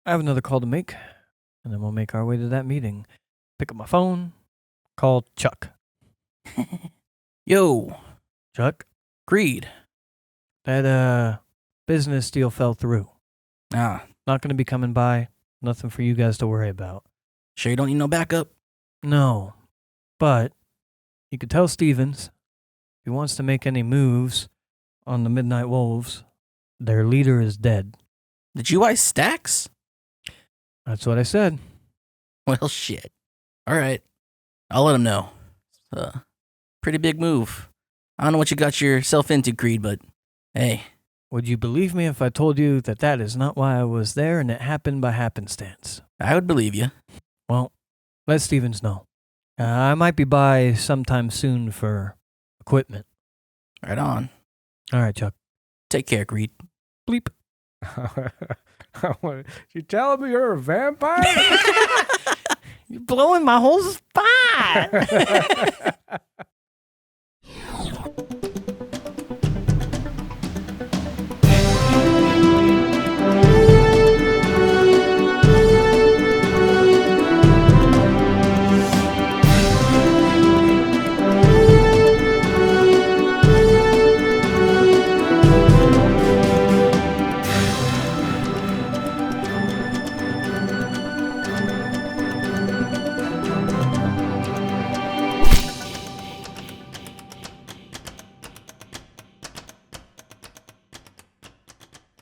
I have another call to make, and then we'll make our way to that meeting. Pick up my phone, call Chuck. Yo, Chuck, Creed. that business deal fell through. Ah, Not going to be coming by. Nothing for you guys to worry about. sure you don't need no backup? No, but you could tell Stevens if he wants to make any moves on the Midnight Wolves, their leader is dead. Did you buy stacks? That's what I said. Well, shit. All right. I'll let him know. Pretty big move. I don't know what you got yourself into, Creed, but hey. Would you believe me if I told you that that is not why I was there and it happened by happenstance? I would believe you. Well, let Stevens know. I might be by sometime soon for equipment. Right on. All right, Chuck. Take care, Creed. Bleep. You telling me you're a vampire? You're blowing my whole spot.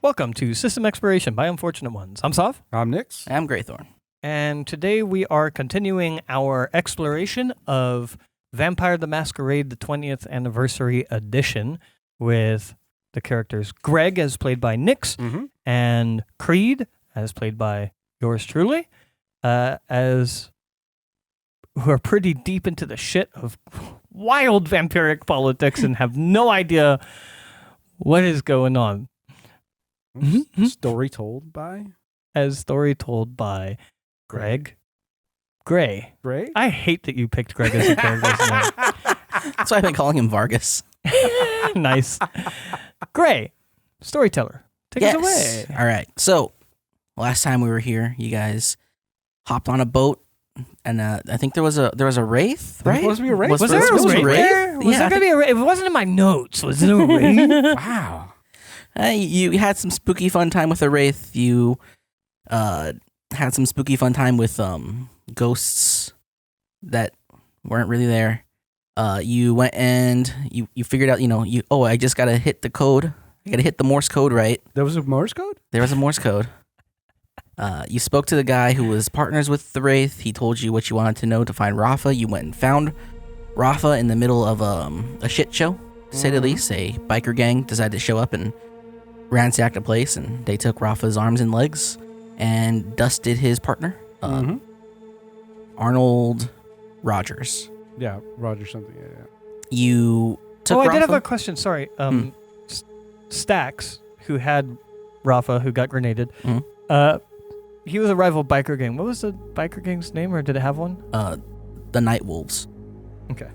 Welcome to System Exploration by Unfortunate Ones. I'm Sav, I'm Nix. I'm Greythorn. and today we are continuing our exploration of Vampire The Masquerade, the 20th Anniversary Edition, with the characters Greg, as played by Nix, Mm-hmm. and Creed, as played by yours truly, as who are pretty deep into the shit of wild vampiric politics and have no idea what is going on. Mhm. Story told by As story told by Greg Gray. Gray. I hate that you picked Greg as a character's name. That's why I've been calling him Vargas. Nice. Gray, storyteller. Take us away. All right. So, last time we were here, you guys hopped on a boat, and I think there was a wraith, right? supposed to be a wraith? Was there a wraith there? Was Yeah, there I gonna be a wraith? It wasn't in my notes. Was it a wraith? Wow. You had some spooky fun time with a wraith. You had some spooky fun time with ghosts that weren't really there. You went and you figured out, I just gotta hit the code. I gotta hit the Morse code right. There was a Morse code? There was a Morse code. You spoke to the guy who was partners with the wraith. He told you what you wanted to know to find Rafa. You went and found Rafa in the middle of a shit show, to say the least. A biker gang decided to show up and ransacked a place, and they took Rafa's arms and legs and dusted his partner, Arnold Rogers. Yeah, Roger something. Yeah. You took I Rafa. did have a question. Sorry. Stax, who had Rafa, who got grenaded, he was a rival biker gang. What was the biker gang's name, or did it have one? The Night Wolves. Okay.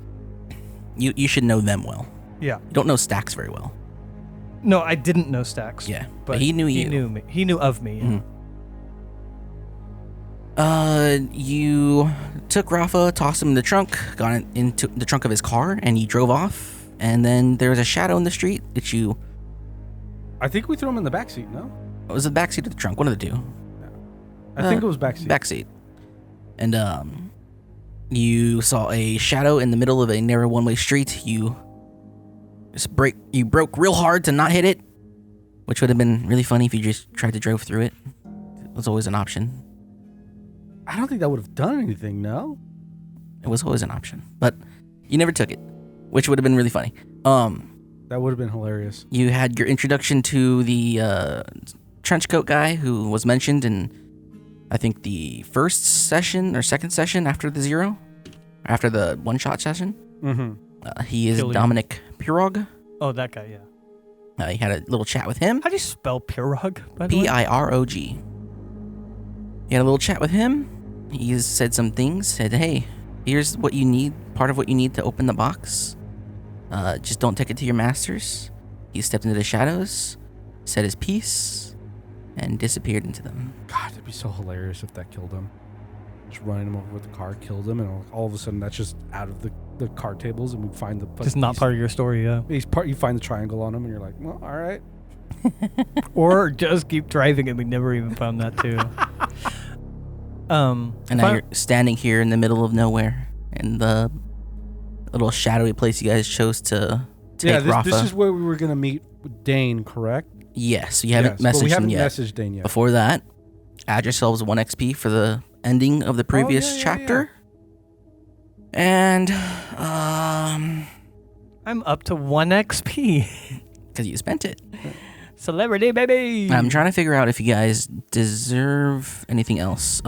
You should know them well. Yeah. You don't know Stax very well. No, I didn't know Stax. Yeah, but he knew you. He knew me. He knew of me. Mhm. You took Rafa, tossed him in the trunk, got it into the trunk of his car, and you drove off. And then there was a shadow in the street that you... I think we threw him in the backseat, no? It was the backseat of the trunk, one of the two. I think it was backseat. Backseat. And you saw a shadow in the middle of a narrow one-way street. You broke real hard to not hit it, which would have been really funny if you just tried to drive through it. It was always an option. I don't think that would have done anything, no? It was always an option, but you never took it, which would have been really funny. That would have been hilarious. You had your introduction to the trench coat guy who was mentioned in, I think, the first session or second session after the after the one-shot session. Mm-hmm. He is Killian. Dominic Pirog. Oh, that guy, yeah. You had a little chat with him. How do you spell Pirog, by the way? Pirog. You had a little chat with him. He said some things, said, hey, here's what you need, part of what you need to open the box. Just don't take it to your masters. He stepped into the shadows, said his piece, and disappeared into them. God, it'd be so hilarious if that killed him. Just running him over with the car killed him, and all of a sudden that's just out of the card tables, and we find the Just not part of your story, yeah. You find the triangle on him, and you're like, well, all right. Or just keep driving, and we never even found that too. And now you're standing here in the middle of nowhere in the little shadowy place you guys chose to take Rafa. This is where we were gonna meet with Dane, correct? Yes, you haven't messaged but we haven't him yet. messaged Dane yet. Before that, add yourselves 1 XP for the ending of the previous chapter. And I'm up to 1 XP. because you spent it. Celebrity, baby. I'm trying to figure out if you guys deserve anything else.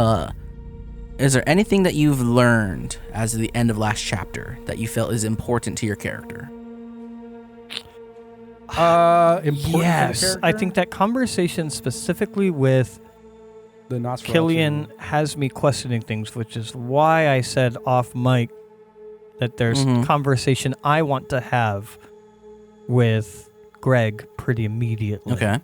Is there anything that you've learned as of the end of last chapter that you felt is important to your character? Important to the Yes, character? I think that conversation specifically with the Nosferatu. Killian has me questioning things, which is why I said off mic that there's conversation I want to have with Greg pretty immediately. Okay.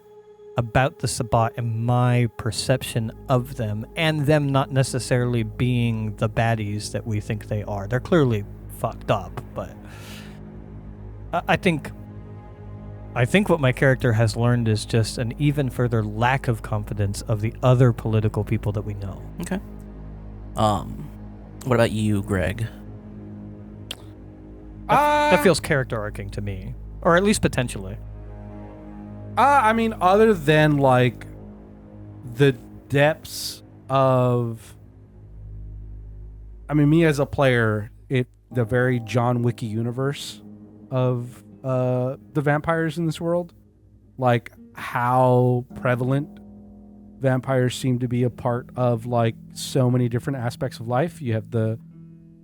About the Sabbat and my perception of them, and them not necessarily being the baddies that we think they are. They're clearly fucked up, but I think what my character has learned is just an even further lack of confidence of the other political people that we know. Okay. What about you, Greg? That feels character arcing to me, or at least potentially. I mean, other than like the depths of, I mean, me as a player, the very John Wicky universe of the vampires in this world, like how prevalent vampires seem to be a part of like so many different aspects of life. You have the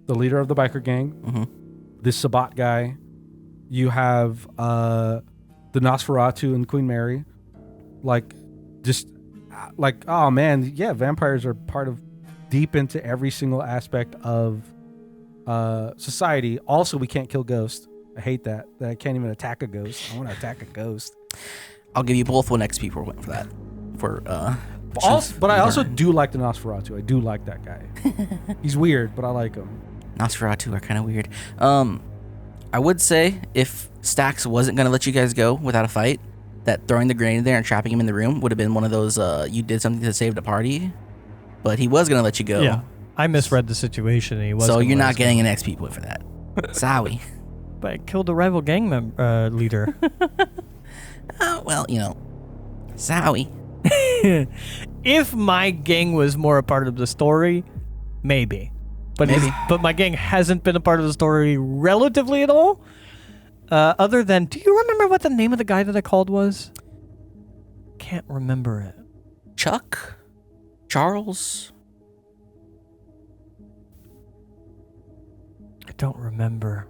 leader of the biker gang, this Sabbat guy. You have the Nosferatu and Queen Mary. Like, just like, oh man, yeah, vampires are part of deep into every single aspect of society. Also, we can't kill ghosts. I hate that I can't even attack a ghost. I want to attack a ghost. I'll give you both 1 XP for that. But I also do like the Nosferatu. I do like that guy. He's weird, but I like him. Nosferatu are kind of weird. I would say if Stax wasn't going to let you guys go without a fight, that throwing the grenade there and trapping him in the room would have been one of those you did something to save the party, but he was going to let you go. Yeah, I misread the situation. And he was. So you're not getting an XP point for that. Sorry. But I killed a rival gang leader. Well, sorry. If my gang was more a part of the story, maybe. But my gang hasn't been a part of the story relatively at all. Other than, do you remember what the name of the guy that I called was? Can't remember it. Chuck? Charles? I don't remember.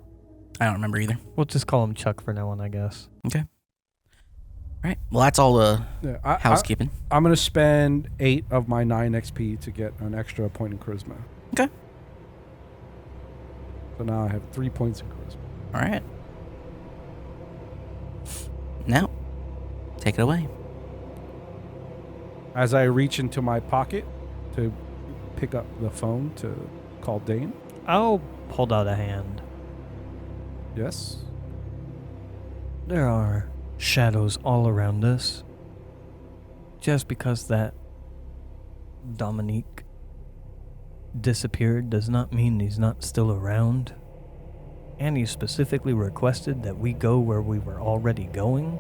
I don't remember either. We'll just call him Chuck for now on, I guess. Okay. All right. Well, that's all the housekeeping. I'm going to spend 8 of my 9 XP to get an extra point in charisma. Okay. So now I have 3 points in charisma. All right. Now, take it away. As I reach into my pocket to pick up the phone to call Dane. I'll hold out a hand. Yes? There are shadows all around us. Just because that Dominique disappeared does not mean he's not still around. And he specifically requested that we go where we were already going.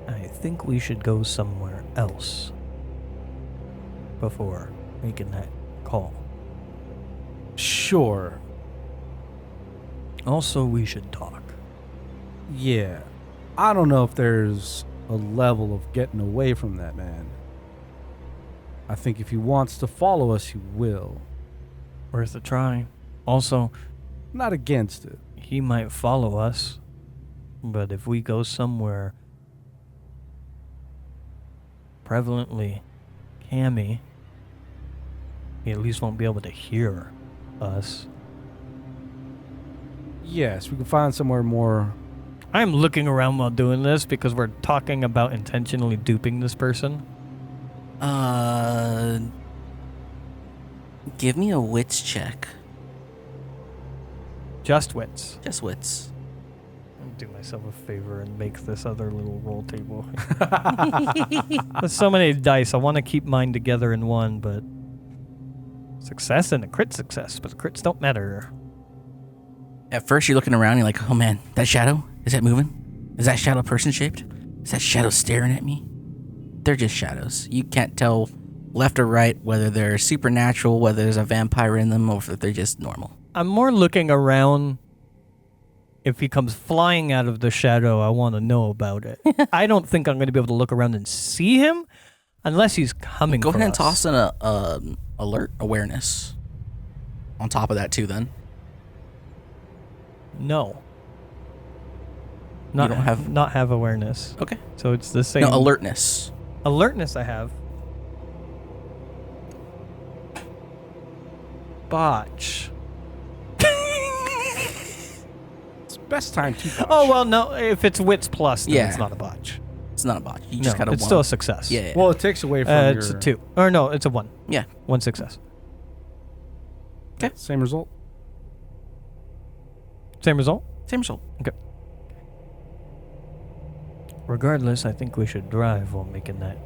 I think we should go somewhere else before making that call. Sure. Also, we should talk. Yeah. I don't know if there's a level of getting away from that man. I think if he wants to follow us, he will. Worth a try. Also, not against it. He might follow us, but if we go somewhere prevalently cammy, he at least won't be able to hear us. Yes, we can find somewhere more. I'm looking around while doing this because we're talking about intentionally duping this person. Give me a wits check. Just wits. Just wits. I'll do myself a favor and make this other little roll table. There's so many dice. I want to keep mine together in one, but success and a crit success, but crits don't matter. At first, you're looking around. You're like, "Oh man, that shadow? Is that moving? Is that shadow person shaped? Is that shadow staring at me?" They're just shadows. You can't tell left or right whether they're supernatural, whether there's a vampire in them, or if they're just normal. I'm more looking around. If he comes flying out of the shadow, I want to know about it. I don't think I'm going to be able to look around and see him unless he's coming. Go for ahead and us. toss an alert awareness on top of that too. Then No. don't have- not have awareness. okay. So it's the same. No alertness. Alertness I have. Botch. It's best time to botch. Oh, well, no. If it's wits plus, then Yeah. it's not a botch. It's not a botch. You No, just gotta. it's still a success. Yeah. Well, it takes away from your... It's a 2. Or no, it's a 1. Yeah. 1 success. Same result. Same result? Same result. Regardless, I think we should drive while making that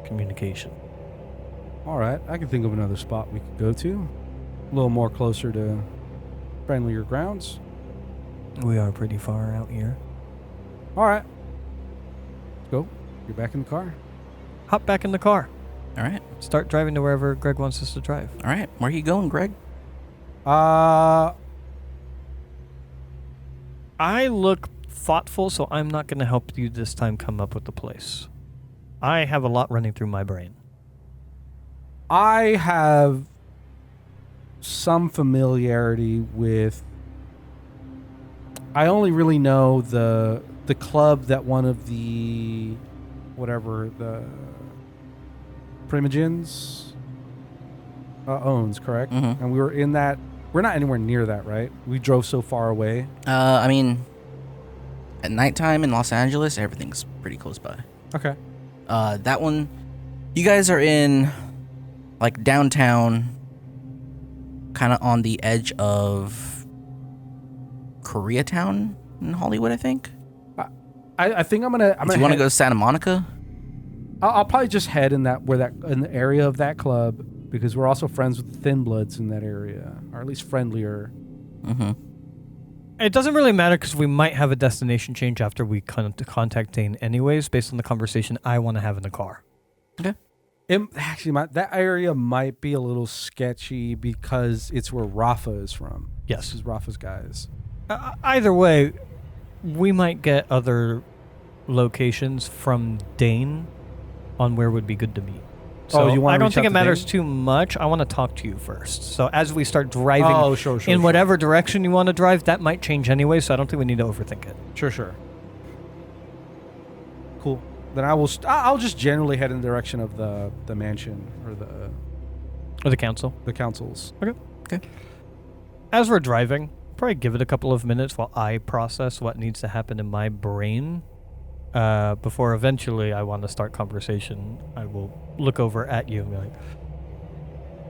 communication. All right. I can think of another spot we could go to. A little more closer to friendlier grounds. We are pretty far out here. All right. Let's go. You're back in the car. Hop back in the car. All right. Start driving to wherever Greg wants us to drive. All right. Where are you going, Greg? I look thoughtful, so I'm not going to help you this time come up with the place. I have a lot running through my brain. I have some familiarity with... I only really know the club that one of the... whatever, the... Primogens owns, correct? Mhm. And we were in that... We're not anywhere near that, right? We drove so far away. I mean, at nighttime in Los Angeles, everything's pretty close by. Okay. That one, you guys are in, like, downtown, kind of on the edge of Koreatown in Hollywood, I think. I think I'm gonna... Do you want to go to Santa Monica? I'll probably just head in the area of that club, because we're also friends with the Thin Bloods in that area, or at least friendlier. Mm-hmm. It doesn't really matter because we might have a destination change after we contact Dane anyways, based on the conversation I want to have in the car. Okay. Actually, that area might be a little sketchy because it's where Rafa is from. Yes. This is Rafa's guys. Either way, we might get other locations from Dane on where would be good to meet. So you wanna I don't reach think out it to matters Dane? too much. I want to talk to you first. So as we start driving Sure. in whatever direction you want to drive, that might change anyway, so I don't think we need to overthink it. Sure. Cool. Then I'll just generally head in the direction of the mansion or Or the council. the councils. As we're driving, probably give it a couple of minutes while I process what needs to happen in my brain. Before eventually I want to start conversation, I will look over at you and be like,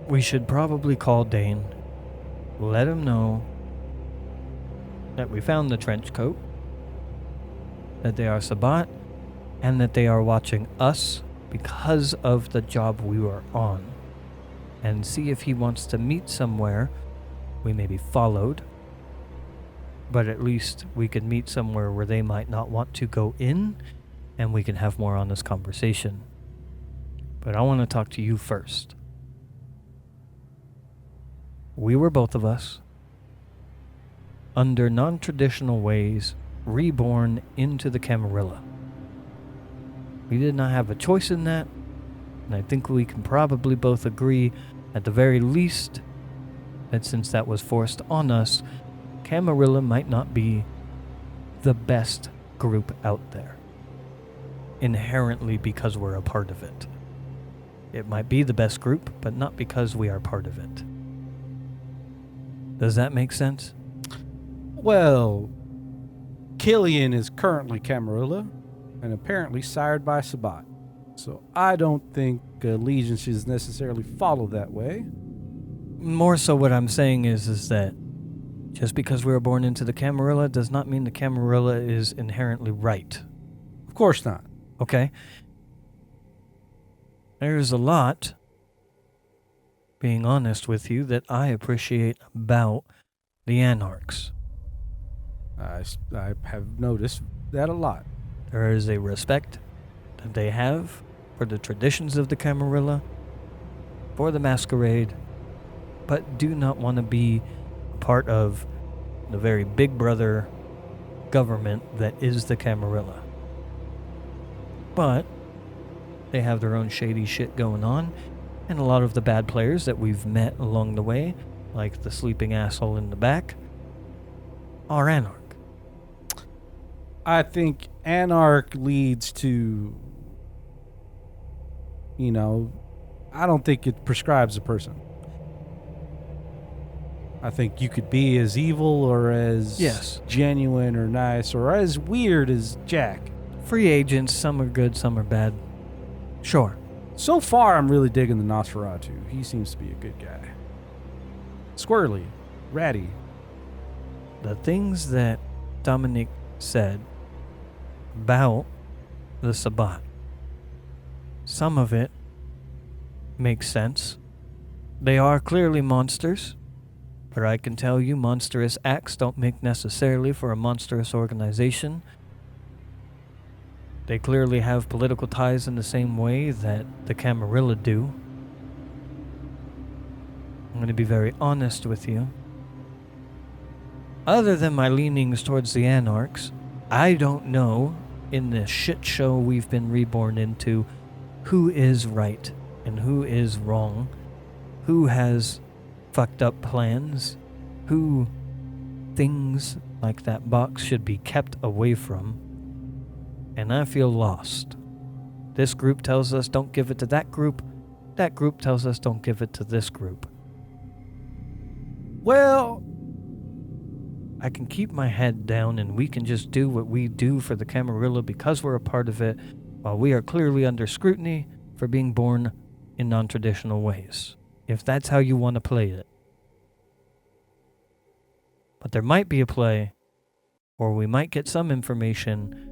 we should probably call Dane, let him know that we found the trench coat, that they are Sabat, and that they are watching us because of the job we were on, and see if he wants to meet somewhere. We may be followed, but at least we can meet somewhere where they might not want to go in, and we can have more honest conversation. But I want to talk to you first. We were both of us, under non-traditional ways, reborn into the Camarilla. We did not have a choice in that, and I think we can probably both agree, at the very least, that since that was forced on us, Camarilla might not be the best group out there. Inherently because we're a part of it. It might be the best group, but not because we are part of it. Does that make sense? Well, Killian is currently Camarilla and apparently sired by Sabat. So I don't think think allegiances necessarily follow that way. More so what I'm saying is that just because we were born into the Camarilla does not mean the Camarilla is inherently right. Of course not. Okay? There's a lot, being honest with you, that I appreciate about the Anarchs. I have noticed that a lot. There is a respect that they have for the traditions of the Camarilla, for the Masquerade, but do not want to be part of the very big brother government that is the Camarilla. But they have their own shady shit going on, and a lot of the bad players that we've met along the way, like the sleeping asshole in the back, are Anarch. I think Anarch leads to, I don't think it prescribes a person. I think you could be as evil or as genuine or nice or as weird as Jack. Free agents, some are good, some are bad. Sure. So far, I'm really digging the Nosferatu. He seems to be a good guy. Squirrely, ratty. The things that Dominic said about the Sabbat, some of it makes sense. They are clearly monsters, but I can tell you monstrous acts don't make necessarily for a monstrous organization. They clearly have political ties in the same way that the Camarilla do. I'm going to be very honest with you. Other than my leanings towards the Anarchs, I don't know, in this shit show we've been reborn into, who is right and who is wrong, who has fucked up plans, who things like that box should be kept away from. And I feel lost. This group tells us don't give it to that group group tells us don't give it to this group. Well, I can keep my head down and we can just do what we do for the Camarilla because we're a part of it, while we are clearly under scrutiny for being born in non-traditional ways, if that's how you want to play it. But there might be a play, or we might get some information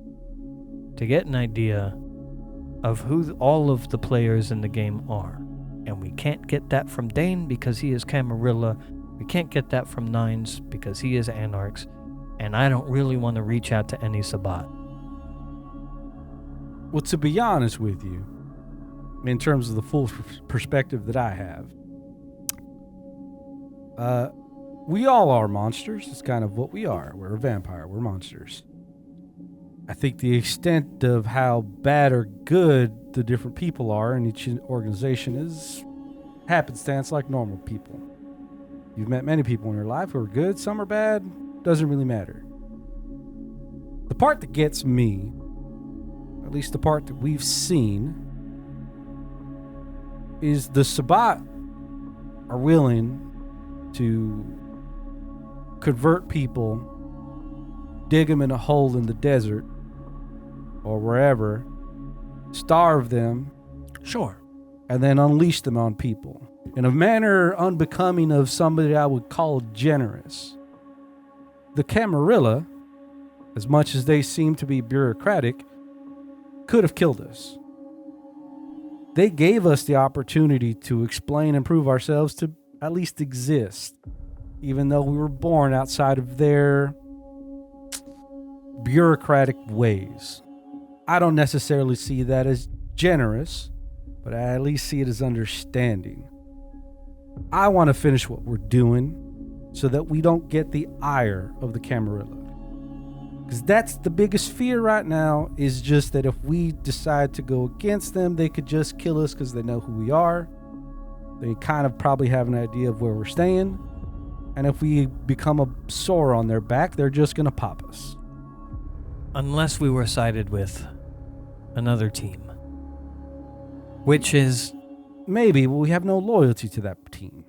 to get an idea of who all of the players in the game are. And we can't get that from Dane because he is Camarilla. We can't get that from Nines because he is Anarchs. And I don't really want to reach out to any Sabbat. well, to be honest with you, in terms of the full perspective that I have, we all are monsters. It's kind of what we are. We're a vampire. We're monsters. I think the extent of how bad or good the different people are in each organization is happenstance like normal people. You've met many people in your life who are good, some are bad, doesn't really matter. The part that gets me, at least the part that we've seen, is the Sabbat are willing to convert people, dig them in a hole in the desert or wherever, starve them, Sure. and then unleash them on people in a manner unbecoming of somebody I would call generous. The Camarilla, as much as they seem to be bureaucratic, could have killed us. They gave us the opportunity to explain and prove ourselves to at least exist, even though we were born outside of their bureaucratic ways. I don't necessarily see that as generous, but I at least see it as understanding. I want to finish what we're doing so that we don't get the ire of the Camarilla. Because that's the biggest fear right now, is just that if we decide to go against them, they could just kill us because they know who we are. They kind of probably have an idea of where we're staying. And if we become a sore on their back, they're just going to pop us. Unless we were sided with another team. Which is, Maybe, but we have no loyalty to that team.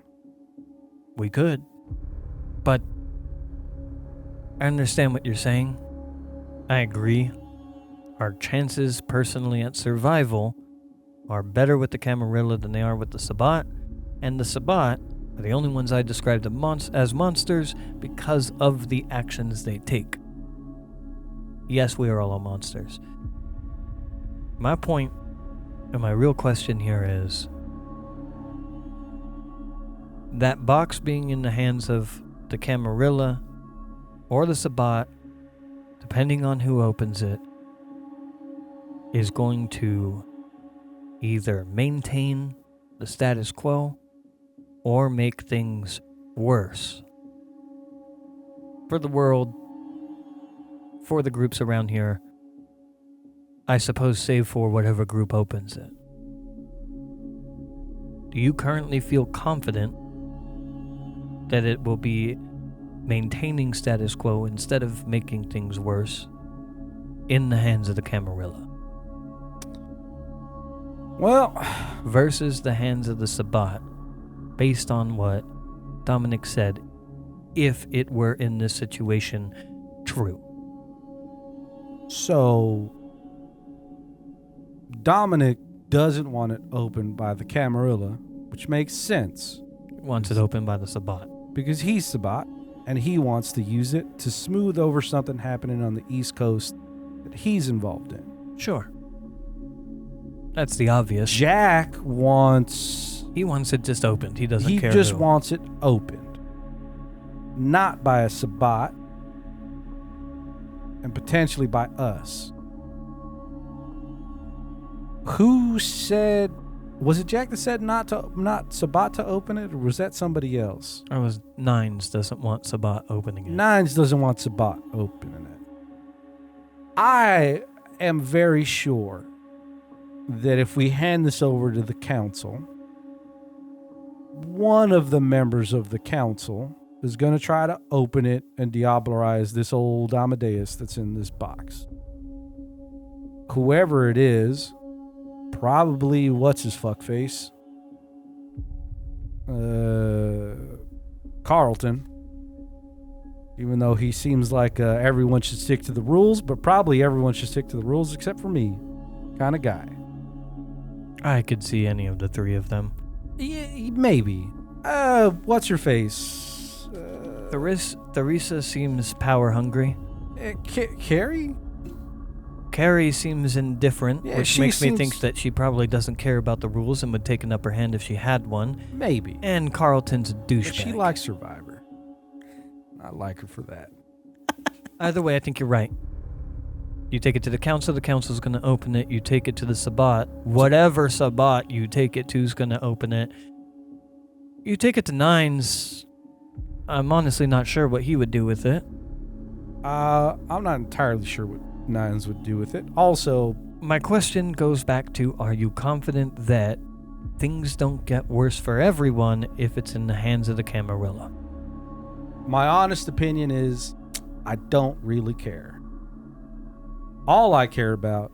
we could. But I understand what you're saying. I agree. Our chances personally at survival are better with the Camarilla than they are with the Sabbat, and the Sabbat are the only ones I described as monsters because of the actions they take. Yes, we are all monsters. My point and my real question here is that box being in the hands of the Camarilla or the Sabbat, depending on who opens it, is going to either maintain the status quo or make things worse for the world, for the groups around here, I suppose, save for whatever group opens it. Do you currently feel confident that it will be maintaining status quo instead of making things worse in the hands of the Camarilla? Well, versus the hands of the Sabbat, based on what Dominic said, if it were in this situation true. so Dominic doesn't want it opened by the Camarilla, which makes sense Wants it open by the Sabbat. because he's Sabat and he wants to use it to smooth over something happening on the East Coast that he's involved in. Sure. That's the obvious. Jack wants... He wants it just opened. He doesn't He care just who. wants it opened. Not by a Sabat. And potentially by us. Who said... Was it Jack that said not Sabat to open it? Or was that somebody else? Or was Nines doesn't want Sabbat opening it. Nines doesn't want Sabat opening it. I am very sure that if we hand this over to the council, one of the members of the council is going to try to open it and diablerize this old Amadeus that's in this box. Whoever it is, probably what's his fuckface? Carlton. Even though he seems like everyone should stick to the rules, but probably everyone should stick to the rules except for me. Kind of guy. I could see any of the three of them. Yeah, maybe. What's her face? Theresa seems power hungry. Carrie? Carrie seems indifferent, Yeah, which she makes me seems- think that she probably doesn't care about the rules and would take an upper hand if she had one. Maybe. And Carlton's a But douchebag. she likes Survivor. I like her for that. Either way, I think you're right. You take it to the council council's going to open it. You take it to the Sabbat. Whatever Sabbat you take it to is going to open it. You take it to Nines. I'm honestly not sure what he would do with it. I'm not entirely sure what Nines would do with it. Also, My question goes back to, are you confident that things don't get worse for everyone if it's in the hands of the Camarilla? my honest opinion is I don't really care. All I care about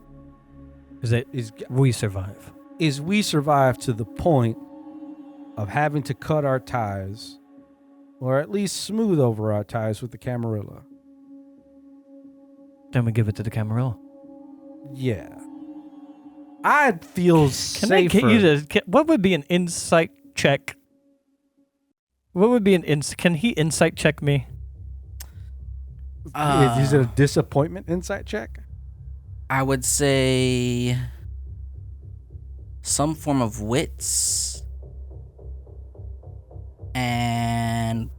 Is that is we survive? we survive to the point of having to cut our ties, or at least smooth over our ties with the Camarilla. Then we give it to the Camarilla. Yeah. I'd feel Can safer. I get you to... What would be an insight check? What would be an Can he insight check me? Is it a disappointment insight check? I would say some form of wits and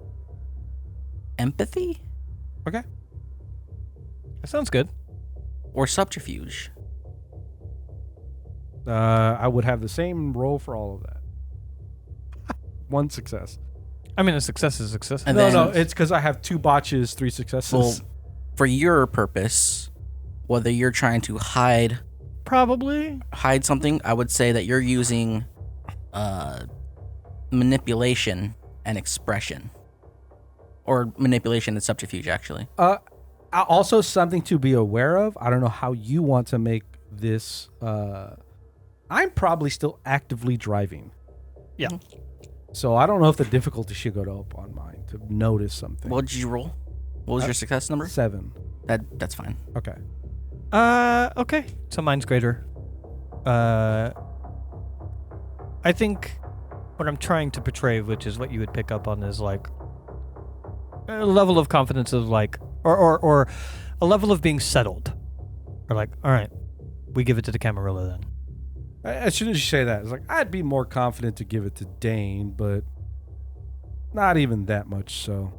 empathy Okay. That sounds good. or subterfuge. I would have the same roll for all of that. One success. I mean, a success is a success. And No, then- it's because I have 2 botches, 3 successes. Well, for your purpose, whether you're trying to hide Probably. something, I would say that you're using manipulation and expression, or manipulation and subterfuge, actually. Also, something to be aware of. I don't know how you want to make this. I'm probably still actively driving. Yeah. So I don't know if the difficulty should go up on mine to notice something. What did you roll? What was your success number? 7. That's fine. Okay. Okay. So mine's greater. I think what I'm trying to portray, which is what you would pick up on, is like a level of confidence of like, or a level of being settled. Or like, all right, we give it to the Camarilla then. As soon as you say that, it's like, I'd be more confident to give it to Dane, but not even that much so.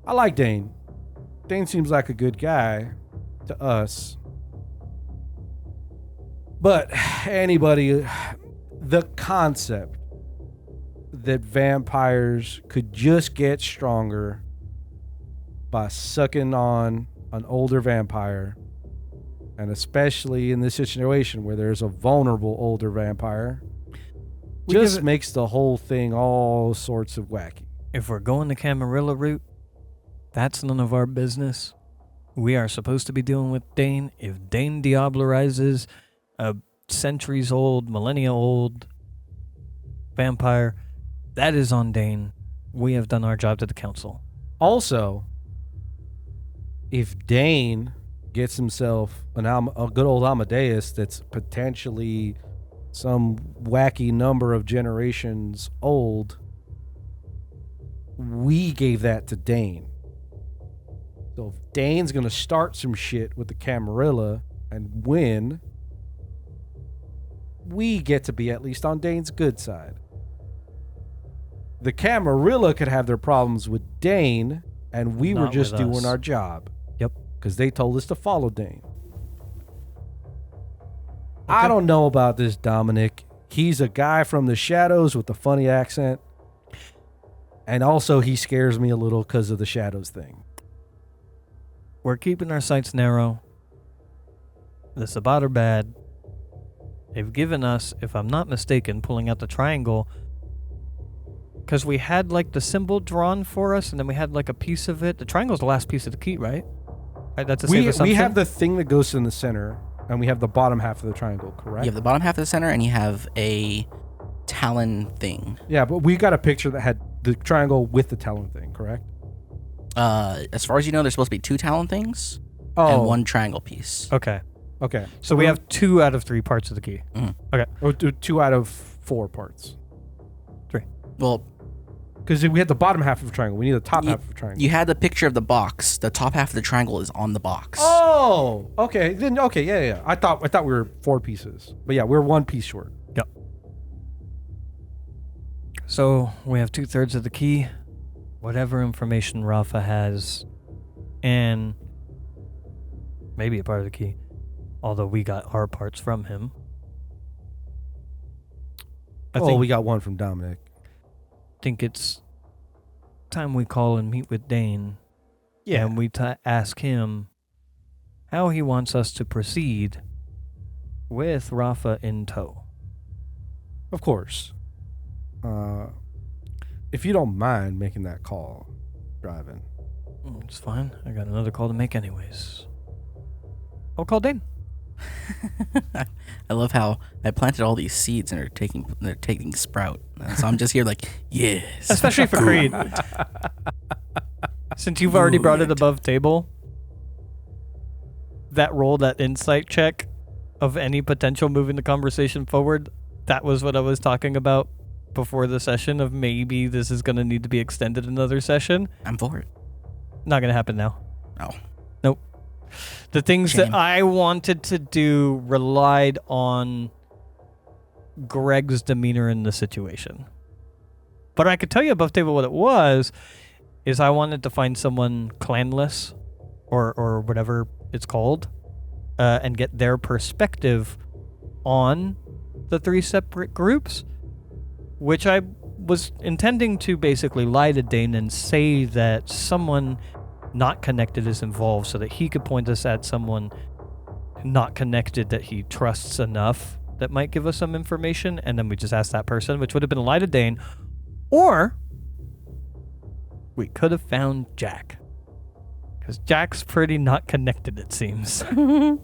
I like Dane. Dane seems like a good guy to us. But anybody, the concept that vampires could just get stronger by sucking on an older vampire, and especially in this situation where there's a vulnerable older vampire, just makes the whole thing all sorts of wacky. If we're going the Camarilla route, that's none of our business. We are supposed to be dealing with Dane. If Dane diablerizes a centuries-old, millennia-old vampire, that is on Dane. We have done our job to the council. Also, if Dane gets himself a good old Amadeus that's potentially some wacky number of generations old, we gave that to Dane. So if Dane's going to start some shit with the Camarilla and win, we get to be at least on Dane's good side. The Camarilla could have their problems with Dane, and we were Not just with us. doing our job. Yep. Because they told us to follow Dane. I don't know about this Dominic. He's a guy from the shadows with a funny accent. And also he scares me a little because of the shadows thing. We're keeping our sights narrow. The Sabbat are bad. They've given us, if I'm not mistaken, pulling out the triangle, because we had like the symbol drawn for us, and then we had like a piece of it. The triangle's the last piece of the key, right? That's a safe assumption. We have the thing that goes in the center, and we have the bottom half of the triangle, correct? You have the bottom half of the center, and you have a talon thing. Yeah, but we got a picture that had the triangle with the talon thing, correct? As far as you know, there's supposed to be 2 talon things Oh, and 1 triangle piece. Okay. okay. So we have 2 out of 3 parts of the key. Okay. Or 2 out of 4 parts. 3. Well, Because we had the bottom half of a triangle. We need the top half of a triangle. you had the picture of the box. The top half of the triangle is on the box. Oh, okay. Then okay, yeah. I thought we were 4 pieces, but yeah, we're 1 piece short. Yep. So we have 2/3 of the key, whatever information Rafa has, and maybe a part of the key, although we got our parts from him. I We got 1 from Dominic. think it's time we call and meet with Dane. Yeah. And we ask him how he wants us to proceed with Rafa in tow. Of course. If you don't mind making that call, driving. It's fine. I got another call to make anyways. I'll call Dane. I love how I planted all these seeds and they're taking sprout. So I'm just here like, yes. Especially for Creed. Since you've already brought it above table, that insight check of any potential moving the conversation forward, that was what I was talking about before the session of maybe this is going to need to be extended another session. I'm for it. Not going to happen now. Oh. Nope. The things Shame. that I wanted to do relied on Greg's demeanor in the situation. But I could tell you above table what it was, is I wanted to find someone clanless, or whatever it's called, and get their perspective on the 3 separate groups, which I was intending to basically lie to Dane and say that someone not connected is involved so that he could point us at someone not connected that he trusts enough that might give us some information, and then we just ask that person, which would have been a lie to Dane, or we could have found Jack, because Jack's pretty not connected, it seems. Well,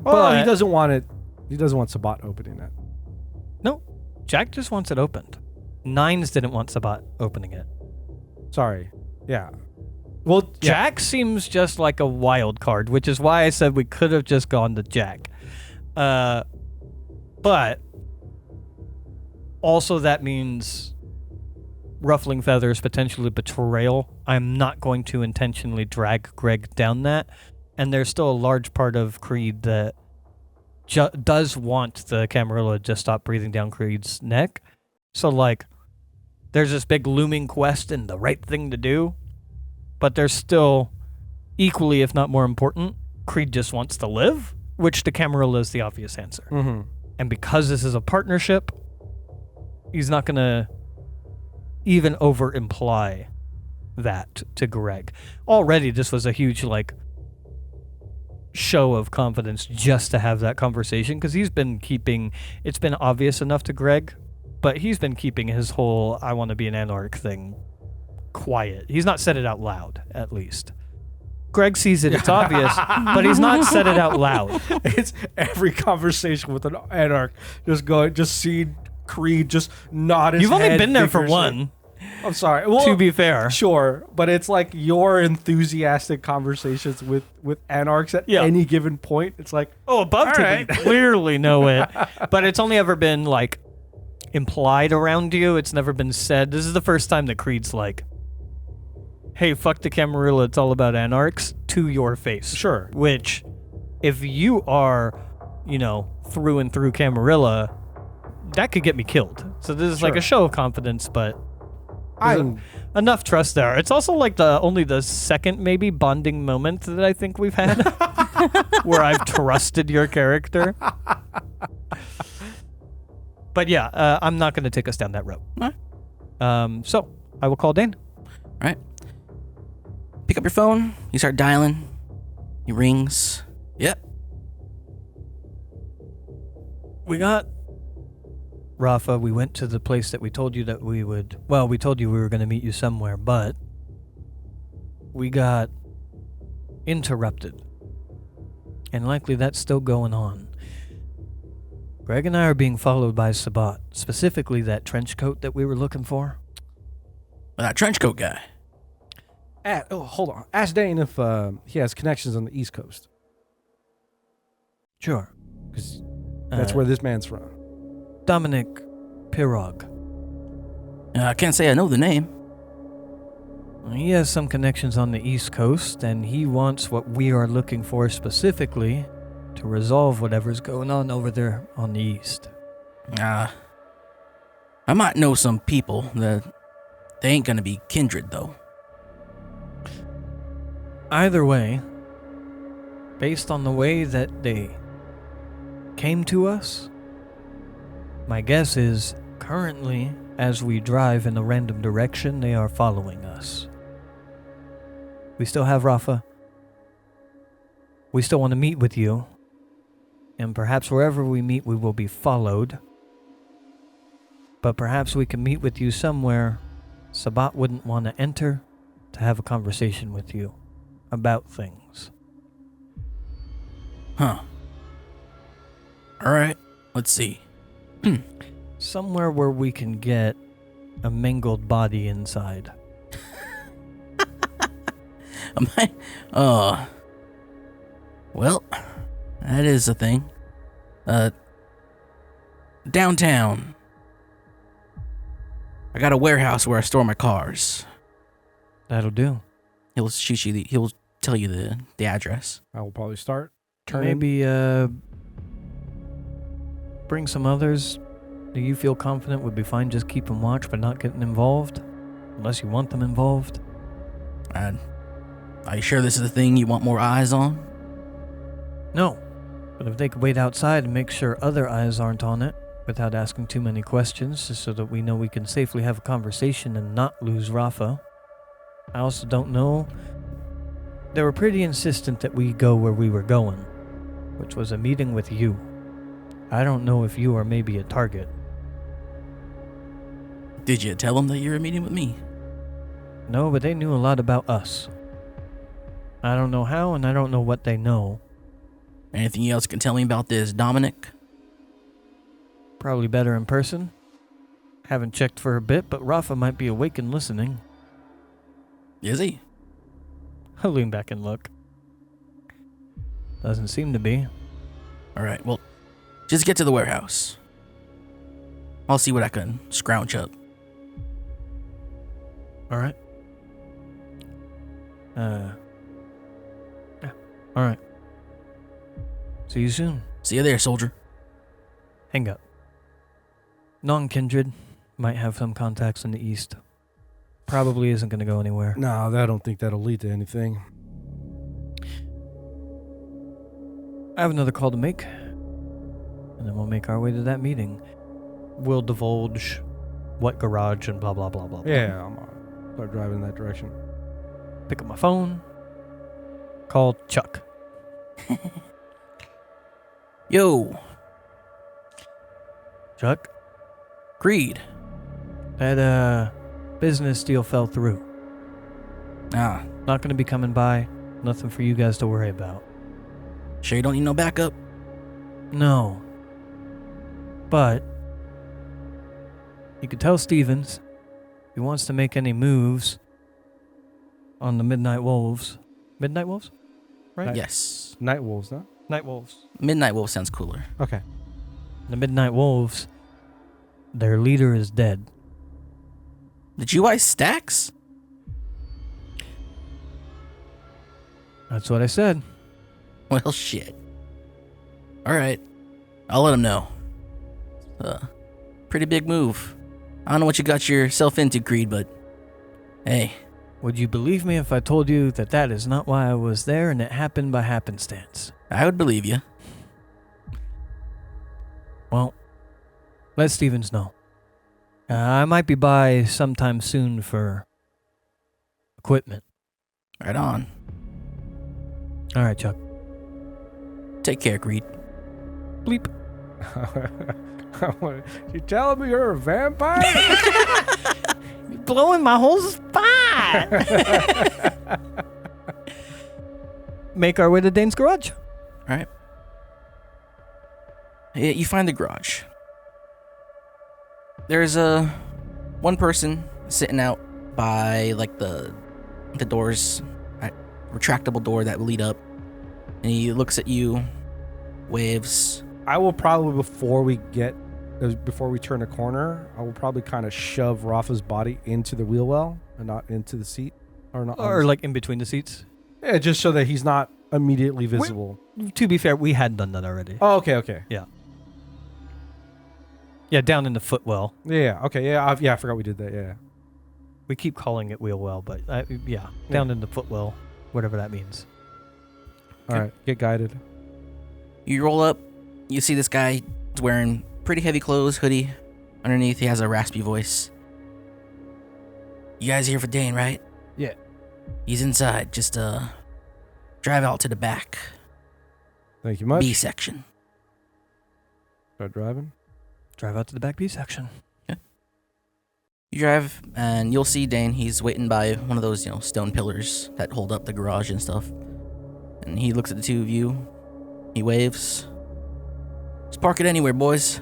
But- he doesn't want it. He doesn't want Sabat opening that. No, Jack just wants it opened. Nines didn't want Sabat opening it. Sorry. Yeah. Well, Jack seems just like a wild card, which is why I said we could have just gone to Jack. But also that means ruffling feathers, potentially betrayal. I'm not going to intentionally drag Greg down that. And there's still a large part of Creed that does want the Camarilla to just stop breathing down Creed's neck. So, like, there's this big looming quest and the right thing to do. But there's still, equally, if not more important, Creed just wants to live, which to Camarilla is the obvious answer. Mm-hmm. And because this is a partnership, he's not going to even over-imply that to Greg. Already, this was a huge, like, show of confidence just to have that conversation, because he's been keeping, it's been obvious enough to Greg, but he's been keeping his whole I want to be an anarch thing quiet. He's not said it out loud, at least. Greg sees it, it's obvious, but he's not said it out loud. It's every conversation with an anarch just seeing Creed just nod his You've only head been there for vigorously. one, I'm sorry. Well, to be fair. sure, but it's like your enthusiastic conversations with anarchs at Yeah. any given point. It's like, Oh, above All to right. clearly know it, but it's only ever been, like, implied around you. It's never been said. This is the first time that Creed's like, hey, fuck the Camarilla, it's all about anarchs, to your face. sure. Which, if you are, through and through Camarilla, that could get me killed. So this is like Sure. a show of confidence, but there's I'm enough trust there. It's also like only the second maybe bonding moment that I think we've had where I've trusted your character. But yeah, I'm not going to take us down that road. So I will call Dane. All right. Pick up your phone. You start dialing. He rings. Yep. We got Rafa. We went to the place that we told you that we would. Well, we told you we were going to meet you somewhere, but we got interrupted. And likely that's still going on. Greg and I are being followed by Sabat, specifically that trench coat that we were looking for. Well, that trench coat guy. hold on. Ask Dane if he has connections on the East Coast, Sure. because that's where this man's from. Dominic Pirog. I can't say I know the name. He has some connections on the East Coast, and he wants what we are looking for specifically to resolve whatever's going on over there on the East. I might know some people that they ain't gonna be kindred though. Either way, based on the way that they came to us, my guess is currently, as we drive in a random direction, they are following us. We still have Rafa. We still want to meet with you. And perhaps wherever we meet, we will be followed. But perhaps we can meet with you somewhere Sabat wouldn't want to enter to have a conversation with you about things. Huh. Alright, let's see. Somewhere where we can get a mangled body inside. Am I? Well, that is a thing. Downtown. I got a warehouse where I store my cars. That'll do. He'll shoot you. He'll tell you the address. I will probably start turning. Maybe bring some others that you feel confident would be fine just keeping watch but not getting involved. Unless you want them involved. Are you sure this is the thing you want more eyes on? No. But if they could wait outside and make sure other eyes aren't on it without asking too many questions, just so that we know we can safely have a conversation and not lose Rafa. I also don't know. They were pretty insistent that we go where we were going, which was a meeting with you. I don't know if you are maybe a target. Did you tell them that you were meeting with me? No, but they knew a lot about us. I don't know how, and I don't know what they know. Anything else you can tell me about this Dominic? Probably better in person. Haven't checked for a bit, but Rafa might be awake and listening. Is he? I'll lean back and look. Doesn't seem to be. Alright, well, Just get to the warehouse. I'll see what I can scrounge up. All right. Yeah. All right. See you soon. See you there, soldier. Hang up. Non-kindred might have some contacts in the east. Probably isn't going to go anywhere. No, I don't think that'll lead to anything. I have another call to make. And then we'll make our way to that meeting. We'll divulge what garage and blah, blah, blah, blah. Yeah, I'm start driving in that direction. Pick up my phone. Call Chuck. Yo, Chuck, Creed. that business deal fell through. Ah, Not going to be coming by. Nothing for you guys to worry about. sure you don't need no backup? No. But you could tell Stevens if he wants to make any moves on the Midnight Wolves. Midnight Wolves? Right? Yes. Night Wolves, no? Night Wolves. Midnight Wolf sounds cooler. Okay. The Midnight Wolves, their leader is dead. Did you buy stacks? That's what I said. Well, shit. All right. I'll let him know. Pretty big move. I don't know what you got yourself into, Creed, but hey. Would you believe me if I told you that that is not why I was there and it happened by happenstance? I would believe you. Well, let Stevens know. I might be by sometime soon for equipment. Right on. All right, Chuck. Take care, Creed. Bleep. You telling me you're a vampire? You're blowing my whole spot. Make our way to Dane's garage. All right. You find the garage. There's one person sitting out by like the doors, retractable door that will lead up, and he looks at you, waves. I will probably before we turn a corner, I will probably kind of shove Rafa's body into the wheel well and not into the seat, or not, Or like in between the seats. yeah, just so that he's not immediately visible. To be fair, we had done that already. Oh, okay. Yeah, down in the footwell. Yeah, okay, yeah, I forgot we did that. Yeah. We keep calling it wheel well, but down in the footwell, whatever that means. All right, get guided. You roll up. You see this guy is wearing pretty heavy clothes, hoodie. Underneath, he has a raspy voice. You guys here for Dane, right? Yeah. He's inside. Just drive out to the back. Thank you much. B section. Start driving. Drive out to the back B section. You drive, and you'll see Dane. He's waiting by one of those, stone pillars that hold up the garage and stuff. And he looks at the two of you. He waves. Just park it anywhere, boys.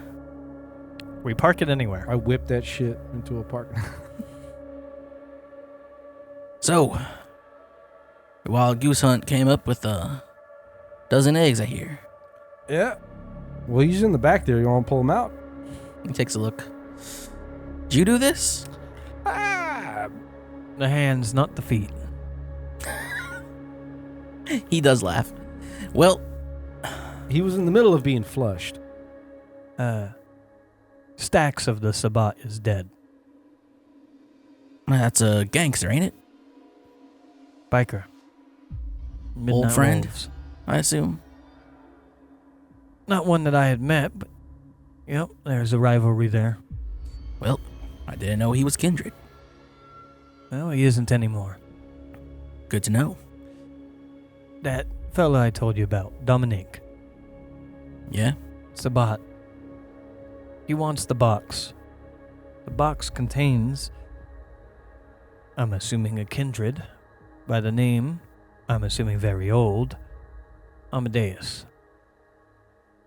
We park it anywhere. I whipped that shit into a park. So, the wild goose hunt came up with a dozen eggs, I hear. Yeah. Well, he's in the back there. You want to pull him out? He takes a look. Did you do this? Ah. The hands, not the feet. He does laugh. Well, He was in the middle of being flushed. Stacks of the Sabat is dead. that's a gangster, ain't it? Biker. Midnight Old friend? Wolves. I assume. Not one that I had met, but yep, there's a rivalry there. Well, I didn't know he was kindred. Well, he isn't anymore. Good to know. That fella I told you about, Dominique. Yeah? Sabat. He wants the box. The box contains, I'm assuming a kindred, by the name, I'm assuming very old, Amadeus.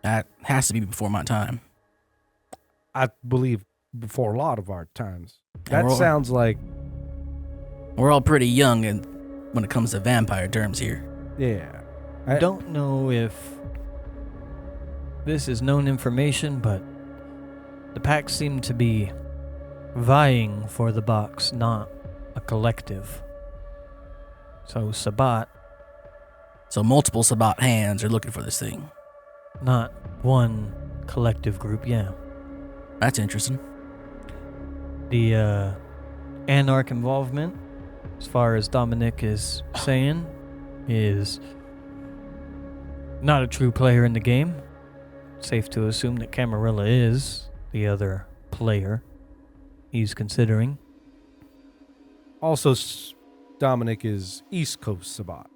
That has to be before my time. I believe before a lot of our times. And That we're all- sounds like, We're all pretty young and when it comes to vampire terms here. yeah. I don't know if This is known information, but the pack seem to be vying for the box, not a collective. So Sabat, So multiple Sabat hands are looking for this thing. not one collective group, yeah. That's interesting. The Anarch involvement, as far as Dominic is saying, is not a true player in the game. Safe to assume that Camarilla is the other player he's considering. Also, Dominic is East Coast Sabat.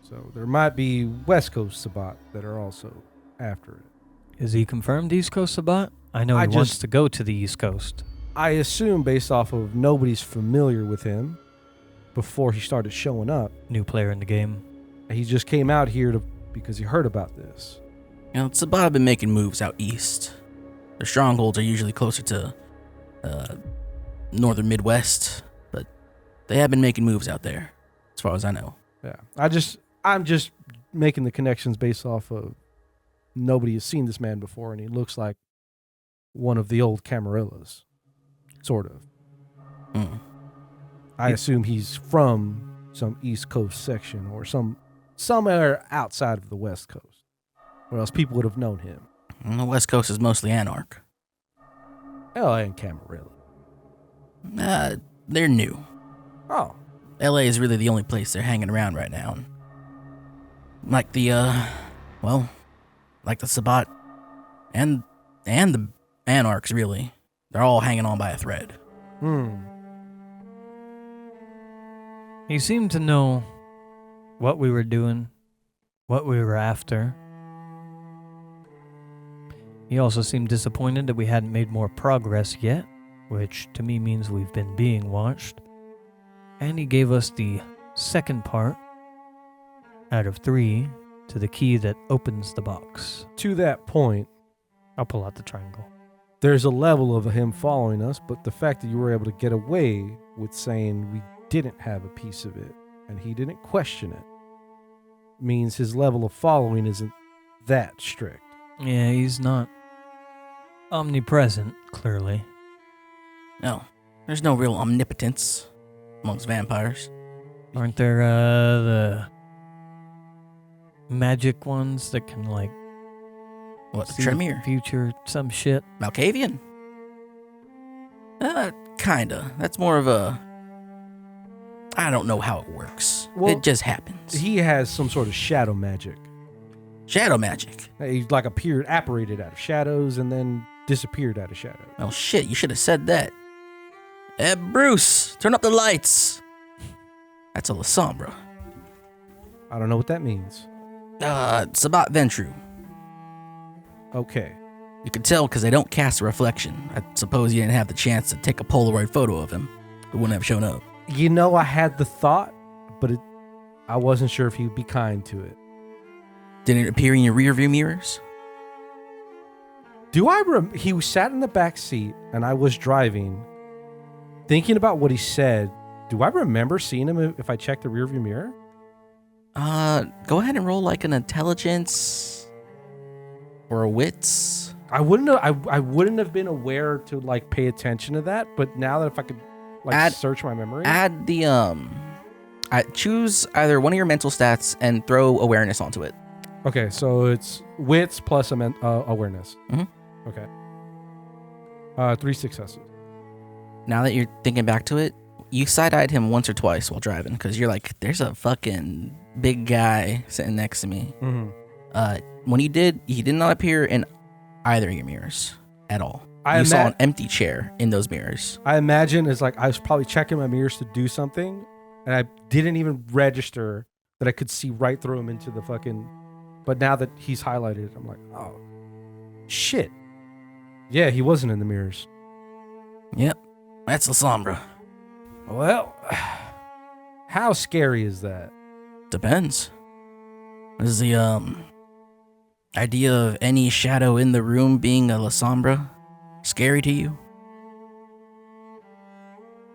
So there might be West Coast Sabat that are also after it. Is he confirmed East Coast Sabat? I know he wants to go to the East Coast. I assume based off of nobody's familiar with him before he started showing up. New player in the game. He just came out here because he heard about this. You know, Sabat have been making moves out east. Their strongholds are usually closer to northern Midwest, but they have been making moves out there, as far as I know. Yeah, I'm just making the connections based off of nobody has seen this man before, and he looks like one of the old Camarillas, sort of. Mm. I assume he's from some East Coast section or somewhere outside of the West Coast, or else people would have known him. And the West Coast is mostly Anarch. Oh, and Camarilla. They're new. Oh, LA is really the only place they're hanging around right now. Like the Sabat and the Anarchs, really. They're all hanging on by a thread. He seemed to know what we were doing, what we were after. He also seemed disappointed that we hadn't made more progress yet, which to me means we've been being watched. And he gave us the second part out of 3 to the key that opens the box. to that point, I'll pull out the triangle. there's a level of him following us, but the fact that you were able to get away with saying we didn't have a piece of it and he didn't question it means his level of following isn't that strict. Yeah, he's not omnipresent, clearly. No, there's no real omnipotence amongst vampires. Aren't there the magic ones that can, like, What, the see Tremere? future, some shit? Malkavian? Kinda. That's more of a... I don't know how it works. Well, it just happens. He has some sort of shadow magic. Shadow magic. He like apparated out of shadows and then disappeared out of shadows. Oh shit, you should have said that. Bruce, turn up the lights. That's a Lasombra. I don't know what that means. Sabat Ventru. Okay. You can tell because they don't cast a reflection. I suppose you didn't have the chance to take a Polaroid photo of him. It wouldn't have shown up. You know, I had the thought, but I wasn't sure if he'd be kind to it. Did it appear in your rearview mirrors? He sat in the back seat and I was driving, thinking about what he said. Do I remember seeing him if I checked the rearview mirror? Go ahead and roll like an intelligence or a wits. I wouldn't have been aware to like pay attention to that, but now that if I could like search my memory. Add the choose either one of your mental stats and throw awareness onto it. Okay, so it's wits plus awareness. Mm-hmm. Okay. 3 successes. Now that you're thinking back to it, you side-eyed him once or twice while driving because you're like, there's a fucking big guy sitting next to me. Mm-hmm. When he did not appear in either of your mirrors at all. You saw an empty chair in those mirrors. I imagine it's like I was probably checking my mirrors to do something, and I didn't even register that I could see right through him into the fucking... But now that he's highlighted it, I'm like, oh, shit. Yeah, he wasn't in the mirrors. Yep, that's Lasombra. Well, how scary is that? Depends. Is the idea of any shadow in the room being a Lasombra scary to you?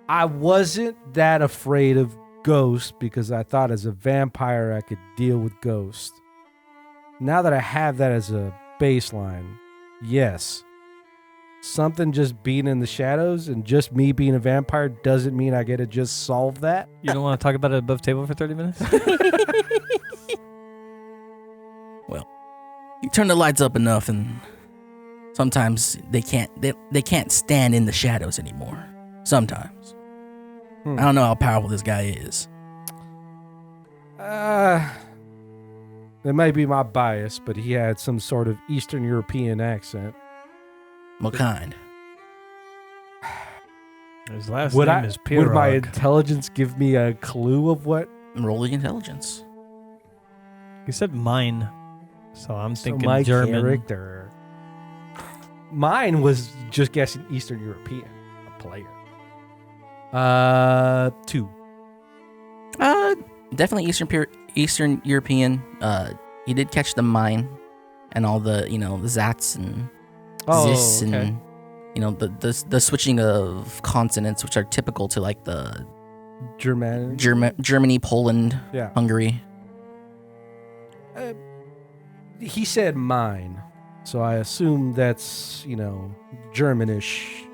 I wasn't that afraid of ghosts because I thought as a vampire I could deal with ghosts. Now that I have that as a baseline. Yes. Something just being in the shadows and just me being a vampire doesn't mean I get to just solve that. You don't want to talk about it above table for 30 minutes? Well, you turn the lights up enough, and sometimes they can't stand in the shadows anymore. Sometimes. I don't know how powerful this guy is. It may be my bias, but he had some sort of Eastern European accent. What kind? His last Would name is Pirog. Would my intelligence give me a clue of what? Roll the intelligence. He said mine, so I'm thinking my German. character. Mine was just guessing Eastern European, a player. 2. Definitely Eastern European. He did catch the mine and all the, the zats and zis and, the switching of consonants, which are typical to like the Germany, Poland, Yeah. Hungary. He said mine, so I assume that's, Germanish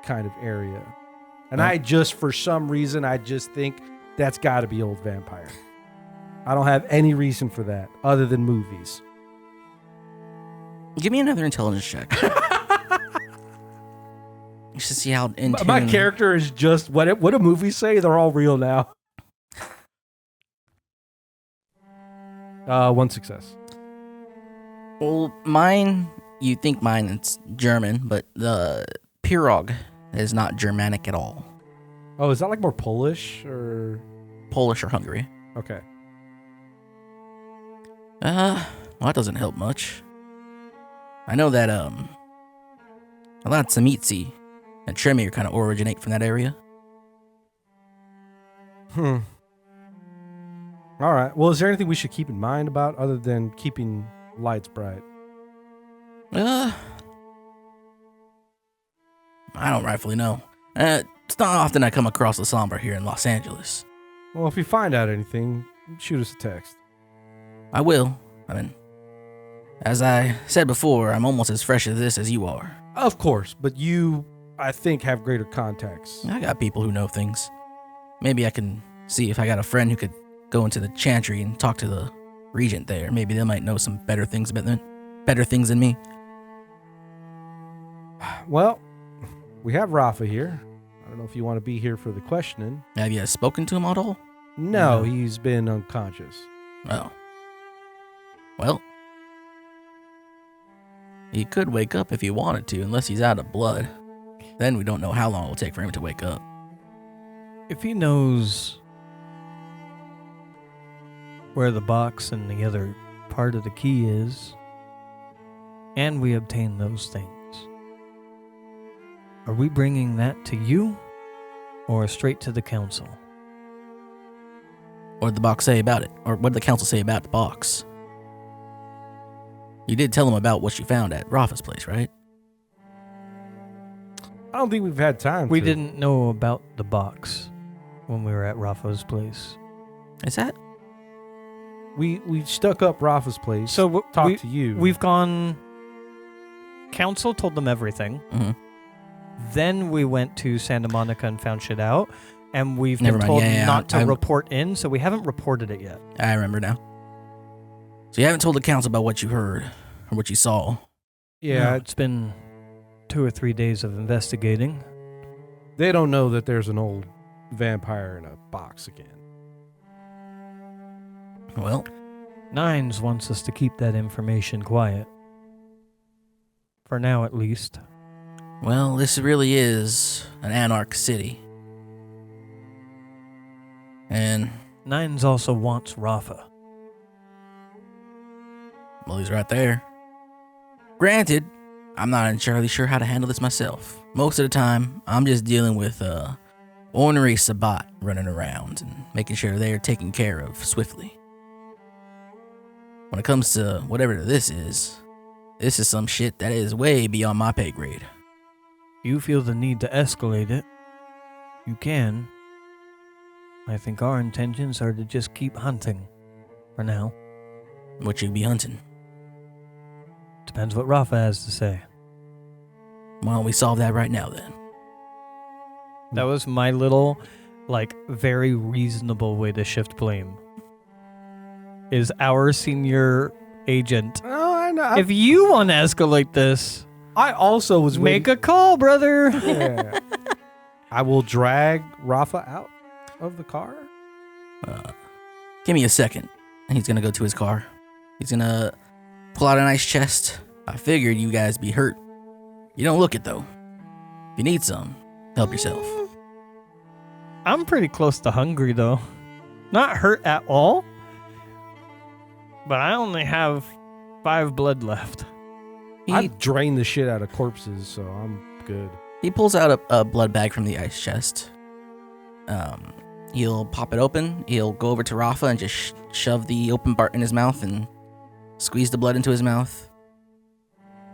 kind of area. And for some reason, I just think that's got to be old vampire. I don't have any reason for that other than movies. Give me another intelligence check. Just to see how in tune. My character is just what do movies say? They're all real now. 1 success. Well, you think mine it's German, but the Pirog is not Germanic at all. Oh, is that like more Polish or? Polish or Hungary. Okay. Well, that doesn't help much. I know that, a lot of Tsamitsi and Tremere kind of originate from that area. All right. Well, is there anything we should keep in mind about other than keeping lights bright? I don't rightfully know. It's not often I come across a Sombra here in Los Angeles. Well, if you find out anything, shoot us a text. I will. As I said before, I'm almost as fresh at this as you are. Of course, but you, I think, have greater contacts. I got people who know things. Maybe I can see if I got a friend who could go into the chantry and talk to the regent there. Maybe they might know some better things than me. Well, we have Rafa here. I don't know if you want to be here for the questioning. Have you spoken to him at all? No, he's been unconscious. Oh. Well, he could wake up if he wanted to, unless he's out of blood. Then we don't know how long it will take for him to wake up. If he knows where the box and the other part of the key is, and we obtain those things, are we bringing that to you or straight to the council? What did the box say about it? Or what did the council say about the box? You did tell them about what you found at Rafa's place, right? I don't think we've had time We to. didn't know about the box when we were at Rafa's place. Is that? We stuck up Rafa's place. So talk to you. We've gone. Council told them everything. Mm-hmm. Then we went to Santa Monica and found shit out, and we've Never been mind. told Yeah, not to I'm- report in, so we haven't reported it yet. I remember now. So you haven't told the council about what you heard or what you saw. yeah, No, it's been 2 or 3 days of investigating. they don't know that there's an old vampire in a box again. Well, Nines wants us to keep that information quiet. For now, at least. this really is an anarch city. And, Nines also wants Rafa. well, he's right there. Granted, I'm not entirely sure how to handle this myself. Most of the time, I'm just dealing with ornery Sabat running around and making sure they're taken care of swiftly. When it comes to whatever this is some shit that is way beyond my pay grade. You feel the need to escalate it. You can. I think our intentions are to just keep hunting. For now. What you be hunting? Depends what Rafa has to say. Why don't we solve that right now then? That was my little, very reasonable way to shift blame. Is our senior agent. Oh, I know. If you want to escalate this, I also was make a call, brother. Yeah. I will drag Rafa out of the car. Give me a second. And he's gonna go to his car. He's gonna pull out an ice chest. I figured you guys be hurt. You don't look it though. If you need some, help yourself. I'm pretty close to hungry, though. Not hurt at all. But I only have 5 blood left. I've drained the shit out of corpses, so I'm good. He pulls out a blood bag from the ice chest. He'll pop it open. He'll go over to Rafa and just shove the open part in his mouth and squeeze the blood into his mouth.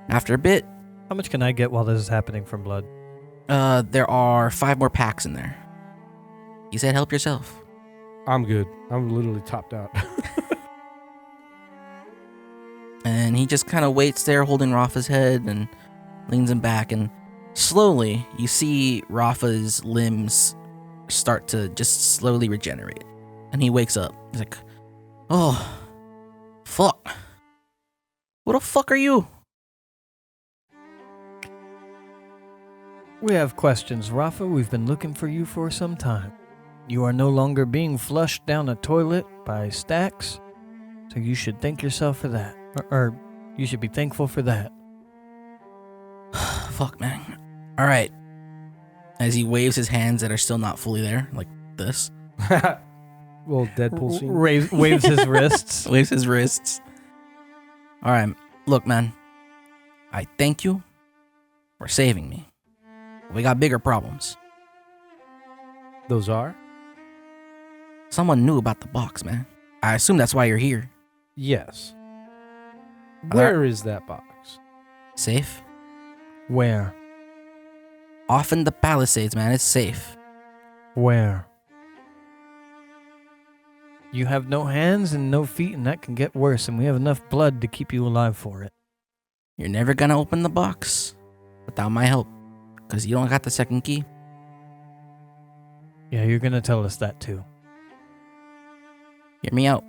After a bit, How much can I get while this is happening from blood? there are 5 more packs in there. He said, help yourself. I'm good. I'm literally topped out. And he just kind of waits there holding Rafa's head and leans him back. And slowly, you see Rafa's limbs start to just slowly regenerate. And he wakes up. He's like, oh, fuck. What the fuck are you? We have questions, Rafa. We've been looking for you for some time. You are no longer being flushed down a toilet by stacks, so you should thank yourself for that. Or you should be thankful for that. Fuck, man. All right. As he waves his hands that are still not fully there, like this. Little Deadpool scene. Waves his wrists. Waves his wrists. All right. Look, man. I thank you for saving me. We got bigger problems. Those are? Someone knew about the box, man. I assume that's why you're here. Yes. there- Where is that box? Safe? Where? Off in the Palisades, man. It's safe. Where? You have no hands and no feet, and that can get worse, and we have enough blood to keep you alive for it. You're never gonna open the box without my help, because you don't got the second key. Yeah, you're gonna tell us that too. Hear me out.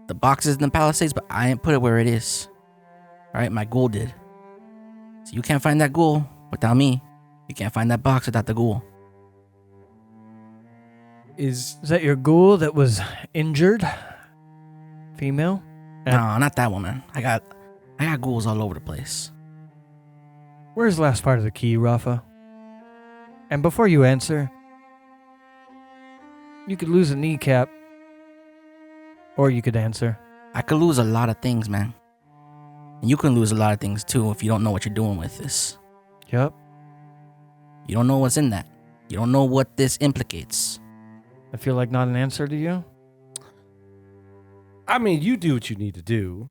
The box is in the Palisades, but I ain't put it where it is. Alright, my ghoul did. So you can't find that ghoul without me. You can't find that box without the ghoul. Is Is that your ghoul that was injured? Female? No, not that one, man. I got ghouls all over the place. Where's the last part of the key, Rafa? And before you answer, you could lose a kneecap. Or you could answer. I could lose a lot of things, man. And you can lose a lot of things too if you don't know what you're doing with this. Yup. You don't know what's in that. You don't know what this implicates. I feel like not an answer to you. I mean, you do what you need to do.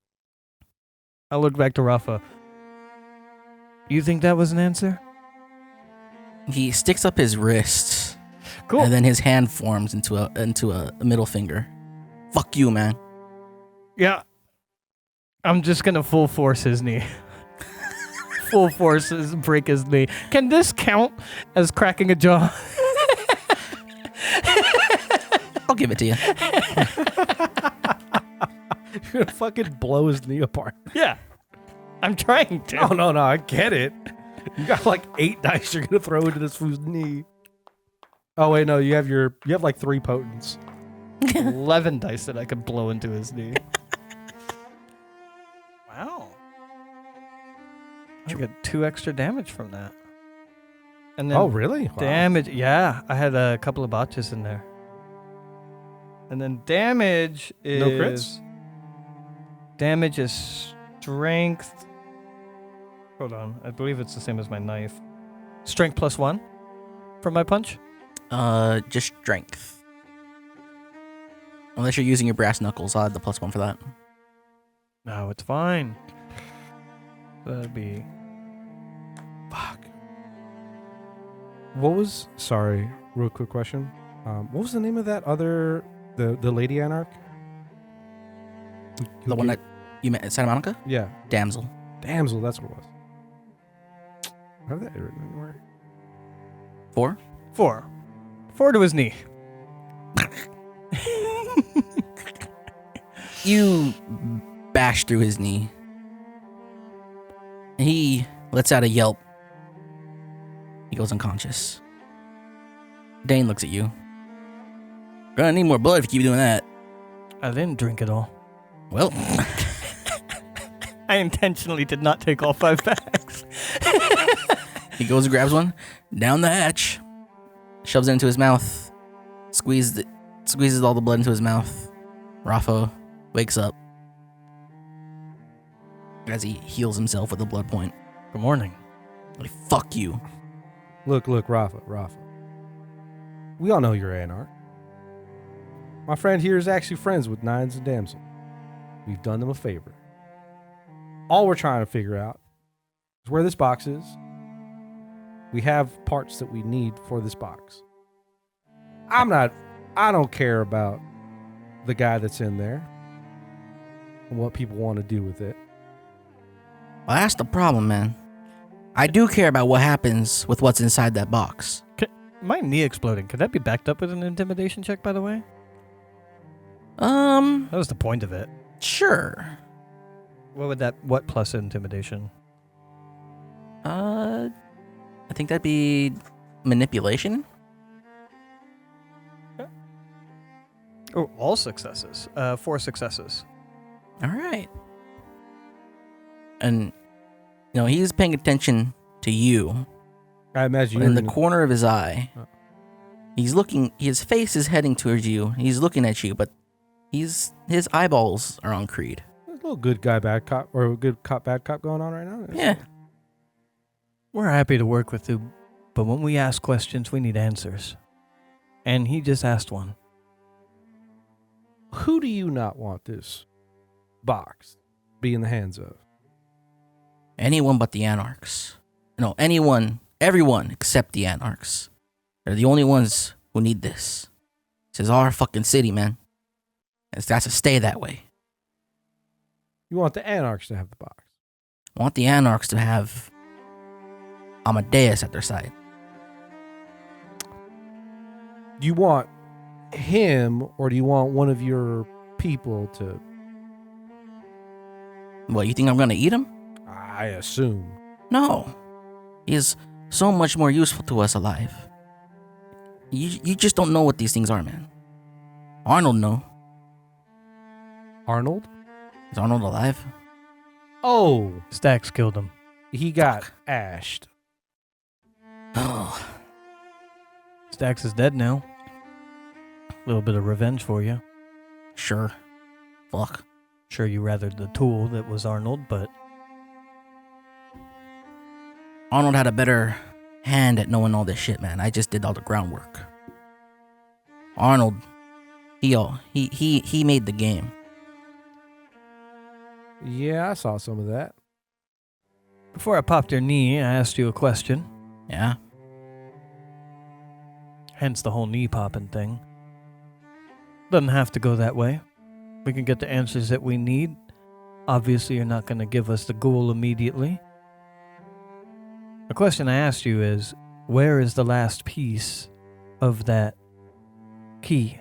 I look back to Rafa. You think that was an answer? He sticks up his wrist. Cool. And then his hand forms into a middle finger. Fuck you, man. Yeah. I'm just gonna full force his knee. Full force break his knee. Can this count as cracking a jaw? I'll give it to you. You're gonna fucking blow his knee apart. Yeah. I'm trying to. Oh, no, I get it. You got like 8 dice you're gonna throw into this fool's knee. Oh, wait, no, you have like 3 potents. 11 dice that I could blow into his knee. Wow. I got 2 extra damage from that. And then Oh, really? Wow. damage. Yeah, I had a couple of botches in there. And then damage is... No crits? Damage is strength. Hold on. I believe it's the same as my knife. Strength +1 for my punch? Just strength. Unless you're using your brass knuckles, I'll add the +1 for that. No, it's fine. That'd be... Fuck. What was... Sorry, real quick question. What was the name of that other... The Lady Anarch? The one that You met at Santa Monica? Yeah. Damsel. Damsel, that's what it was. I have that written anywhere. 4? 4. 4 to his knee. You bash through his knee. He lets out a yelp. He goes unconscious. Dane looks at you. Gonna need more blood if you keep doing that. I didn't drink it all. Well, I intentionally did not take all 5 bags. he goes and grabs one, down the hatch, shoves it into his mouth, squeezes all the blood into his mouth. Rafa wakes up as he heals himself with a blood point. Good morning. Like, fuck you. Look, Rafa. We all know you're Anarch. My friend here is actually friends with Nines and Damsel. We've done them a favor. All we're trying to figure out is where this box is. We have parts that we need for this box. I don't care about the guy that's in there and what people want to do with it. Well, that's the problem, man. I do care about what happens with what's inside that box. My knee exploding. Could that be backed up with an intimidation check, by the way? That was the point of it. Sure. What plus intimidation? I think that'd be manipulation. Oh, all successes. 4 successes. All right. And, he's paying attention to you. I imagine But you're in the corner of his eye, he's looking, his face is heading towards you. He's looking at you, but his eyeballs are on Creed. There's a little good guy, bad cop, or a good cop, bad cop going on right now. Yeah. We're happy to work with you, but when we ask questions, we need answers. And he just asked one. Who do you not want this box be in the hands of? Anyone but the Anarchs. No, everyone except the Anarchs. They're the only ones who need this. This is our fucking city, man. It's got to stay that way. You want the Anarchs to have the box. I want the Anarchs to have Amadeus at their side. Do you want him, or do you want one of your people to... What, you think I'm gonna eat him? I assume. No. He is so much more useful to us alive. You just don't know what these things are, man. Arnold know. Arnold? Is Arnold alive? Oh, Stax killed him. he got ashed. Oh. Stax is dead now. A little bit of revenge for you. Sure. Fuck. Sure, you rathered the tool that was Arnold, but Arnold had a better hand at knowing all this shit, man. I just did all the groundwork. Arnold, he made the game. Yeah, I saw some of that. before I popped your knee, I asked you a question. Yeah. Hence the whole knee popping thing. Doesn't have to go that way. We can get the answers that we need. Obviously, you're not going to give us the ghoul immediately. The question I asked you is, where is the last piece of that key?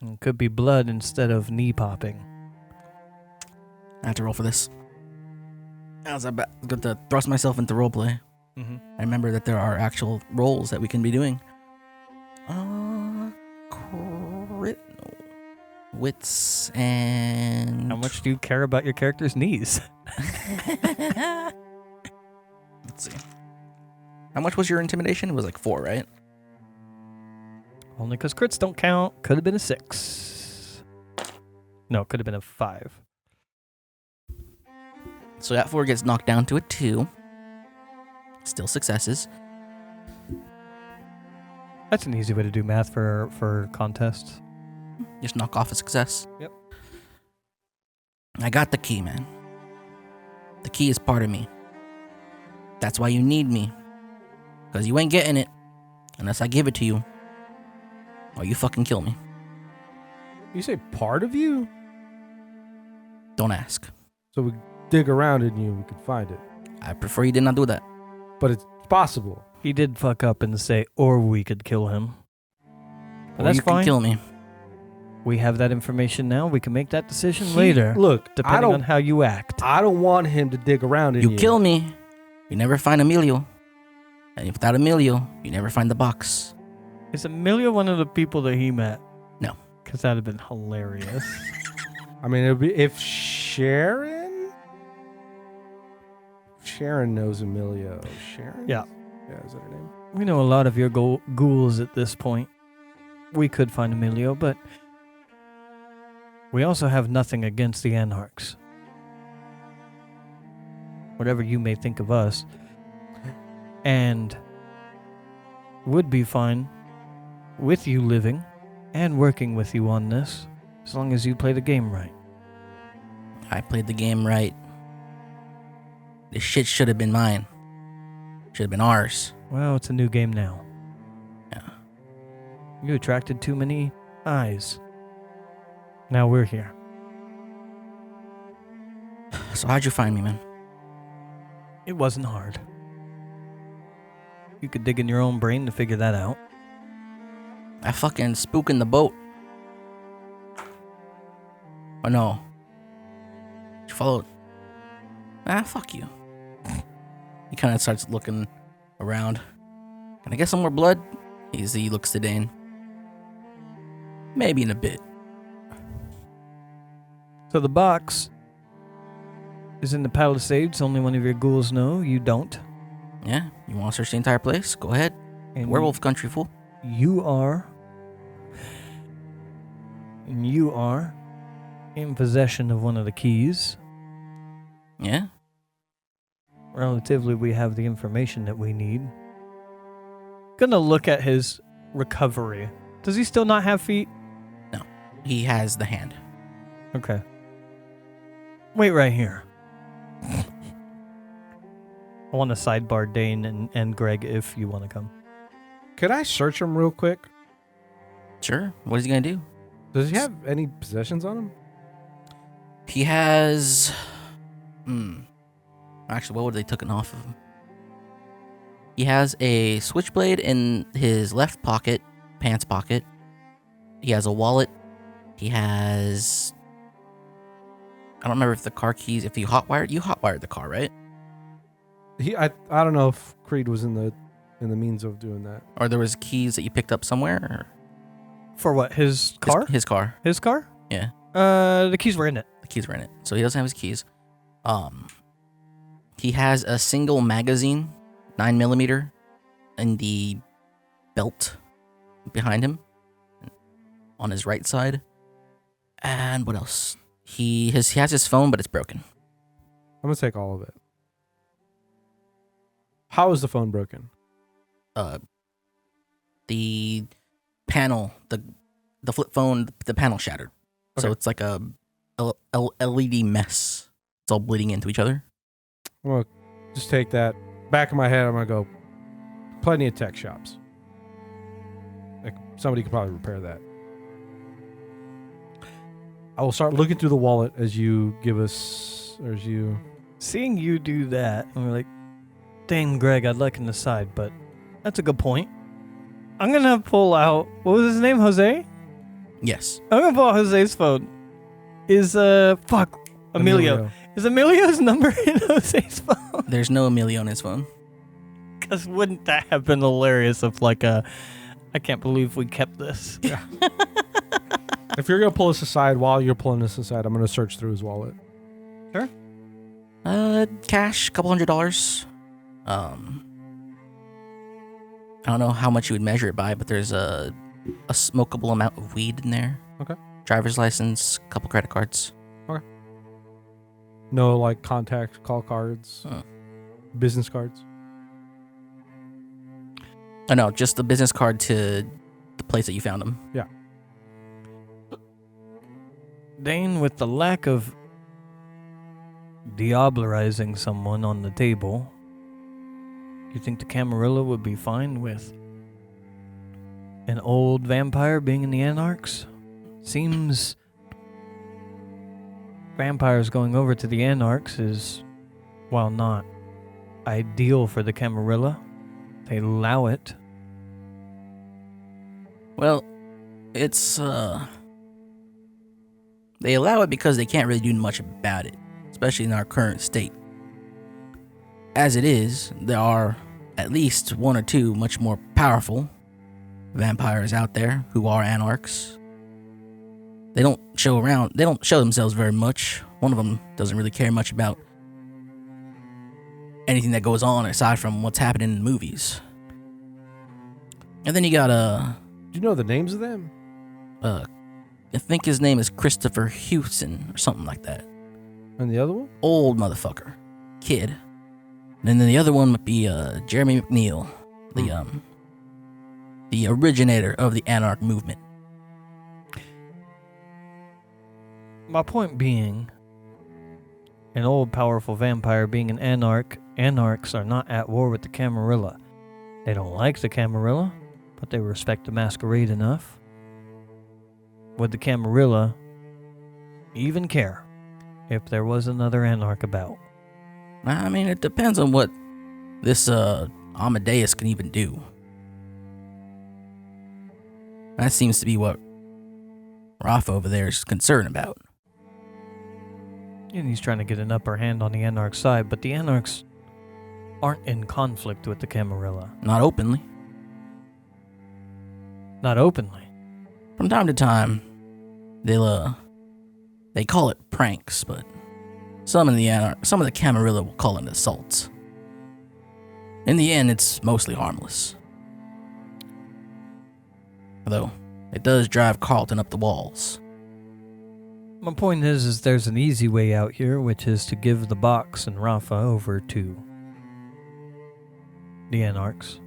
It could be blood instead of knee popping. I have to roll for this. I was about to thrust myself into roleplay. Mm-hmm. I remember that there are actual roles that we can be doing. Crit, no. Wits and... How much do you care about your character's knees? Let's see. How much was your intimidation? It was like 4, right? Only because crits don't count. Could have been a 6. No, could have been a 5. So that 4 gets knocked down to a 2. Still successes. That's an easy way to do math for contests. Just knock off a success. Yep. I got the key, man. The key is part of me. That's why you need me. Because you ain't getting it unless I give it to you. Or you fucking kill me. You say part of you? Don't ask. So we dig around in you, we could find it. I prefer you did not do that. But it's possible. He did fuck up and say, or we could kill him. But Or that's you can fine. kill me. We have that information now. We can make that decision later, Look, depending on how you act. I don't want him to dig around in you. You kill me, you never find Emilio. And without Emilio, you never find the box. Is Emilio one of the people that he met? No. Because that'd have been hilarious. I mean, it'd be if Sharon knows Emilio. Sharon? Yeah. Yeah, is that her name? We know a lot of your ghouls at this point. We could find Emilio, but we also have nothing against the Anarchs. Whatever you may think of us. And would be fine with you living and working with you on this, as long as you play the game right. I played the game right. This shit should have been mine. Should have been ours. Well, it's a new game now. Yeah. You attracted too many eyes. Now we're here. So how'd you find me, man? It wasn't hard. You could dig in your own brain to figure that out. I fucking spook in the boat. Oh no. You followed. Fuck you. He kind of starts looking around. Can I get some more blood? He looks to Dane. Maybe in a bit. So the box is in the Palisades. Only one of your ghouls know. You don't. Yeah, you want to search the entire place? Go ahead. And Werewolf country, fool. You are in possession of one of the keys. Yeah? Relatively, we have the information that we need. Gonna look at his recovery. Does he still not have feet? No. He has the hand. Okay. Wait right here. I want to sidebar Dane and Greg if you want to come. Could I search him real quick? Sure. What is he going to do? Does he have any possessions on him? He has... Actually, what would they taken off of him? He has a switchblade in his left pocket, pants pocket. He has a wallet. He has... I don't remember if the car keys, if you hotwired the car, right? I don't know if Creed was in the means of doing that. Or there was keys that you picked up somewhere? Or For what? His car? His car. His car? Yeah. The keys were in it. The keys were in it. So he doesn't have his keys. He has a single magazine, 9mm, in the belt behind him on his right side. And what else? He has his phone, but it's broken. I'm going to take all of it. How is the phone broken? The panel, the flip phone, the panel shattered. So Okay. it's like a LED mess. It's all bleeding into each other. I'm going to just take that. Back of my head, I'm going to go, plenty of tech shops. Like, somebody could probably repair that. I will start looking through the wallet as you give us, or as you... Seeing you do that, and we're like, dang, Greg, I'd like an aside, but that's a good point. I'm going to pull out, what was his name, Jose? Yes. I'm going to pull out Jose's phone. Is, Emilio. Is Emilio's number in Jose's phone? There's no Emilio on his phone. Because wouldn't that have been hilarious if, like, I can't believe we kept this. Yeah. If you're going to pull this aside while you're pulling this aside, I'm going to search through his wallet. Sure. Cash, $200. I don't know how much you would measure it by, but there's a smokable amount of weed in there. Okay. Driver's license, couple credit cards. No, like, contact, call cards, business cards. Oh no, just the business card to the place that you found him. Yeah. Dane, with the lack of diablerizing someone on the table, you think the Camarilla would be fine with an old vampire being in the Anarchs? Seems vampires going over to the Anarchs is, while not ideal for the Camarilla, they allow it. Well, it's, they allow it because they can't really do much about it, especially in our current state. As it is, there are at least one or two much more powerful vampires out there who are Anarchs. They don't show themselves very much. One of them doesn't really care much about anything that goes on aside from what's happening in the movies. And then you got Do you know the names of them? I think his name is Christopher Houston or something like that. And the other one? Old motherfucker. Kid. And then the other one would be Jeremy McNeil, the originator of the Anarch movement. My point being, an old powerful vampire being an Anarch, Anarchs are not at war with the Camarilla. They don't like the Camarilla, but they respect the Masquerade enough. Would the Camarilla even care if there was another Anarch about? I mean, it depends on what this Amadeus can even do. That seems to be what Rafa over there is concerned about. And he's trying to get an upper hand on the Anarch side, but the Anarchs aren't in conflict with the Camarilla. Not openly. Not openly. From time to time, they call it pranks, but some of the Camarilla will call it assaults. In the end, it's mostly harmless. Although, it does drive Carlton up the walls. My point is there's an easy way out here, which is to give the box and Rafa over to the Anarchs.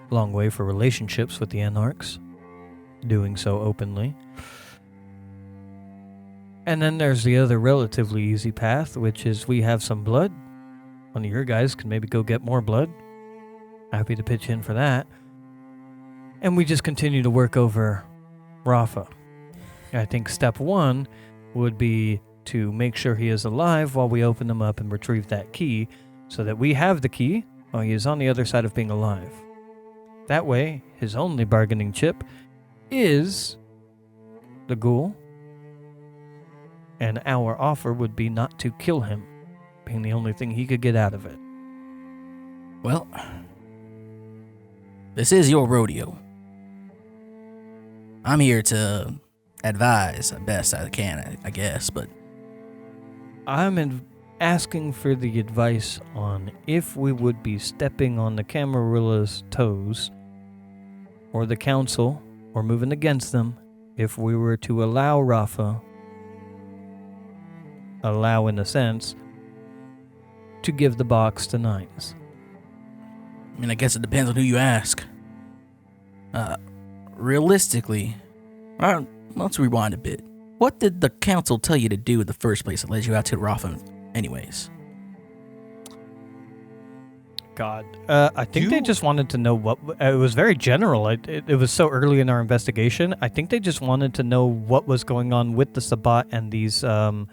Long way for relationships with the Anarchs, doing so openly. And then there's the other relatively easy path, which is we have some blood. One of your guys can maybe go get more blood. Happy to pitch in for that. And we just continue to work over Rafa. I think step one would be to make sure he is alive while we open him up and retrieve that key, so that we have the key while he is on the other side of being alive. That way, his only bargaining chip is the ghoul, and our offer would be not to kill him, being the only thing he could get out of it. Well, this is your rodeo. I'm here to advise the best I can, I guess, but I'm asking for the advice on if we would be stepping on the Camarilla's toes, or the council, or moving against them, if we were to allow Rafa, allow in a sense, to give the box to Nines. I mean, I guess it depends on who you ask. Realistically, let's rewind a bit. What did the council tell you to do in the first place that led you out to Rafa anyways? God. I think they just wanted to know what... it was very general. It was so early in our investigation. I think they just wanted to know what was going on with the Sabbat and these old...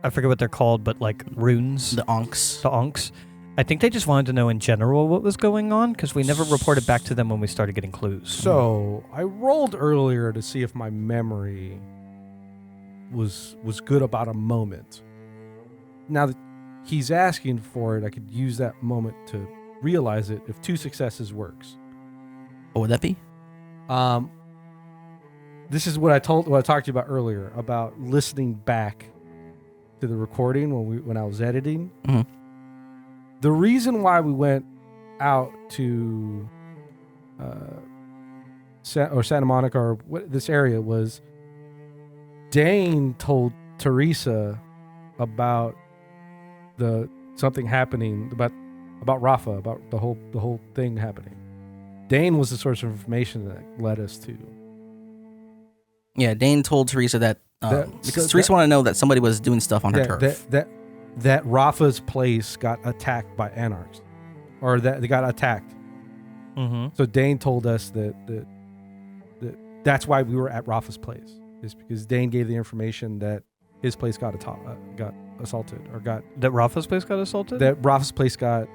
I forget what they're called, but like runes. The Onks. The Onks. I think they just wanted to know in general what was going on, because we never reported back to them when we started getting clues. So, I rolled earlier to see if my memory was good about a moment. Now that he's asking for it, I could use that moment to realize it if 2 successes works. What would that be? This is what I talked to you about earlier, about listening back to the recording when I was editing. Mm-hmm. The reason why we went out to Santa Monica or this area was Dane told Teresa about something happening about Rafa, about the whole thing happening. Dane was the source of information that led us to. Yeah, Dane told Teresa that because Teresa wanted to know that somebody was doing stuff on her turf. That Rafa's place got attacked by Anarchs, or that they got attacked. Mm-hmm. So Dane told us that that's why we were at Rafa's place. is because Dane gave the information that his place got assaulted, or That Rafa's place got assaulted? that Rafa's place got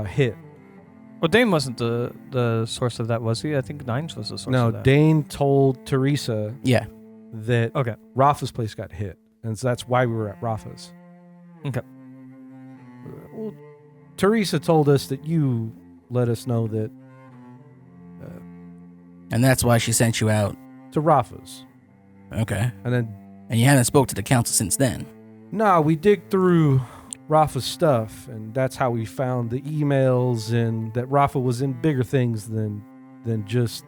hit. Well, Dane wasn't the source of that, was he? I think Nines was the source No, of that. Dane told Teresa Yeah. that Okay. Rafa's place got hit, and so that's why we were at Rafa's. Okay. Well, Teresa told us that you let us know that And that's why she sent you out. to Rafa's, Okay. and then And you haven't spoke to the council since then. we dig through Rafa's stuff, and that's how we found the emails, and that Rafa was in bigger things than just.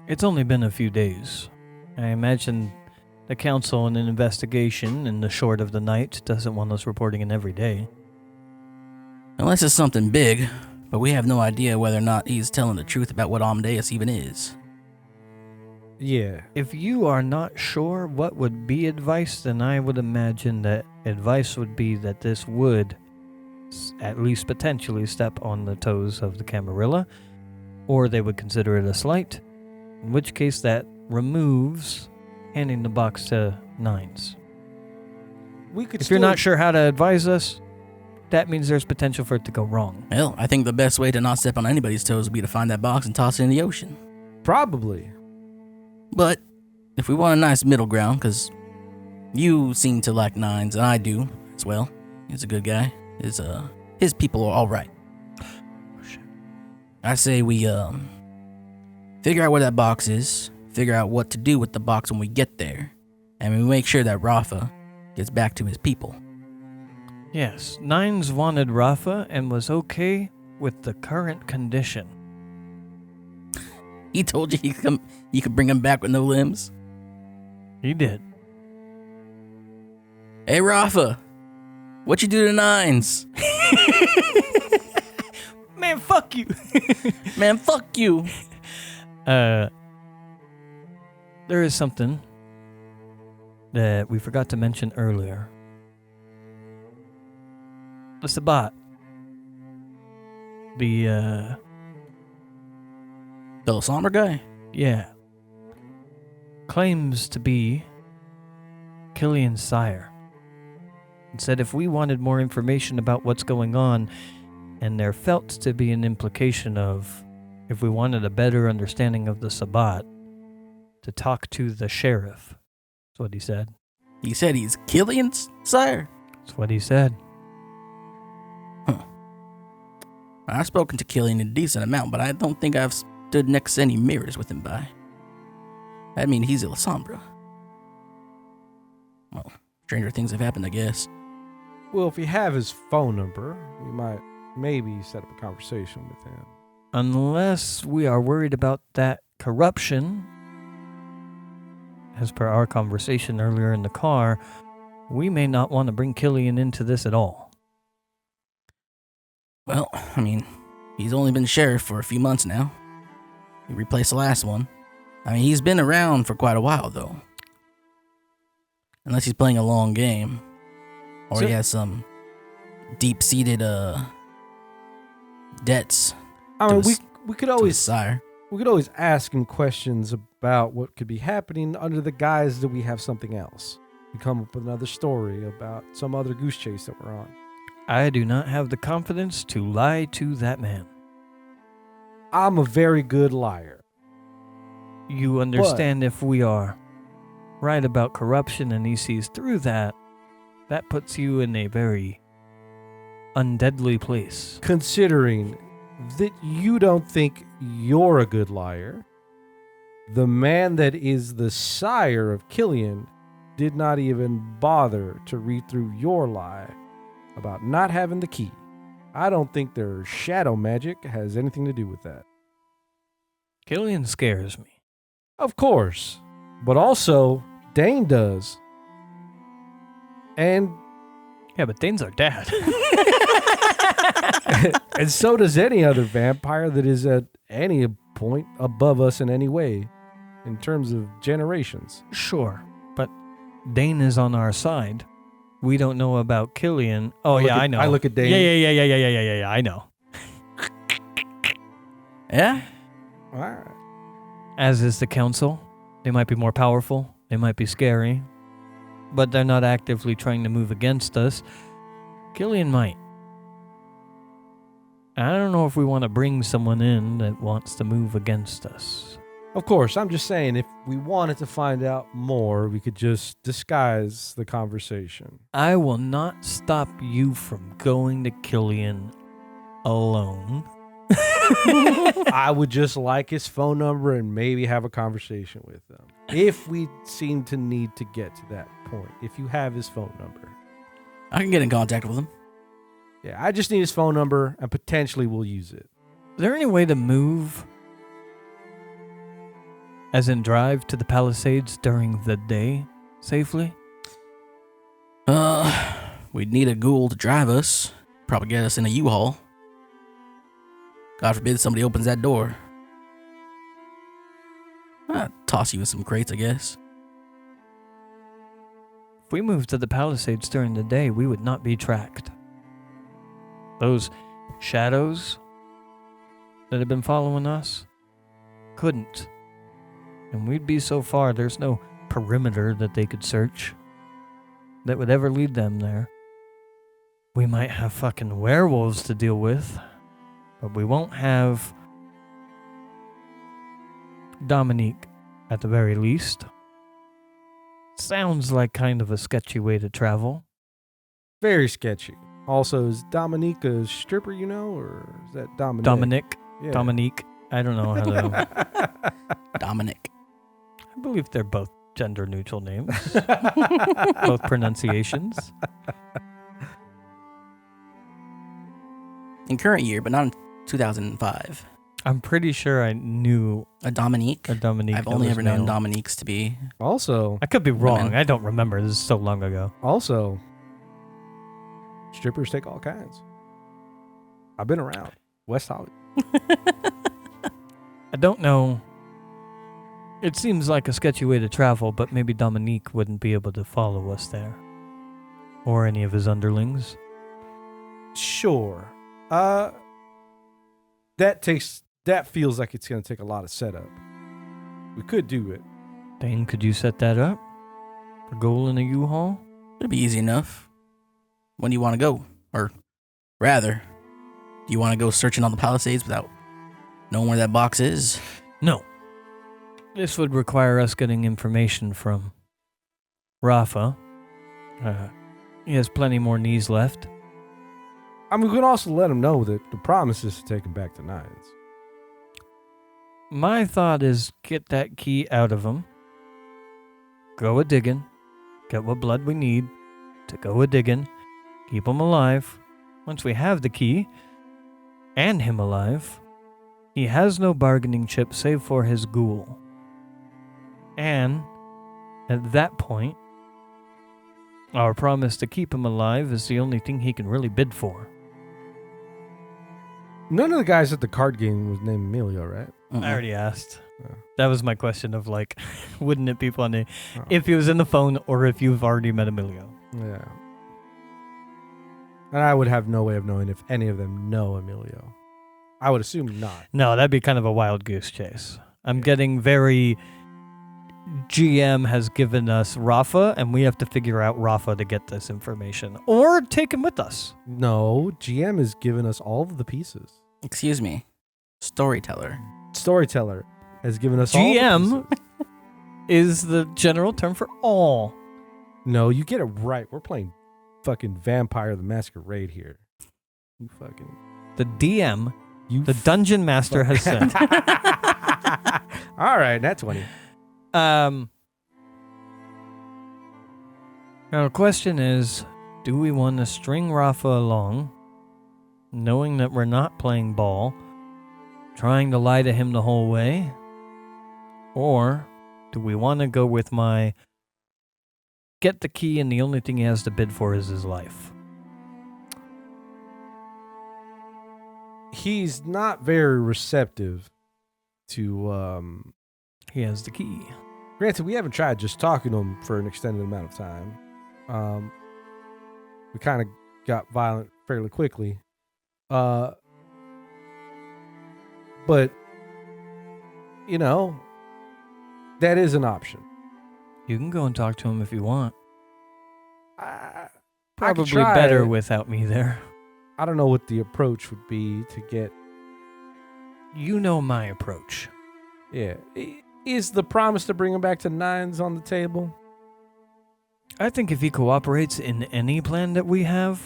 It's only been a few days. I imagine the council in an investigation in the short of the night doesn't want us reporting in every day. Unless it's something big, but we have no idea whether or not he's telling the truth about what Amadeus even is. Yeah. If you are not sure what would be advice, then I would imagine that advice would be that this would at least potentially step on the toes of the Camarilla, or they would consider it a slight, in which case that removes handing the box to Nines. We could. If you're not sure how to advise us, that means there's potential for it to go wrong. Hell, I think the best way to not step on anybody's toes would be to find that box and toss it in the ocean. Probably. But if we want a nice middle ground, because you seem to like Nines, and I do as well. He's a good guy. His people are all right. I say we figure out where that box is, figure out what to do with the box when we get there, and we make sure that Rafa gets back to his people. Yes, Nines wanted Rafa and was okay with the current condition. He told you you could bring him back with no limbs? He did. Hey, Rafa, what you do to Nines? Man, fuck you. Man, fuck you. There is something that we forgot to mention earlier. The Sabbat. The somber guy? yeah. Claims to be Killian's sire. And said if we wanted more information about what's going on, and there felt to be an implication of if we wanted a better understanding of the Sabbat, to talk to the sheriff. That's what he said. He said he's Killian's sire? That's what he said. I've spoken to Killian a decent amount, but I don't think I've stood next to any mirrors with him by. I mean, he's La Sombra. Well, stranger things have happened, I guess. Well, if you have his phone number, we might maybe set up a conversation with him. Unless we are worried about that corruption, as per our conversation earlier in the car, we may not want to bring Killian into this at all. Well, I mean, he's only been sheriff for a few months now. He replaced the last one. I mean, he's been around for quite a while, though. Unless he's playing a long game. Or So- he has some deep-seated, debts I to mean, his- we could to his always sire. ask him questions about what could be happening under the guise that we have something else. We come up with another story about some other goose chase that we're on. I do not have the confidence to lie to that man. I'm a very good liar. You understand if we are right about corruption and he sees through that, that puts you in a very undeadly place. Considering that you don't think you're a good liar, the man that is the sire of Killian did not even bother to read through your lie about not having the key. I don't think their shadow magic has anything to do with that. Killian scares me. Of course. But also, Dane does. And Yeah, but Dane's our dad. and so does any other vampire that is at any point above us in any way in terms of generations. Sure, but Dane is on our side. We don't know about Killian. Oh, I look yeah, at- I know. I look at Dane. Yeah, I know. Yeah? All right. As is the council. They might be more powerful. They might be scary. But they're not actively trying to move against us. Killian might. I don't know if we want to bring someone in that wants to move against us. Of course, I'm just saying, if we wanted to find out more, we could just disguise the conversation. I will not stop you from going to Killian alone. I would just like his phone number and maybe have a conversation with him. If we seem to need to get to that point. If you have his phone number. I can get in contact with him. Yeah, I just need his phone number and potentially we'll use it. Is there any way to move, as in drive to the Palisades during the day safely? We'd need a ghoul to drive us. Probably get us in a U-Haul. God forbid somebody opens that door. I'll toss you in some crates, I guess. If we moved to the Palisades during the day, we would not be tracked. Those shadows that have been following us couldn't. And we'd be so far, there's no perimeter that they could search that would ever lead them there. We might have fucking werewolves to deal with, but we won't have Dominique at the very least. Sounds like kind of a sketchy way to travel. Very sketchy. Also, is Dominique a stripper, you know, or is that Dominic? Dominic. Yeah. Dominique. I don't know how to... Dominic. I believe they're both gender neutral names. Both pronunciations. In current year, but not in 2005. I'm pretty sure I knew A Dominique. a Dominique. I've that only was ever known male. Dominiques to be. Also, I could be wrong. Women. I don't remember. This is so long ago. strippers take all kinds. I've been around West Hollywood. I don't know. It seems like a sketchy way to travel, but maybe Dominique wouldn't be able to follow us there. Or any of his underlings. Sure. That feels like it's going to take a lot of setup. We could do it. Dane, could you set that up? For Goal in a U-Haul? It'd be easy enough. When do you want to go? Or rather, do you want to go searching on the Palisades without knowing where that box is? No. This would require us getting information from Rafa. He has plenty more knees left. I mean, we can also let him know that the promise is to take him back to Nines. My thought is get that key out of him. Go a-digging. Get what blood we need to go a-digging. Keep him alive. Once we have the key, and him alive, he has no bargaining chip save for his ghoul. And at that point, our promise to keep him alive is the only thing he can really bid for. None of the guys at the card game was named Emilio, right? Mm-mm. I already asked. Oh. That was my question of like, wouldn't it be funny Oh. if he was in the phone or if you've already met Emilio? Yeah. And I would have no way of knowing if any of them know Emilio. I would assume not. No, that'd be kind of a wild goose chase. I'm getting very... GM has given us Rafa, and we have to figure out Rafa to get this information. Or take him with us. No, GM has given us all of the pieces. Excuse me. Storyteller. Storyteller has given us all GM the pieces. is the general term for all. No, you get it right. We're playing fucking Vampire the Masquerade here. You fucking... The DM, You the Dungeon Master has said. All right, that's 20. Now the question is, do we want to string Rafa along, knowing that we're not playing ball, trying to lie to him the whole way? Or do we want to go with my get the key and the only thing he has to bid for is his life? He's not very receptive to... He has the key. Granted, we haven't tried just talking to him for an extended amount of time. We kind of got violent fairly quickly. But, you know, That is an option. You can go and talk to him if you want. I Probably could try better it. without me there. I don't know what the approach would be to get. You know my approach. Yeah. Is the promise to bring him back to nines on the table? I think if he cooperates in any plan that we have,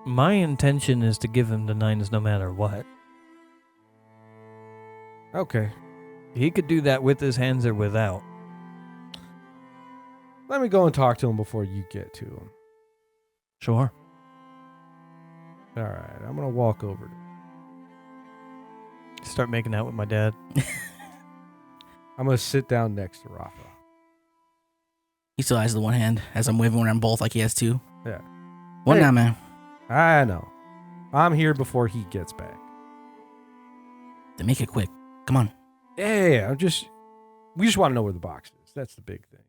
my intention is to give him the nines no matter what. Okay. He could do that with his hands or without. Let me go and talk to him before you get to him. Sure. All right. I'm going to walk over to him. Start making out with my dad. I'm going to sit down next to Rafa. He still has the one hand as I'm waving around both like he has two. Yeah. One Hey. now, man. I know. I'm here before he gets back. Then make it quick. Come on. Yeah. We just want to know where the box is. That's the big thing.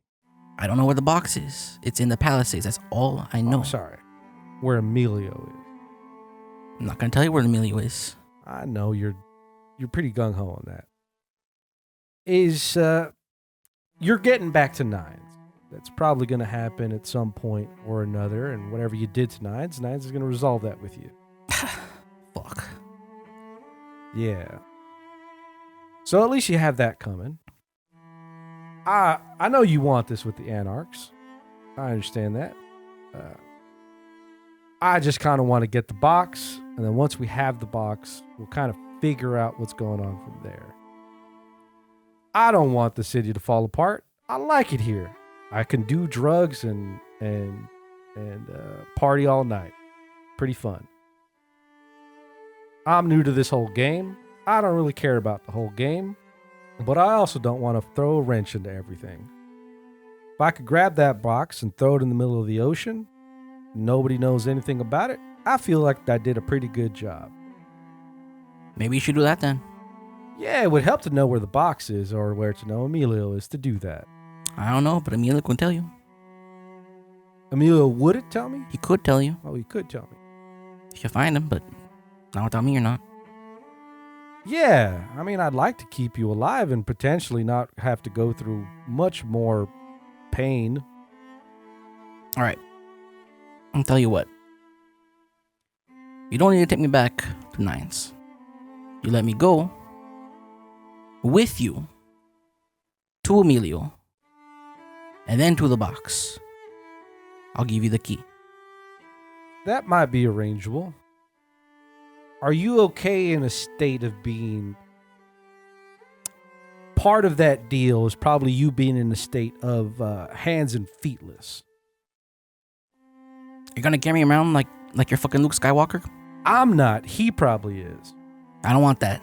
I don't know where the box is. It's in the Palisades. That's all I know. Oh, sorry. Where Emilio is. I'm not going to tell you where Emilio is. I know you're pretty gung-ho on that. You're getting back to nines. That's probably going to happen at some point or another, and whatever you did to nines is going to resolve that with you. Fuck. Yeah. So at least you have that coming. I know you want this with the Anarchs. I understand that. I just kind of want to get the box, and then once we have the box, we'll kind of figure out what's going on from there. I don't want the city to fall apart. I like it here. I can do drugs and party all night. Pretty fun. I'm new to this whole game. I don't really care about the whole game, but I also don't want to throw a wrench into everything. If I could grab that box and throw it in the middle of the ocean, nobody knows anything about it, I feel like I did a pretty good job. Maybe you should do that then. Yeah, it would help to know where the box is or where to know Emilio is to do that. I don't know, but Emilio can tell you. Emilio wouldn't tell me? He could tell you Oh, he could tell me. if you find him, but not without me or not. Yeah, I mean, I'd like to keep you alive and potentially not have to go through much more pain. All right. I'll tell you what. You don't need to take me back to nines. You let me go with you to Emilio and then to the box. I'll give you the key. That might be arrangeable. Are you okay in a state of being... Part of that deal is probably you being in a state of hands and feetless. You're gonna carry me around like you're fucking Luke Skywalker? I'm not. He probably is. I don't want that.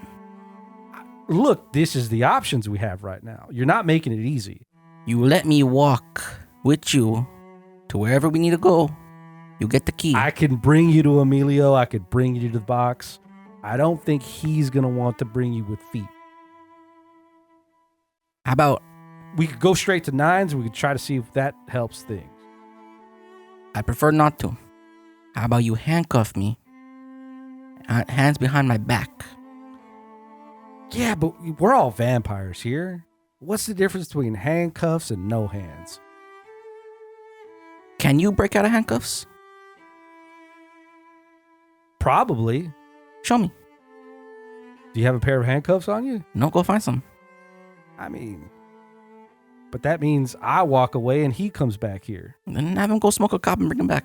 Look, this is the options we have right now. You're not making it easy. You let me walk with you to wherever we need to go. You get the key. I can bring you to Emilio. I could bring you to the box. I don't think he's going to want to bring you with feet. How about We could go straight to nines. We could try to see if that helps things. I prefer not to. How about you handcuff me? Hands behind my back. Yeah, but we're all vampires here. What's the difference between handcuffs and no hands? Can you break out of handcuffs? Probably. Show me. Do you have a pair of handcuffs on you? No, go find some. I mean, but that means I walk away and he comes back here. Then have him go smoke a cop and bring him back.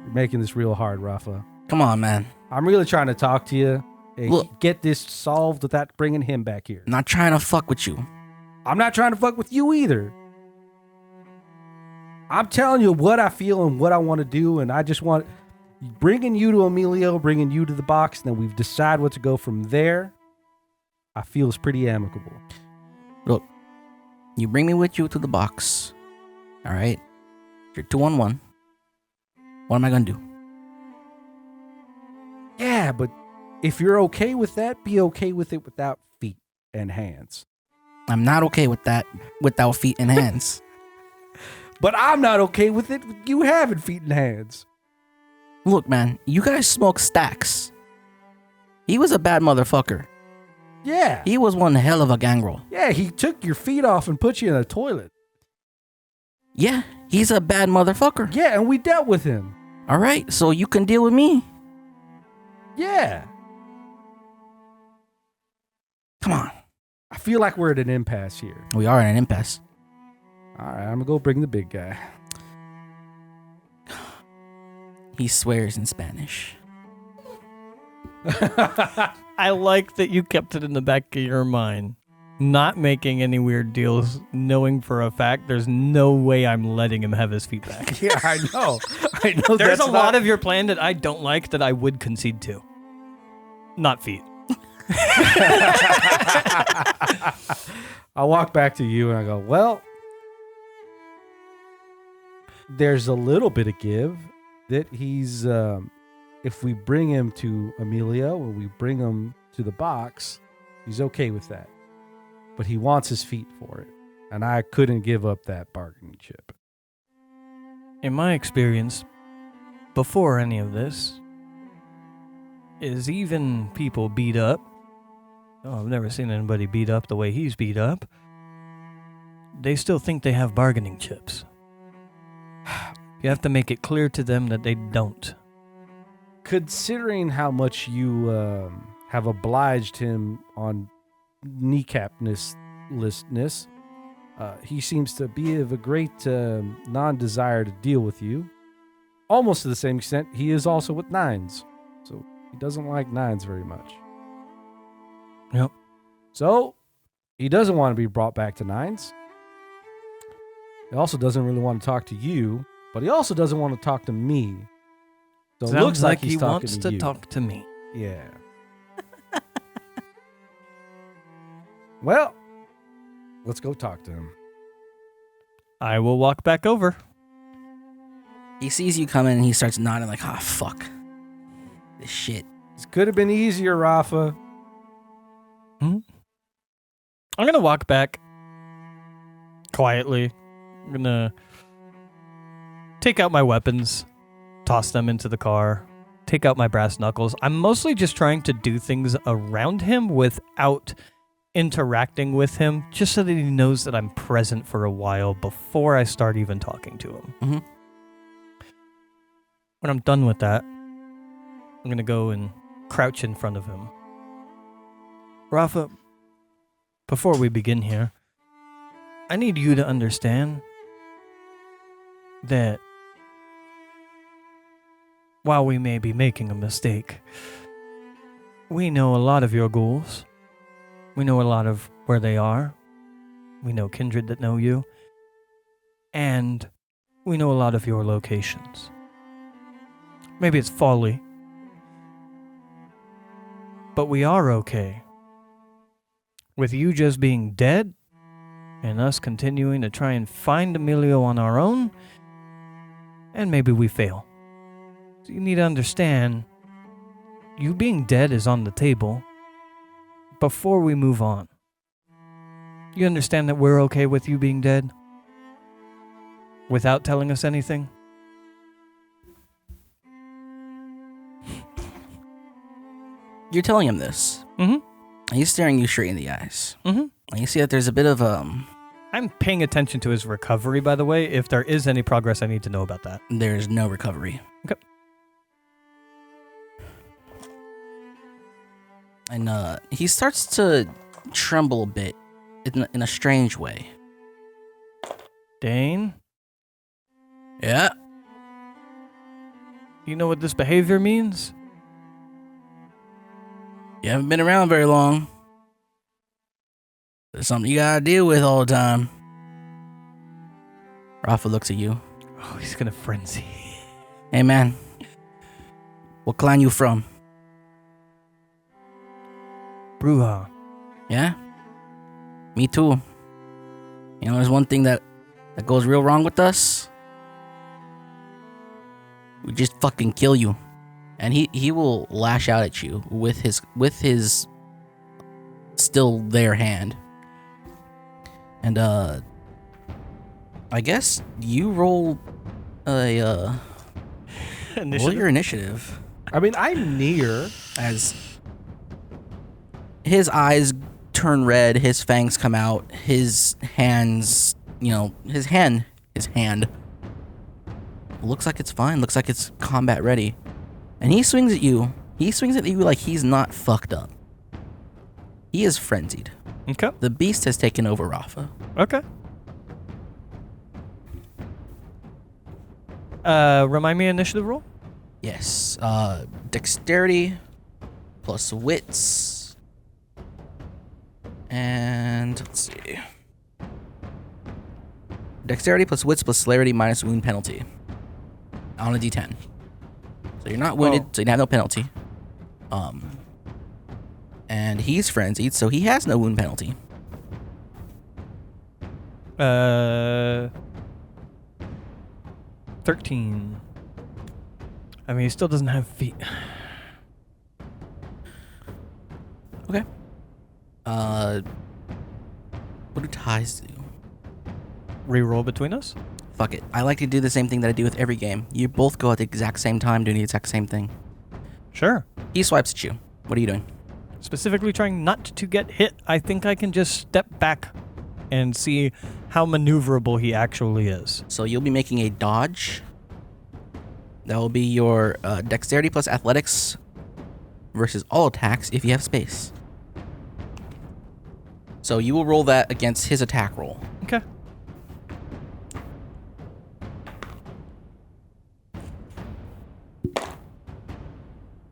You're making this real hard, Rafa. Come on, man. I'm really trying to talk to you. Hey, Look. get this solved without bringing him back here. I'm not trying to fuck with you. I'm not trying to fuck with you either. I'm telling you what I feel and what I want to do, and I just want bringing you to Emilio, bringing you to the box, and then we've decided what to go from there. I feel is pretty amicable. Look, you bring me with you to the box. All right? You're 2-on-1. What am I going to do? Yeah, but if you're okay with that, be okay with it without feet and hands. I'm not okay with that without feet and hands. But I'm not okay with it with you having feet and hands. Look, man, you guys smoke stacks. He was a bad motherfucker. Yeah. He was one hell of a gangrel. Yeah, he took your feet off and put you in a toilet. Yeah, he's a bad motherfucker. Yeah, and we dealt with him. All right, so you can deal with me. Yeah. Come on. I feel like we're at an impasse here. We are in an impasse. All right, I'm going to go bring the big guy. He swears in Spanish. I like that you kept it in the back of your mind. Not making any weird deals, knowing for a fact there's no way I'm letting him have his feet back. Yeah, I know. I know. There's a lot of your plan that I don't like that I would concede to. Not feet. I walk back to you and I go, well, there's a little bit of give that he's, if we bring him to Emilio or we bring him to the box, he's okay with that. But he wants his feet for it. And I couldn't give up that bargaining chip. In my experience, before any of this, is even people beat up. Oh, I've never seen anybody beat up the way he's beat up. They still think they have bargaining chips. You have to make it clear to them that they don't. Considering how much you have obliged him on kneecapness, he seems to be of a great non-desire to deal with you. Almost to the same extent, he is also with nines. So he doesn't like nines very much. Yep. So he doesn't want to be brought back to nines. He also doesn't really want to talk to you, but he also doesn't want to talk to me. So it Sounds looks like he's he talking wants to you. talk to me. Yeah. Well, let's go talk to him. I will walk back over. He sees you coming and he starts nodding like, ah, fuck. This shit. This could have been easier, Rafa. I'm going to walk back quietly. I'm going to take out my weapons, toss them into the car, take out my brass knuckles. I'm mostly just trying to do things around him without interacting with him, just so that he knows that I'm present for a while before I start even talking to him. Mm-hmm. When I'm done with that, I'm going to go and crouch in front of him. Rafa, before we begin here, I need you to understand that while we may be making a mistake, we know a lot of your ghouls. We know a lot of where they are. We know kindred that know you. And we know a lot of your locations. Maybe it's folly, but we are okay with you just being dead and us continuing to try and find Emilio on our own, and maybe we fail. So you need to understand, you being dead is on the table before we move on. You understand that we're okay with you being dead without telling us anything? You're telling him this. Mm-hmm. And he's staring you straight in the eyes. Mm-hmm. And you see that there's a bit of I'm paying attention to his recovery, by the way. If there is any progress, I need to know about that. there's no recovery. Okay. And he starts to tremble a bit in a strange way. Dane, Yeah. you know what this behavior means? You haven't been around very long. There's something you gotta deal with all the time. Rafa looks at you. Oh, he's gonna frenzy. Hey man, what clan you from? Bruja. Yeah? Me too. You know, there's one thing that goes real wrong with us. We just fucking kill you. And he will lash out at you with his still there hand. And I guess you roll roll your initiative I mean, I'm near. as his eyes turn red, his fangs come out, his hands, his hand looks like it's fine, looks like it's combat ready. And he swings at you. He swings at you like he's not fucked up. He is frenzied. Okay. The beast has taken over Rafa. Okay. Remind me initiative roll? Yes. Dexterity plus wits. And let's see. Dexterity plus wits plus celerity minus wound penalty. On a d10. So you're not wounded, so you have no penalty. And he's frenzied, so he has no wound penalty. 13. I mean, he still doesn't have feet. Okay. What do ties do? Reroll between us? Fuck it. I like to do the same thing that I do with every game. You both go at the exact same time doing the exact same thing. Sure. He swipes at you. What are you doing? Specifically trying not to get hit. I think I can just step back and see how maneuverable he actually is. So you'll be making a dodge. That will be your dexterity plus athletics versus all attacks if you have space. So you will roll that against his attack roll. Okay.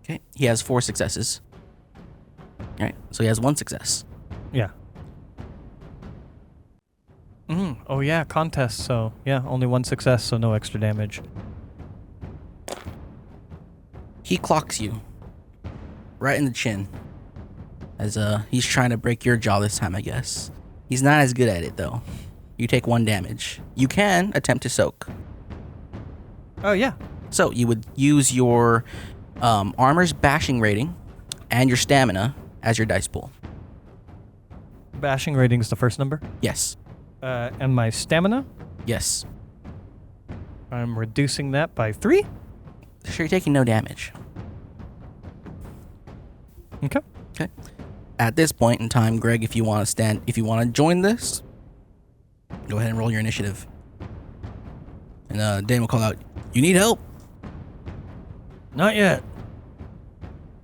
Okay, he has 4 successes. All right, so he has 1 success. Yeah. Oh yeah, contest. So yeah, only 1 success, so no extra damage. He clocks you right in the chin. As he's trying to break your jaw this time, I guess. He's not as good at it though. You take 1 damage. You can attempt to soak. Oh yeah. So you would use your armor's bashing rating and your stamina as your dice pool. Bashing rating is the first number. Yes. And my stamina, Yes. I'm reducing that by 3. Sure, you're taking no damage. Okay. Okay. At this point in time, Greg, if you want to join this, go ahead and roll your initiative. And Dane will call out, "You need help?" Not yet.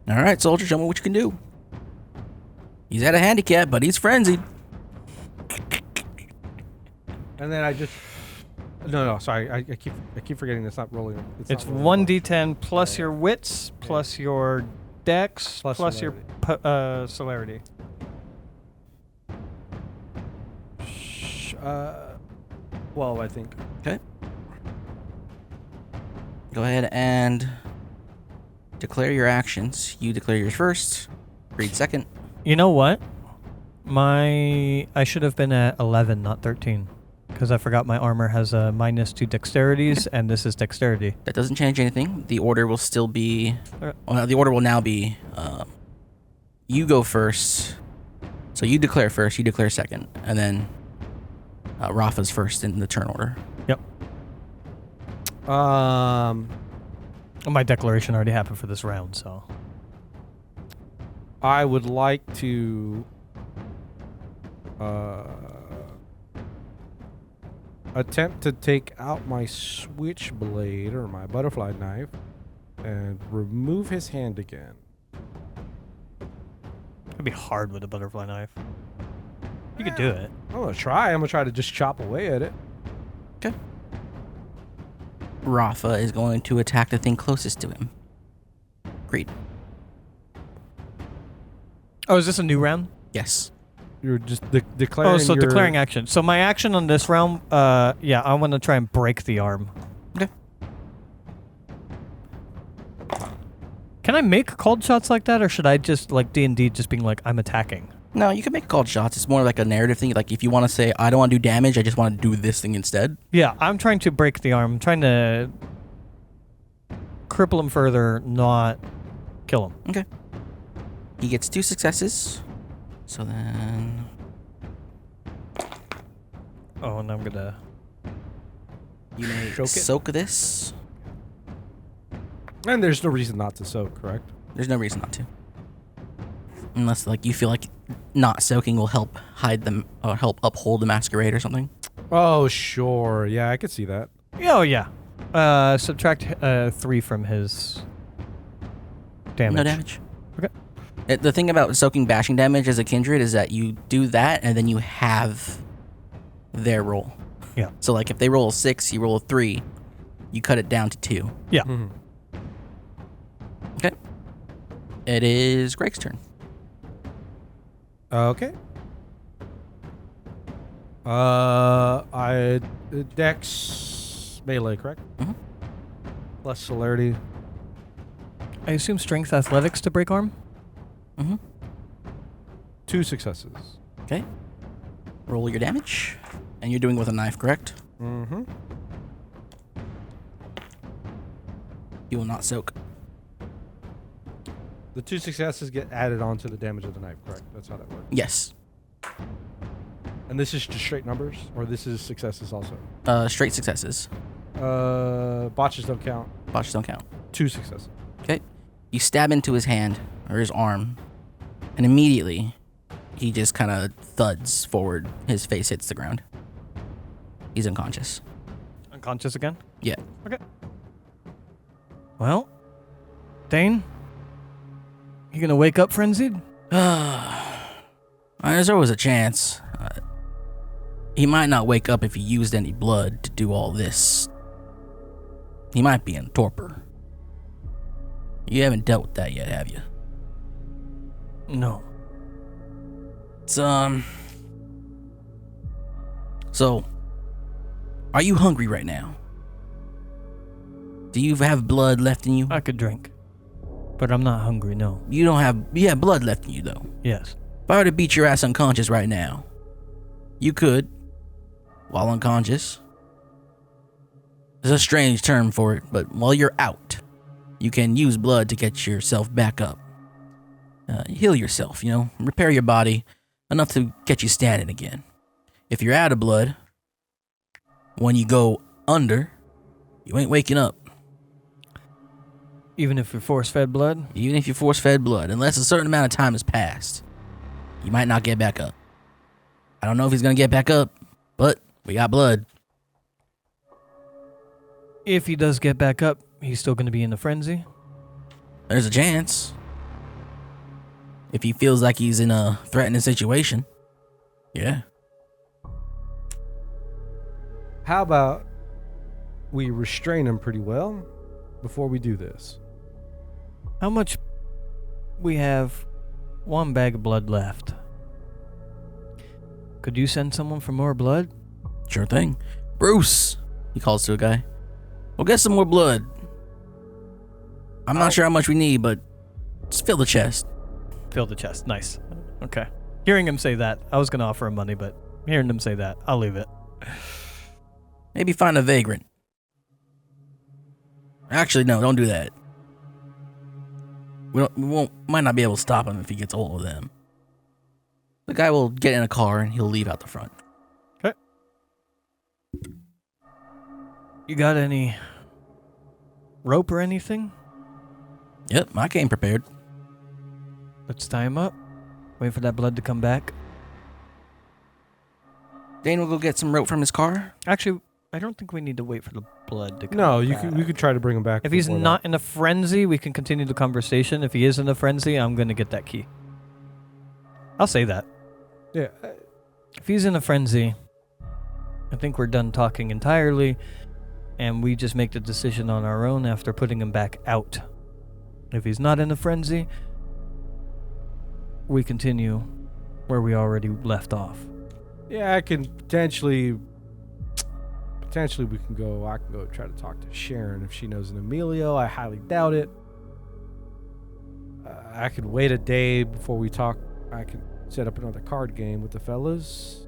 All right, soldier, show me what you can do. He's at a handicap, but he's frenzied. And then I just no, sorry, I keep forgetting it's not rolling. It's not rolling. 1d10 plus your wits, plus your dex, Plus plus your celerity. 12, I think. Okay. Go ahead and declare your actions. You declare yours first. Read second. You know what? I should have been at 11, not 13. Because I forgot my armor has a -2 dexterities, and this is dexterity. That doesn't change anything. The order will still be... Alright. Well, the order will now be... you go first. So you declare first, you declare second. And then Rafa's first in the turn order. Yep. My declaration already happened for this round, so... I would like to attempt to take out my switchblade or my butterfly knife and remove his hand again. It'd be hard with a butterfly knife. You could do it. I'm gonna try. I'm gonna try to just chop away at it. Okay. Rafa is going to attack the thing closest to him. Greed. Oh, is this a new round? Yes. You're just declaring. Oh, so your... declaring action. So my action on this round, yeah, I want to try and break the arm. Okay. Can I make called shots like that, or should I just, like D&D, just being like, I'm attacking? No, you can make called shots. It's more like a narrative thing. Like if you want to say, I don't want to do damage, I just want to do this thing instead. Yeah, I'm trying to break the arm. I'm trying to cripple him further, not kill him. Okay. He gets 2 successes. So then... Oh, and I'm gonna... You may Choke it? soak this. And there's no reason not to soak, correct? There's no reason not to. Unless like you feel like not soaking will help hide them or help uphold the masquerade or something. Oh, sure. Yeah, I could see that. Oh, yeah. Subtract 3 from his damage. No damage. Okay. The thing about soaking bashing damage as a kindred is that you do that and then you have their roll. Yeah. So like if they roll a 6, you roll a 3, you cut it down to 2. Yeah. Mhm. Okay. It is Greg's turn. Okay. Dex melee, correct? Mhm. Plus celerity. I assume strength athletics to break arm? Mm-hmm. 2 successes. Okay. Roll your damage. And you're doing it with a knife, correct? Mm-hmm. You will not soak. The 2 successes get added on to the damage of the knife, correct? That's how that works. Yes. And this is just straight numbers, or this is successes also? Straight successes. Botches don't count. Botches don't count. 2 successes. Okay. You stab into his hand or his arm, and immediately he just kind of thuds forward. His face hits the ground. He's unconscious. Unconscious again? Yeah. Okay. Well, Dane, you gonna wake up frenzied? There's always a chance. He might not wake up if he used any blood to do all this. He might be in torpor. You haven't dealt with that yet, have you? No. So, are you hungry right now? Do you have blood left in you? I could drink, but I'm not hungry, no. You have blood left in you, though. Yes. If I were to beat your ass unconscious right now, you could, while unconscious. There's a strange term for it, but while you're out, you can use blood to get yourself back up. Heal yourself, repair your body enough to get you standing again. If you're out of blood, when you go under, you ain't waking up. Even if you're force-fed blood? Even if you're force-fed blood, unless a certain amount of time has passed, you might not get back up. I don't know if he's gonna get back up, but we got blood. If he does get back up, he's still gonna be in the frenzy? There's a chance. If he feels like he's in a threatening situation, yeah. How about we restrain him pretty well before we do this? How much? We have 1 bag of blood left. Could you send someone for more blood? Sure thing. Bruce, he calls to a guy. We'll get some more blood. I'm not sure how much we need, but just fill the chest. Fill the chest. Nice. Okay. Hearing him say that, I was going to offer him money, but hearing him say that, I'll leave it. Maybe find a vagrant. Actually, no, don't do that. Might not be able to stop him if he gets a hold of them. The guy will get in a car and he'll leave out the front. Okay. You got any rope or anything? Yep, I came prepared. Let's tie him up. Wait for that blood to come back. Dane will go get some rope from his car. Actually, I don't think we need to wait for the blood to come No, back. we could try to bring him back. If he's before not in a frenzy, we can continue the conversation. If he is in a frenzy, I'm going to get that key. I'll say that. that. Yeah. If he's in a frenzy, I think we're done talking entirely, and we just make the decision on our own after putting him back out. If he's not in a frenzy, we continue where we already left off. Yeah, I can potentially we can go. I can go try to talk to Sharon if she knows an Emilio. I highly doubt it. I could wait a day before we talk. I could set up another card game with the fellas.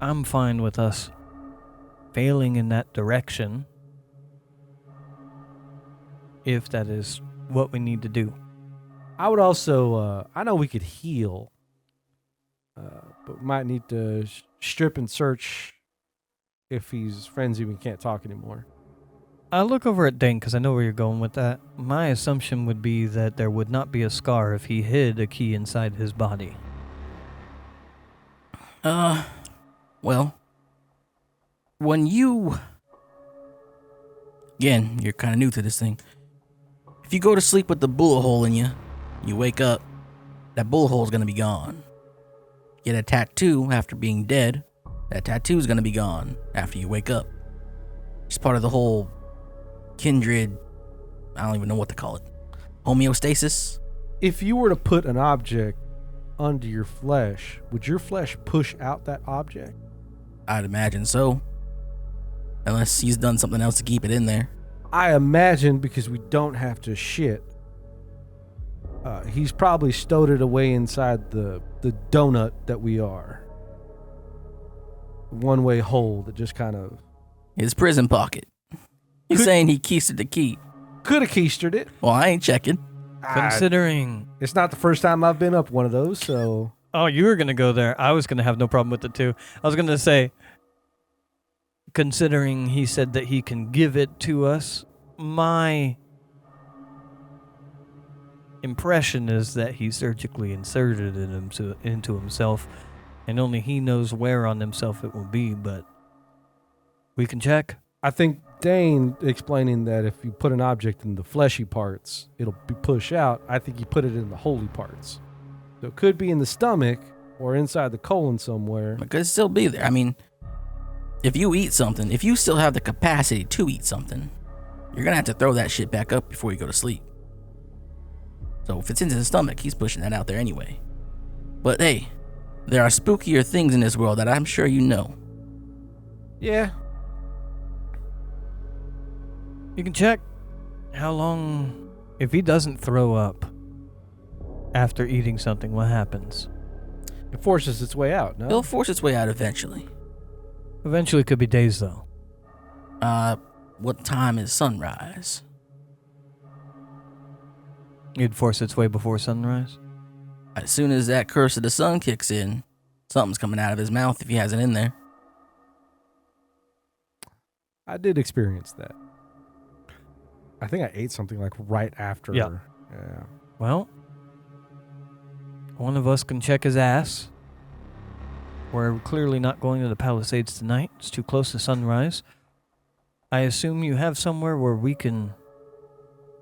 I'm fine with us failing in that direction if that is what we need to do. I would also. I know we could heal, but we might need to strip and search if he's frenzied and can't talk anymore. I look over at Dane because I know where you're going with that. My assumption would be that there would not be a scar if he hid a key inside his body. Well, when you... Again, you're kind of new to this thing. If you go to sleep with the bullet hole in you, you wake up, that bullet hole's gonna be gone. Get a tattoo after being dead, that tattoo's gonna be gone after you wake up. It's part of the whole kindred, I don't even know what to call it, homeostasis. If you were to put an object under your flesh, would your flesh push out that object? I'd imagine so. Unless he's done something else to keep it in there. I imagine because we don't have to shit. He's probably stowed it away inside the donut that we are. One-way hole that just kind of... His prison pocket. He's saying he keistered the key. Could have keistered it. Well, I ain't checking. Considering... It's not the first time I've been up one of those, so... Oh, you were going to go there. I was going to have no problem with it, too. I was going to say, considering he said that he can give it to us, my impression is that he surgically inserted it into himself, and only he knows where on himself it will be, but we can check. I think Dane explaining that if you put an object in the fleshy parts, it'll be pushed out. I think he put it in the holy parts. So it could be in the stomach or inside the colon somewhere. It could still be there. I mean, if you eat something, if you still have the capacity to eat something, you're going to have to throw that shit back up before you go to sleep. So if it's into the stomach, he's pushing that out there anyway. But hey, there are spookier things in this world that I'm sure you know. Yeah. You can check how long... If he doesn't throw up after eating something, what happens? It forces its way out, no? It'll force its way out eventually. Eventually, it could be days, though. What time is sunrise? It'd force its way before sunrise? As soon as that curse of the sun kicks in, something's coming out of his mouth if he has it in there. I did experience that. I think I ate something like right after. Yeah. Yeah. Well, one of us can check his ass. We're clearly not going to the Palisades tonight. It's too close to sunrise. I assume you have somewhere where we can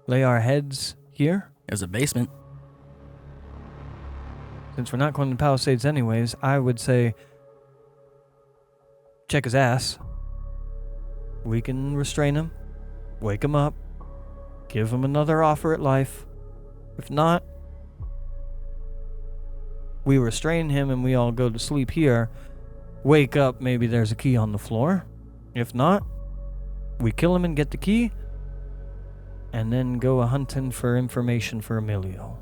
lay our heads here? There's a basement. Since we're not going to the Palisades anyways, I would say check his ass. We can restrain him, wake him up, give him another offer at life. If not, we restrain him and we all go to sleep here. Wake up, maybe there's a key on the floor. If not, we kill him and get the key, and then go hunting for information for Emilio.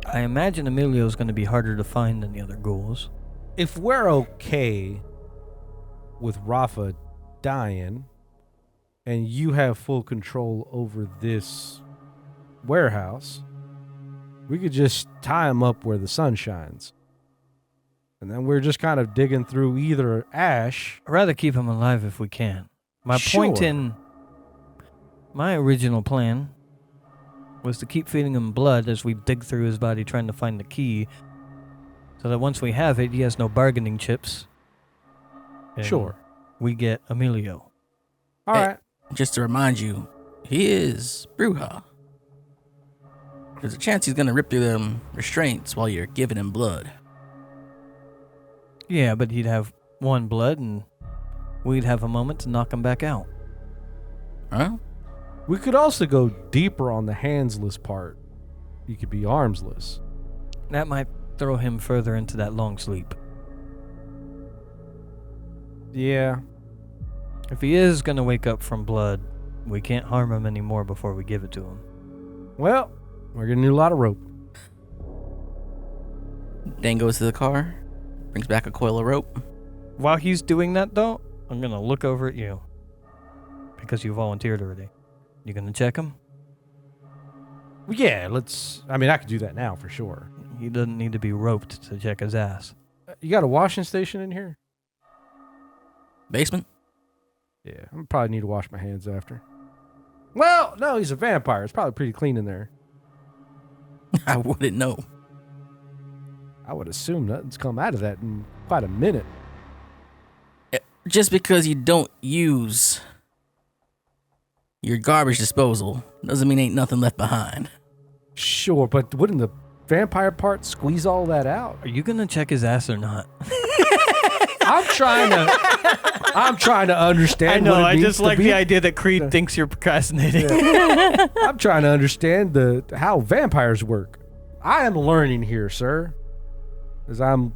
I imagine Emilio's going to be harder to find than the other ghouls. If we're okay with Rafa dying and you have full control over this warehouse, we could just tie him up where the sun shines. And then we're just kind of digging through either ash. I'd rather keep him alive if we can. My point in my original plan was to keep feeding him blood as we dig through his body trying to find the key, so that once we have it, he has no bargaining chips. And Sure. we get Emilio. All right. Just to remind you, he is Bruja. There's a chance he's going to rip through them restraints while you're giving him blood. Yeah, but he'd have one blood and we'd have a moment to knock him back out. Huh? We could also go deeper on the handsless part. You could be armsless. That might throw him further into that long sleep. Yeah. If he is going to wake up from blood, we can't harm him anymore before we give it to him. Well, we're going to need a lot of rope. Dane goes to the car, brings back a coil of rope. While he's doing that, though, I'm going to look over at you. Because you volunteered already. You going to check him? Yeah, I could do that now for sure. He doesn't need to be roped to check his ass. You got a washing station in here? Basement? Yeah, I probably need to wash my hands after. Well, no, he's a vampire. It's probably pretty clean in there. I wouldn't know. I would assume nothing's come out of that in quite a minute. Just because you don't use your garbage disposal doesn't mean ain't nothing left behind. Sure, but wouldn't the vampire part squeeze all that out? Are you gonna check his ass or not? I'm trying to understand. I know. what it I means just to like be- the idea that Creed thinks you're procrastinating. I'm trying to understand how vampires work. I am learning here, sir, as I'm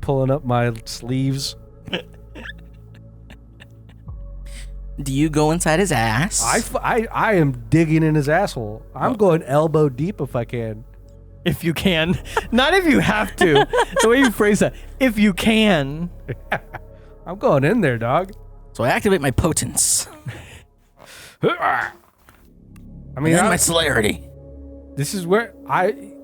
pulling up my sleeves. Do you go inside his ass? I am digging in his asshole. I'm going elbow deep if I can. If you can, not if you have to. The way you phrase that, if you can. I'm going in there, dog. So I activate my potence. I mean, And then my celerity. this is where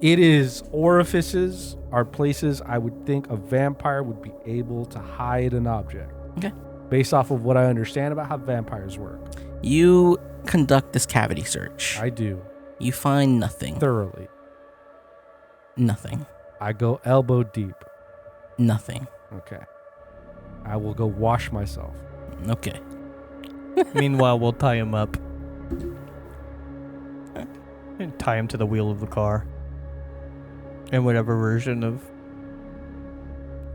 it is orifices are places I would think a vampire would be able to hide an object. Okay. Based off of what I understand about how vampires work. You conduct this cavity search. I do. You find nothing. Thoroughly. Nothing. I go elbow deep. Nothing. Okay. I will go wash myself. Okay. Meanwhile, we'll tie him up. And tie him to the wheel of the car. And whatever version of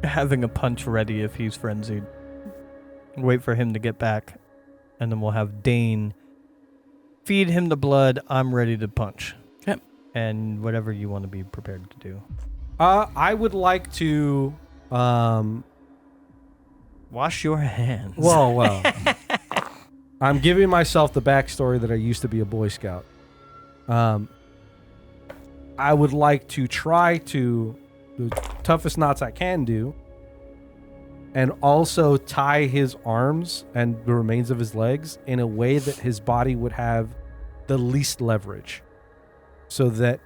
having a punch ready if he's frenzied. Wait for him to get back. And then we'll have Dane feed him the blood. I'm ready to punch. Yep. And whatever you want to be prepared to do. I would like to Wash your hands. well. I'm giving myself the backstory that I used to be a Boy Scout. I would like to try to the toughest knots I can do, and also tie his arms and the remains of his legs in a way that his body would have the least leverage, so that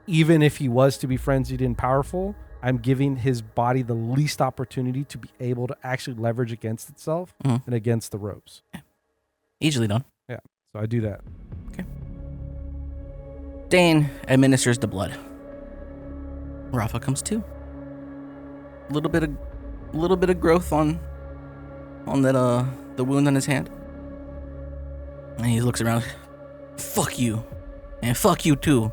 even if he was to be frenzied and powerful, I'm giving his body the least opportunity to be able to actually leverage against itself and against the ropes. Easily done. Yeah, so I do that. Okay. Dane administers the blood. Rafa comes to. A little bit of growth on that the wound on his hand. And he looks around. Fuck you. And fuck you too.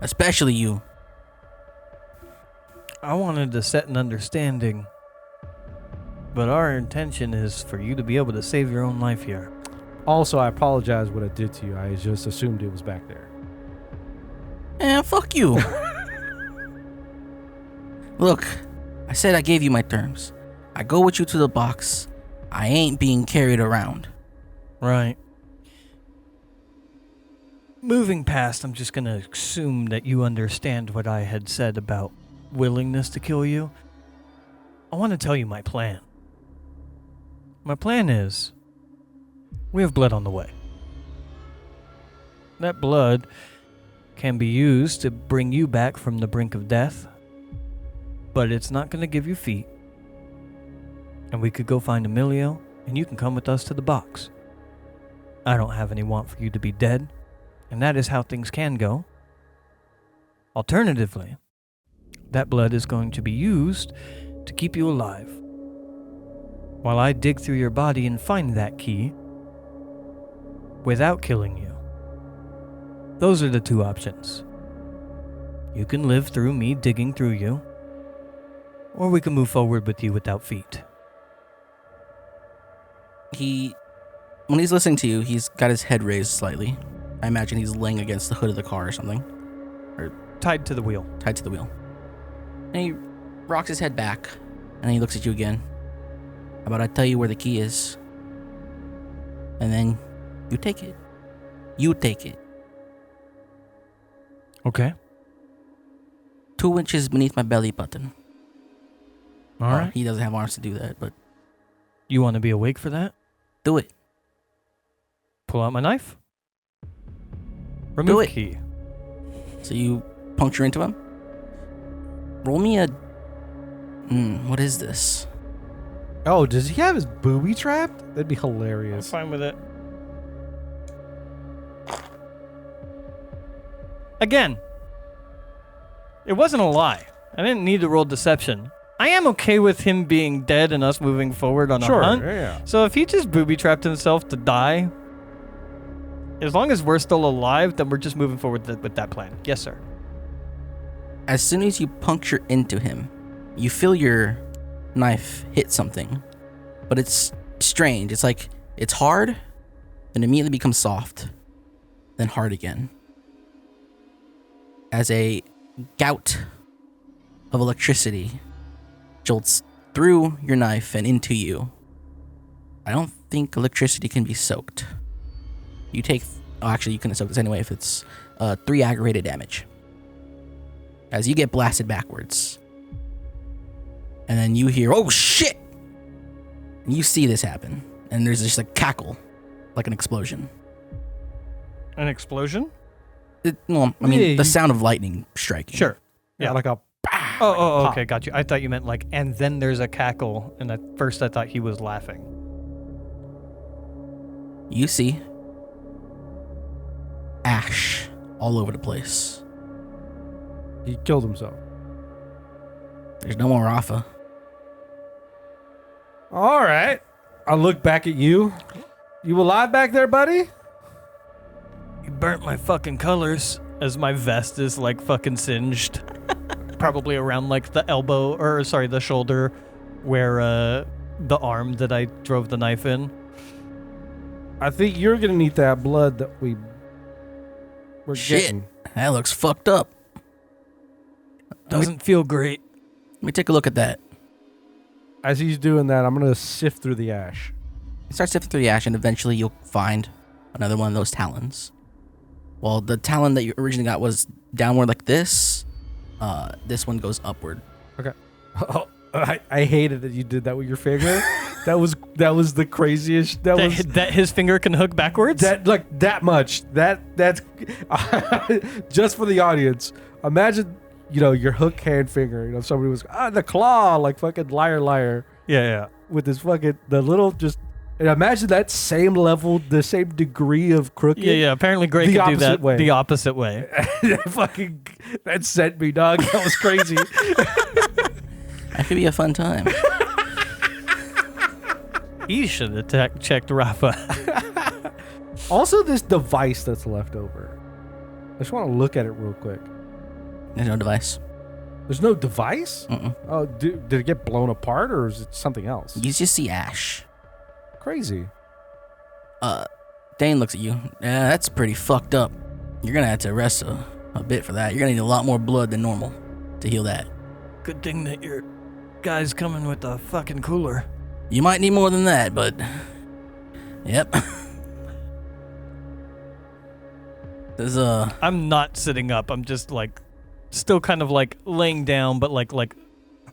Especially you. I wanted to set an understanding, but our intention is for you to be able to save your own life here. Also, I apologize what I did to you. I just assumed it was back there. And fuck you. Look, I said I gave you my terms. I go with you to the box. I ain't being carried around. Right. Moving past, I'm just going to assume that you understand what I had said about willingness to kill you. I want to tell you my plan. My plan is, we have blood on the way. That blood can be used to bring you back from the brink of death, but it's not going to give you feet. And we could go find Emilio, and you can come with us to the box. I don't have any want for you to be dead, and that is how things can go. Alternatively, that blood is going to be used to keep you alive, while I dig through your body and find that key without killing you. Those are the two options. You can live through me digging through you, or we can move forward with you without feet. When he's listening to you, he's got his head raised slightly. I imagine he's laying against the hood of the car or something. Or Tied to the wheel. tied to the wheel. And he rocks his head back, and he looks at you again. How about I tell you where the key is? And then you take it. You take it. Okay. 2 inches beneath my belly button. All right. He doesn't have arms to do that, but You want to be awake for that? do it. Pull out my knife. Remove it. key. So you puncture into him. Roll me a... what is this? Oh, does he have his booby trapped? That'd be I'm hilarious. fine with it. Again, it wasn't a lie. I didn't need to roll deception. I am okay with him being dead and us moving forward on a Sure, hunt. yeah. So if he just booby trapped himself to die, as long as we're still alive, then we're just moving forward with that plan. Yes, sir. As soon as you puncture into him, you feel your knife hit something, but it's strange. It's like it's hard, then immediately becomes soft, then hard again. As a gout of electricity jolts through your knife and into you. I don't think electricity can be soaked. You take, actually you couldn't soak this anyway if it's 3 aggravated damage. As you get blasted backwards. And then you hear, oh shit! And you see this happen. And there's just a cackle, like an explosion. An explosion? The sound of lightning striking. Sure. Yeah, like a. Oh, okay, got you. I thought you meant like, and then there's a cackle, and at first I thought he was laughing. You see ash all over the place. He killed himself. There's no more Rafa. All right. I look back at you. You alive back there, buddy? You burnt my fucking colors as my vest is like fucking singed. Probably around like the elbow, or sorry, the shoulder where the arm that I drove the knife in. I think you're going to need that blood that we're Shit, getting. that looks fucked up. Doesn't feel great. Let me take a look at that. As he's doing that, I'm going to sift through the ash. You start sifting through the ash, and eventually you'll find another one of those talons. Well, the talon that you originally got was downward like this. This one goes upward. Okay. Oh, I hated that you did that with your finger. that was the craziest. That his finger can hook backwards? That much. That's just for the audience. Imagine, your hook hand finger. If somebody was the claw, like fucking liar. Yeah. With this fucking and imagine that same level, the same degree of crooked. Yeah. Apparently Greg could do that way. the opposite way. That sent me, dog. That was crazy. That could be a fun time. He should have checked Rafa. Also, this device that's left over. I just want to look at it real quick. There's no device. There's no device? Mm-mm. Oh, did it get blown apart, or is it something else? You just see ash. Crazy. Dane looks at you. Yeah, that's pretty fucked up. You're gonna have to rest a bit for that. You're gonna need a lot more blood than normal to heal that. Good thing that your guy's coming with the fucking cooler. You might need more than that, but yep. There's I'm not sitting up. I'm just like still kind of like laying down, but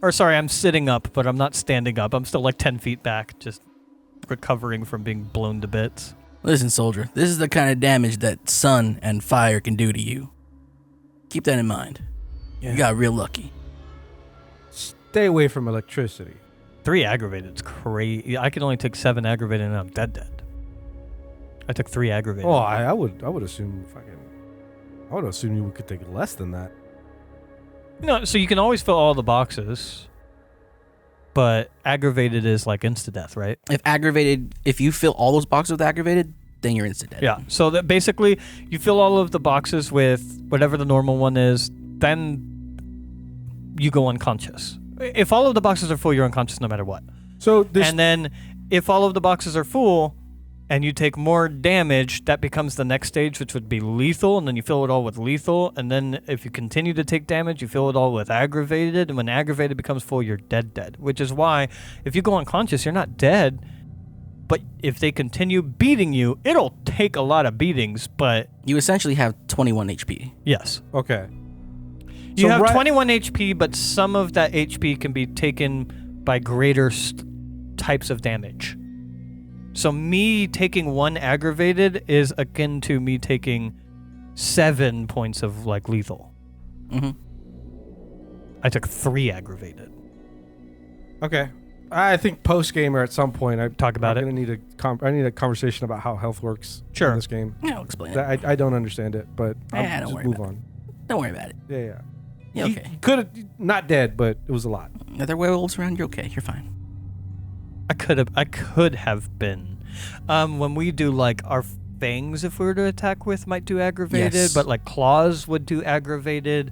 I'm sitting up, but I'm not standing up. I'm still like 10 feet back, just recovering from being blown to bits. Listen, soldier, this is the kind of damage that sun and fire can do to you. Keep that in mind. Yeah. You got real lucky. Stay away from electricity. 3 aggravated's crazy. I can only take 7 aggravated and I'm dead. I took 3 aggravated. Oh, I would assume I would assume you could take less than that. No, so you can always fill all the boxes, but aggravated is like insta-death, right? If you fill all those boxes with aggravated, then you're insta dead. Yeah, so that basically you fill all of the boxes with whatever the normal one is, then you go unconscious. If all of the boxes are full, you're unconscious no matter what. So and then if all of the boxes are full and you take more damage, that becomes the next stage, which would be lethal, and then you fill it all with lethal, and then if you continue to take damage, you fill it all with aggravated, and when aggravated becomes full, you're dead, which is why if you go unconscious, you're not dead, but if they continue beating you, it'll take a lot of beatings, but... You essentially have 21 HP. Yes. Okay. You have 21 HP, but some of that HP can be taken by greater types of damage. So me taking 1 aggravated is akin to me taking 7 points of like lethal. Mm-hmm. I took 3 aggravated. Okay. I think post gamer at some point I Talk about I'm it. gonna need I need a conversation about how health works Sure. in this game. Yeah, I'll explain it. I don't understand it, but don't just worry move about on. Don't worry about it. Yeah. Yeah, He okay. could have not dead, but it was a lot. Are there werewolves around? You're okay. You're fine. I could have been. When we do like our fangs, if we were to attack with, might do aggravated, Yes. but like claws would do aggravated.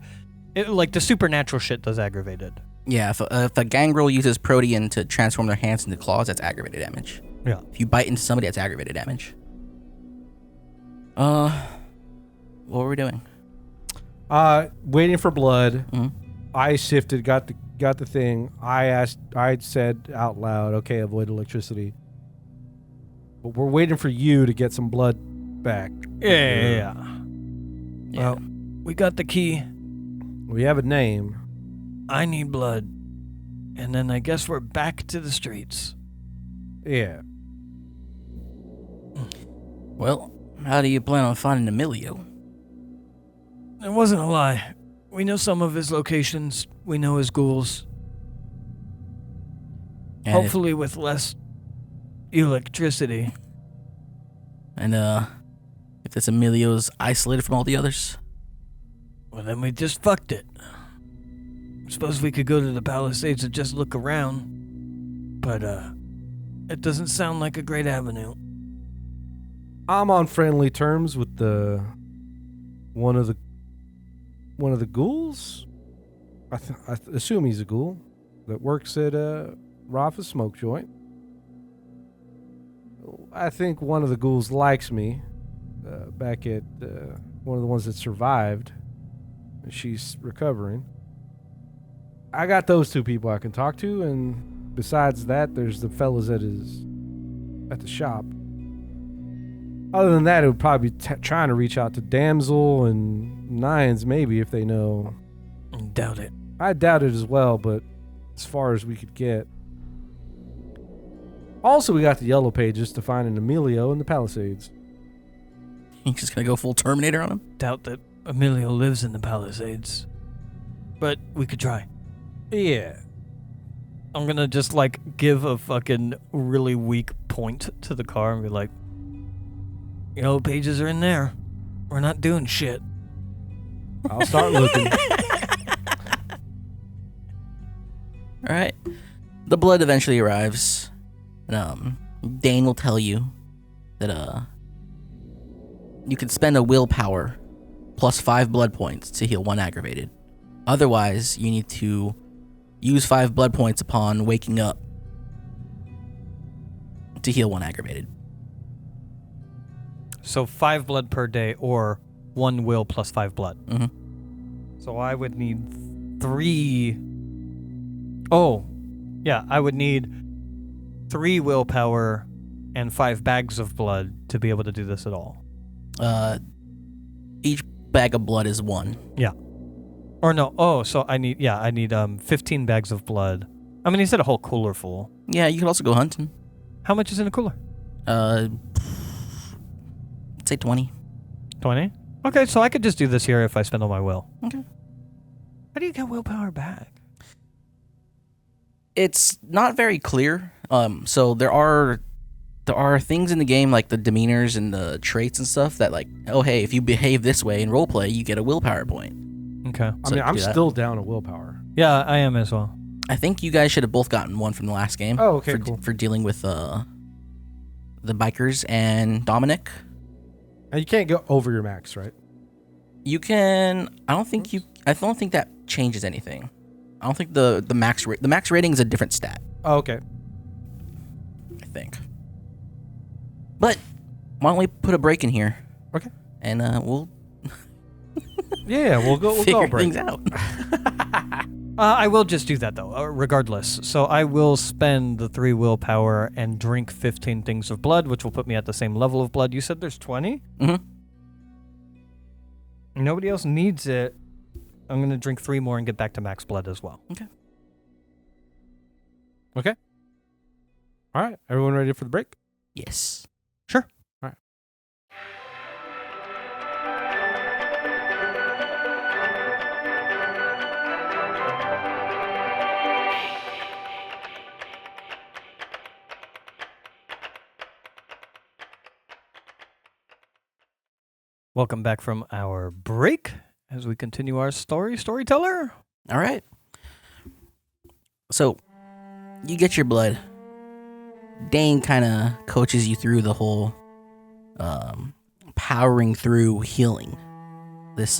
Like the supernatural shit does aggravated. Yeah, if a gangrel uses protean to transform their hands into claws, that's aggravated damage. Yeah. If you bite into somebody, that's aggravated damage. What were we doing? Waiting for blood. Mhm. I shifted, got the thing. I said out loud, okay, avoid electricity. But we're waiting for you to get some blood back. Yeah. Yeah. Well, we got the key. We have a name. I need blood. And then I guess we're back to the streets. Yeah. Well, how do you plan on finding Emilio? It wasn't a lie. We know some of his locations. We know his ghouls. And Hopefully with less electricity. if this Emilio's isolated from all the others? Well, then we just fucked it. Suppose we could go to the Palisades and just look around. But, it doesn't sound like a great avenue. I'm on friendly terms with one of the ghouls. I assume he's a ghoul that works at Rafa's smoke joint. I think one of the ghouls likes me. Back at one of the ones that survived. She's recovering. I got those two people I can talk to, and besides that, there's the fellas at the shop. Other than that, it would probably be trying to reach out to Damsel and Nines, maybe, if they know. Doubt it. I doubt it as well, but as far as we could get. Also, we got the yellow pages to find an Emilio in the Palisades. You just gonna go full Terminator on him? Doubt that Emilio lives in the Palisades. But we could try. Yeah. I'm gonna just, like, give a fucking really weak point to the car and be like, yellow pages are in there. We're not doing shit. I'll start looking. All right. The blood eventually arrives. And, Dane will tell you that you can spend a willpower plus 5 blood points to heal 1 aggravated. Otherwise, you need to use 5 blood points upon waking up to heal 1 aggravated. So 5 blood per day or 1 will plus 5 blood. Mm-hmm. So I would need 3. Oh, yeah, I would need 3 willpower and 5 bags of blood to be able to do this at all. Each bag of blood is 1. Yeah. Or no. Oh, so I need 15 bags of blood. I mean, he said a whole cooler full. Yeah, you could also go hunting. How much is in a cooler? Say 20. 20? Okay, so I could just do this here if I spend all my will. Okay. How do you get willpower back? It's not very clear. So there are things in the game like the demeanors and the traits and stuff that like, oh hey, if you behave this way in roleplay, you get a willpower point. Okay. I mean, I'm do that. still down to willpower. Yeah, I am as well. I think you guys should have both gotten 1 from the last game. Oh, okay, for, cool. For dealing with the bikers and Dominic. And you can't go over your max, right? You can. I don't think that changes anything. I don't think the max rating is a different stat. Oh, okay. I think. But why don't we put a break in here? Okay. And we'll Yeah, we'll go figure break. things out. I will just do that, though, regardless. So I will spend the 3 willpower and drink 15 things of blood, which will put me at the same level of blood. You said there's 20? Mm-hmm. Nobody else needs it. I'm going to drink 3 more and get back to max blood as well. Okay. Okay. All right. Everyone ready for the break? Yes. Sure. All right. Welcome back from our break as we continue our storyteller. All right. So, you get your blood. Dane kind of coaches you through the whole powering through healing. This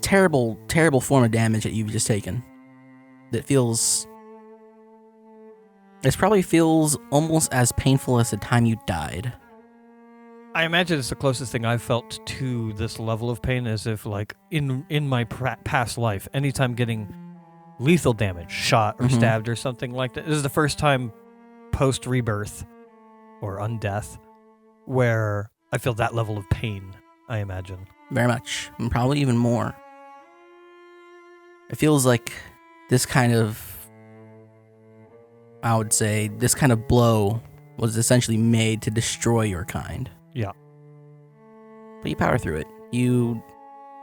terrible form of damage that you've just taken. That probably feels almost as painful as the time you died. I imagine it's the closest thing I've felt to this level of pain, as if, like, in my past life, anytime getting lethal damage, shot or stabbed or something like that, this is the first time post-rebirth or undeath where I feel that level of pain, I imagine. Very much, and probably even more. It feels like this kind of blow was essentially made to destroy your kind. Yeah. But you power through it. You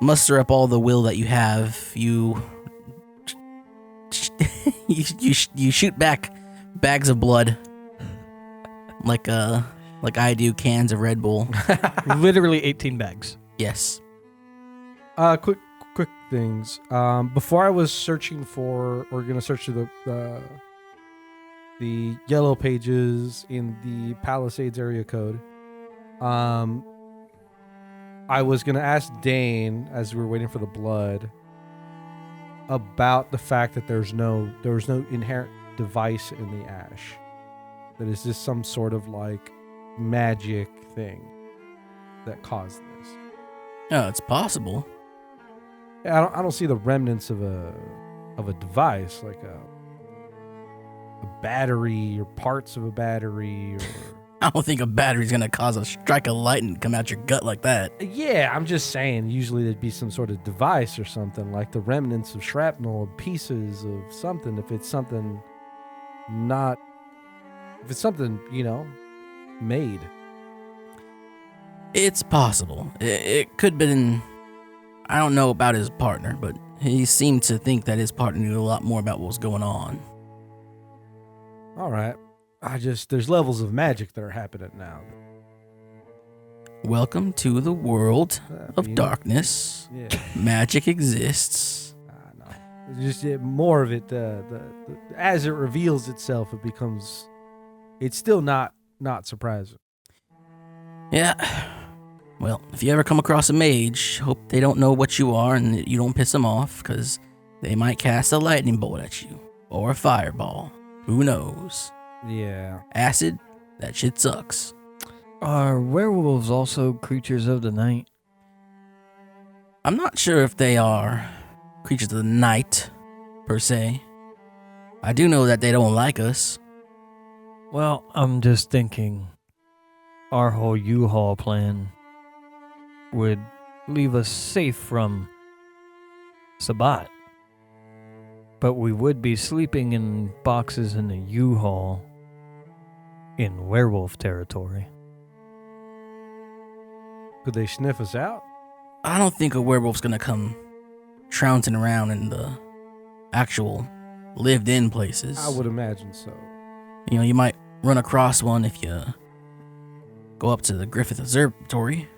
muster up all the will that you have. You you shoot back bags of blood like I do cans of Red Bull. Literally 18 bags. Yes. Quick things. Before I was searching for, or gonna search through the yellow pages in the Palisades area code, I was gonna ask Dane as we were waiting for the blood about the fact that there was no inherent device in the ash. That is just some sort of like magic thing that caused this. Oh, it's possible. I don't see the remnants of a device, like a battery or parts of a battery, or I don't think a battery's gonna cause a strike of lightning to come out your gut like that. yeah, I'm just saying usually there'd be some sort of device or something, like the remnants of shrapnel, pieces of something. If it's something made. It's possible. It could have been. I don't know about his partner, but he seemed to think that his partner knew a lot more about what was going on. All right. There's levels of magic that are happening now. Welcome to the world of darkness. Yeah. Magic exists. No. It's just more of it. As it reveals itself, it's still not surprising. Yeah. Well, if you ever come across a mage, hope they don't know what you are and that you don't piss them off, because they might cast a lightning bolt at you. Or a fireball. Who knows? Yeah. Acid, that shit sucks. Are werewolves also creatures of the night? I'm not sure if they are creatures of the night, per se. I do know that they don't like us. Well, I'm just thinking our whole U-Haul plan would leave us safe from Sabat. But we would be sleeping in boxes in a U-Haul in werewolf territory. Could they sniff us out? I don't think a werewolf's gonna come trouncing around in the actual lived-in places. I would imagine so. You know, you might run across one if you go up to the Griffith Observatory.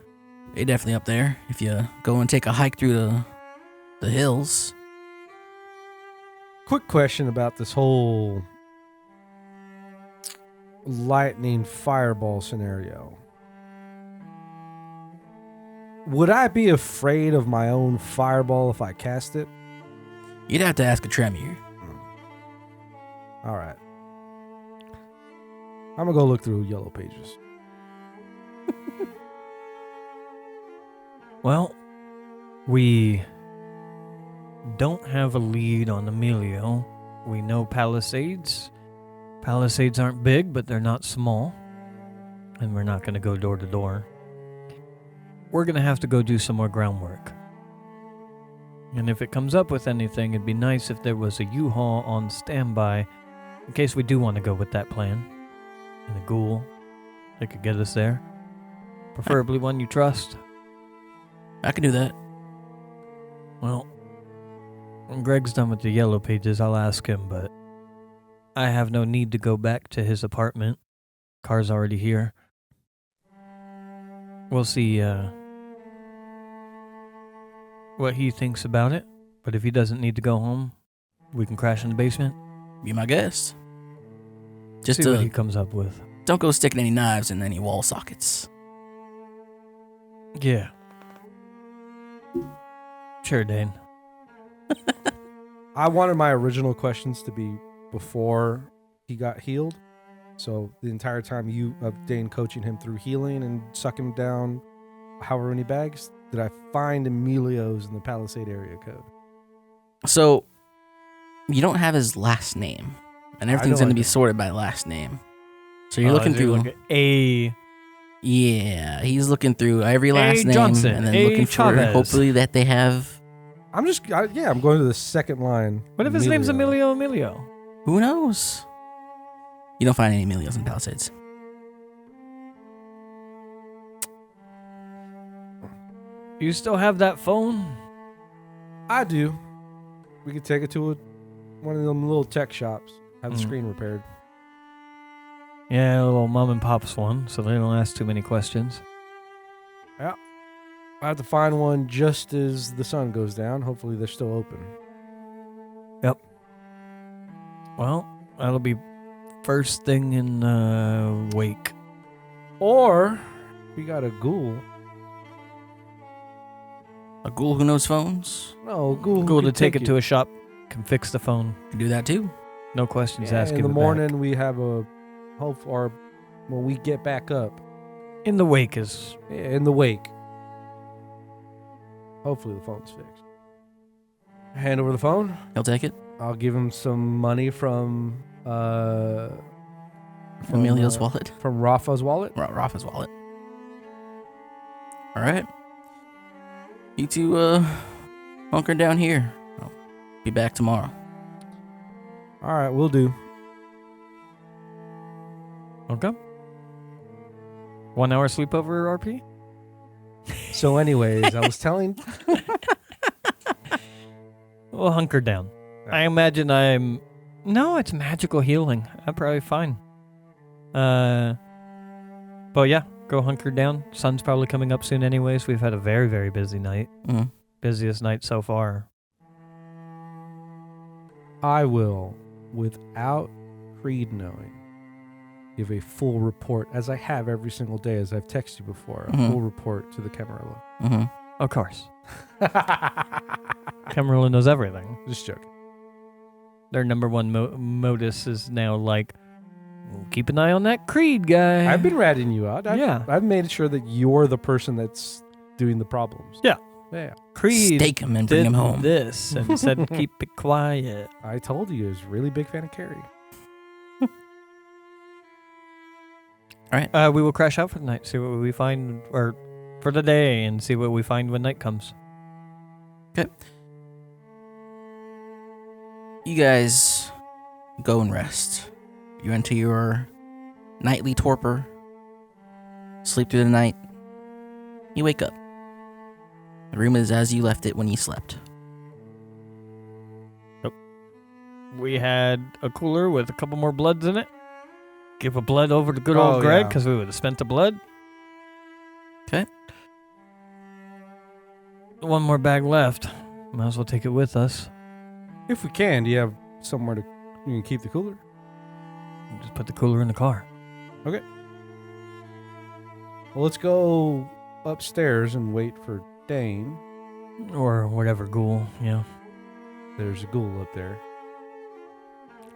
They definitely up there. If you go and take a hike through the hills. Quick question about this whole lightning fireball scenario. Would I be afraid of my own fireball if I cast it? You'd have to ask a Tremere. All right. I'm going to go look through yellow pages. Well, we don't have a lead on Emilio. We know Palisades. Palisades aren't big, but they're not small. And we're not going to go door to door. We're going to have to go do some more groundwork. And if it comes up with anything, it'd be nice if there was a U-Haul on standby in case we do want to go with that plan. And a ghoul that could get us there. Preferably one you trust. I can do that. Well, when Greg's done with the yellow pages, I'll ask him, but I have no need to go back to his apartment. Car's already here. We'll see what he thinks about it. But if he doesn't need to go home, we can crash in the basement. Be my guest. Just See what he comes up with. don't go sticking any knives in any wall sockets. Yeah. Sure, Dane. I wanted my original questions to be before he got healed. So the entire time of Dane coaching him through healing and sucking him down however many bags, did I find Emilio's in the Palisade area code? So, you don't have his last name. And everything's going to be sorted by last name. So you're looking through... Yeah, he's looking through every last name. Johnson, and then looking Chavez. for, hopefully, that they have... I'm going to the second line. What if his name's Emilio? Who knows? You don't find any Emilios in Palisades. You still have that phone? I do. We could take it to one of them little tech shops. Have the screen repaired. Yeah, a little mom and pop's one, so they don't ask too many questions. Yeah. I have to find one just as the sun goes down. Hopefully they're still open. Yep. Well, that'll be first thing in wake. Or we got a ghoul. A ghoul who knows phones? No, a ghoul. Go to take it to a shop, can fix the phone. Can do that too. No questions asked. In the morning, we have a hope, or when we get back up. In the wake is. Yeah, in the wake. Hopefully the phone's fixed. Hand over the phone. He'll take it. I'll give him some money from Emilio's wallet. From Rafa's wallet. Rafa's wallet. All right. You two hunker down here. I'll be back tomorrow. All right, we'll do. Okay. 1 hour sleepover, RP? So anyways, I was telling... We'll hunker down. I imagine No, it's magical healing. I'm probably fine. But yeah, go hunker down. Sun's probably coming up soon anyways. We've had a very, very busy night. Mm-hmm. Busiest night so far. I will, without Creed knowing, give a full report, as I have every single day, as I've texted you before, a full report to the Camarilla. Mm-hmm. Of course. Camarilla knows everything. Just joking. Their number one modus is now like, keep an eye on that Creed guy. I've been ratting you out. Yeah. I've made sure that you're the person that's doing the problems. Yeah. Yeah. Creed Stake him and bring him home. This and said keep it quiet. I told you, he was a really big fan of Carrie. All right. We will crash out for the night, see what we find, or for the day, and see what we find when night comes. Okay. You guys go and rest. You enter your nightly torpor, sleep through the night. You wake up. The room is as you left it when you slept. We had a cooler with a couple more bloods in it. Give a blood over to good old Greg, because we would have spent the blood. Okay. One more bag left. Might as well take it with us. If we can, do you have somewhere you can keep the cooler? Just put the cooler in the car. Okay. Well, let's go upstairs and wait for Dane. Or whatever ghoul, yeah. There's a ghoul up there.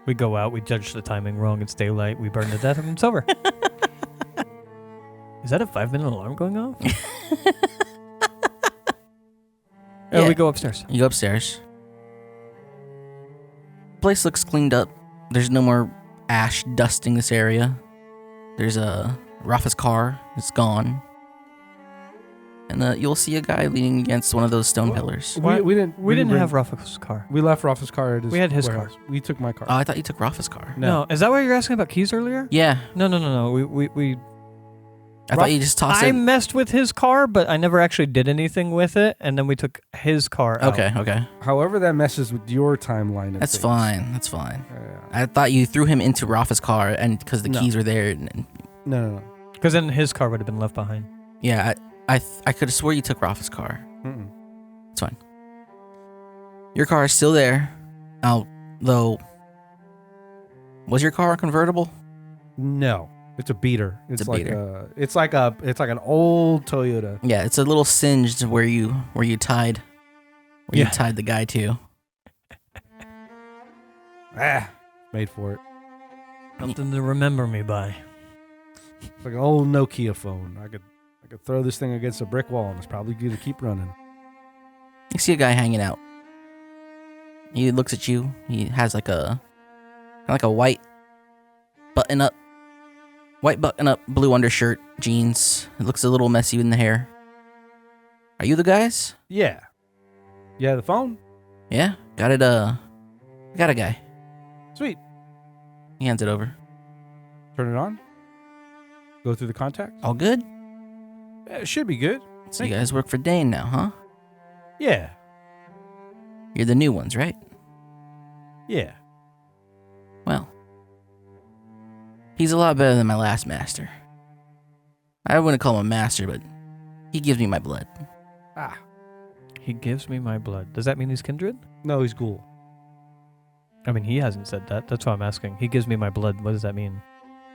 We go out, we judge the timing wrong, it's daylight, we burn to death, and it's over. Is that a 5-minute alarm going off? Yeah. We go upstairs. You go upstairs. Place looks cleaned up. There's no more ash dusting this area. There's Rafa's car. It's gone. And you'll see a guy leaning against one of those stone pillars. We didn't have Rafa's car. We left Rafa's car at his We had his warehouse. We took my car. Oh, I thought you took Rafa's car. No. Is that why you're asking about keys earlier? Yeah. No. We I thought you just tossed it. I messed with his car, but I never actually did anything with it, and then we took his car out. Okay. However, that messes with your timeline. Of That's things. fine. That's fine. Yeah. I thought you threw him into Rafa's car, and because the keys were there. And No. Because then his car would have been left behind. Yeah, I could have swore you took Rafa's car. Mm-mm. It's fine. Your car is still there. Though, was your car a convertible? No, it's a beater. It's a like beater. it's like an old Toyota. Yeah, it's a little singed where you tied you tied the guy to. Made for it. Something to remember me by. It's like an old Nokia phone. I could throw this thing against a brick wall and it's probably going to keep running. You see a guy hanging out. He looks at you. He has like a white button up, blue undershirt, jeans. It looks a little messy in the hair. Are you the guys? Yeah. Yeah, the phone? Yeah, got it. Got a guy. Sweet. He hands it over. Turn it on. Go through the contacts. All good? Yeah, it should be good. So you guys work for Dane now, huh? Yeah. You're the new ones, right? Yeah. Well, he's a lot better than my last master. I wouldn't call him a master, but he gives me my blood. Ah. He gives me my blood. Does that mean he's kindred? No, he's cool. I mean, he hasn't said that. That's why I'm asking. He gives me my blood. What does that mean?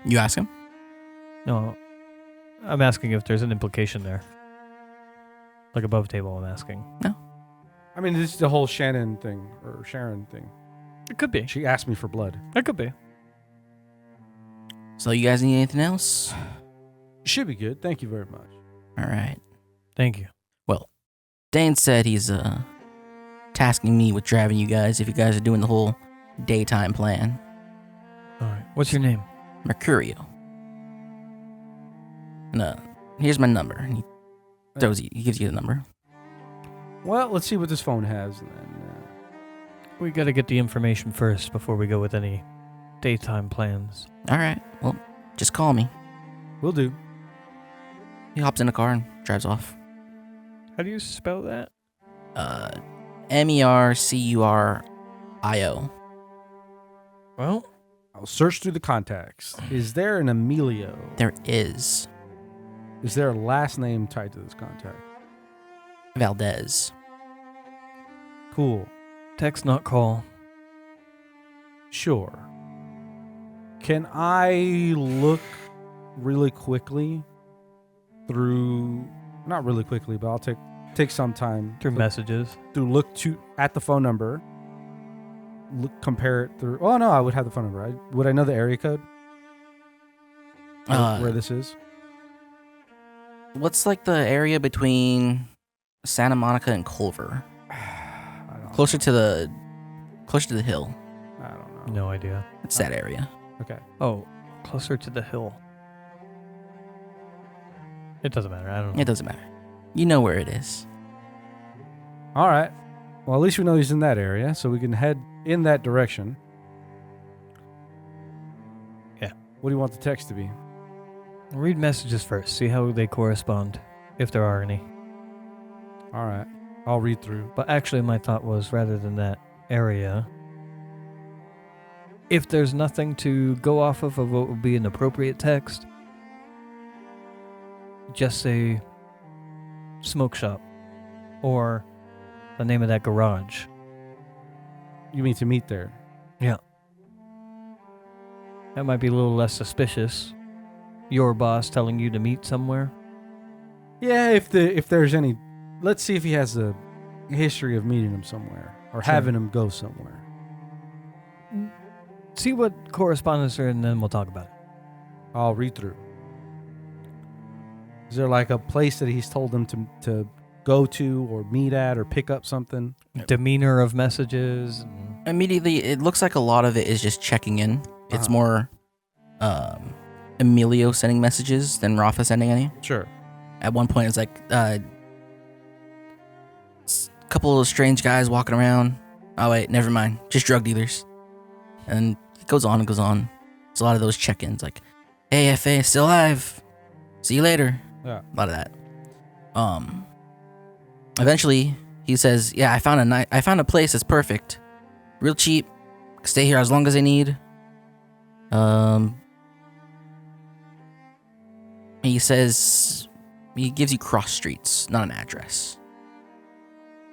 You ask him? No, I'm asking if there's an implication there. Like above table, I'm asking. No. I mean, this is the whole Sharon thing. It could be. She asked me for blood. It could be. So you guys need anything else? Should be good. Thank you very much. All right. Thank you. Well, Dane said he's tasking me with driving you guys if you guys are doing the whole daytime plan. All right. What's your name? Mercurio. No, here's my number. And he gives you the number. Well, let's see what this phone has. And then, We got to get the information first before we go with any daytime plans. All right. Well, just call me. we'll do. He hops in the car and drives off. How do you spell that? Mercurio. Well, I'll search through the contacts. Is there an Emilio? There is. Is there a last name tied to this contact? Valdez. Cool. text, not call. Sure. Can I look really quickly through, not really quickly, but I'll take some time Through messages. to look at the phone number, compare it through. Oh no, I would have the phone number. Would I know the area code? Where this is? What's like the area between Santa Monica and Culver? Closer to the hill. I don't know. No idea. It's that area. Okay. Oh, closer to the hill. It doesn't matter. I don't know. It doesn't matter. You know where it is. All right. Well, at least we know he's in that area, so we can head in that direction. Yeah. What do you want the text to be? Read messages first. See how they correspond, if there are any. All right. I'll read through. But actually, my thought was rather than that area, if there's nothing to go off of what would be an appropriate text, just say smoke shop or the name of that garage. You mean to meet there? Yeah. That might be a little less suspicious. Your boss telling you to meet somewhere. Yeah, if there's any, let's see if he has a history of meeting him somewhere or Sure. having him go somewhere. See what correspondence are, and then we'll talk about it. I'll read through. Is there like a place that he's told them to go to or meet at or pick up something? Demeanor of messages. And Immediately, it looks like a lot of it is just checking in. It's more Emilio sending messages than Rafa sending any. Sure. At one point, it's like a couple of strange guys walking around. Oh, wait, never mind. Just drug dealers. And it goes on and goes on. It's a lot of those check-ins like, hey, FA, still alive. See you later. Yeah. A lot of that. Eventually, he says, yeah, I found a place that's perfect. Real cheap. Stay here as long as I need. He says He gives you cross streets, not an address.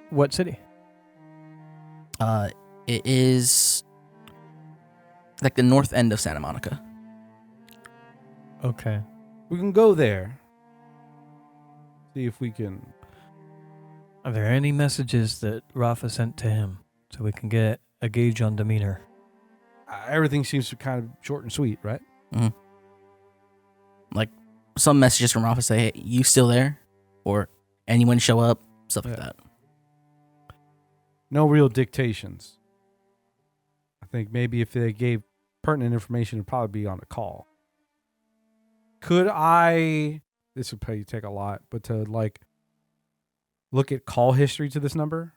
What city? It is like the north end of Santa Monica. Okay. We can go there. See if we can. Are there any messages that Rafa sent to him so we can get a gauge on demeanor? Everything seems to kind of short and sweet, right? Mm-hmm. Like some messages from Rafa say, "Hey, you still there?" Or anyone show up, stuff like that. No real dictations. I think maybe if they gave pertinent information, it'd probably be on a call. Could I? This would probably take a lot, but to like look at call history to this number.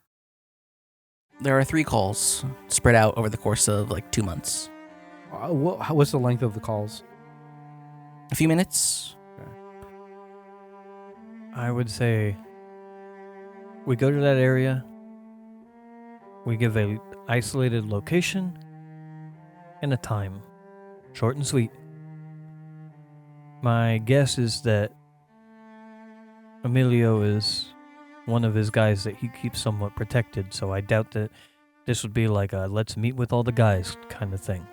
There are 3 calls spread out over the course of like 2 months. What's the length of the calls? A few minutes. I would say we go to that area, we give a isolated location and a time. Short and sweet. My guess is that Emilio is one of his guys that he keeps somewhat protected, so I doubt that this would be like a let's meet with all the guys kind of thing.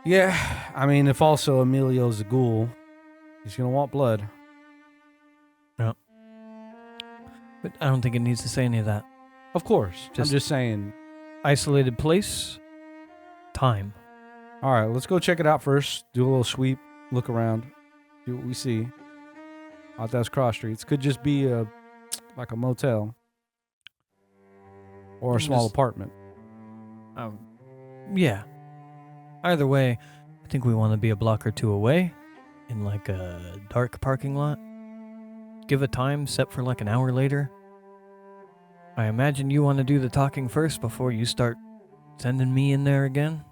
Yeah, I mean, if also Emilio's a ghoul, he's gonna want blood. No. But I don't think it needs to say any of that. Of course. I'm just saying. Isolated place, time. All right, let's go check it out first. Do a little sweep, look around, see what we see. Out those cross streets. Could just be like a motel or a small apartment. Yeah. Either way, I think we want to be a block or 2 away in like a dark parking lot. Give a time set for like an hour later. I imagine you want to do the talking first before you start sending me in there again.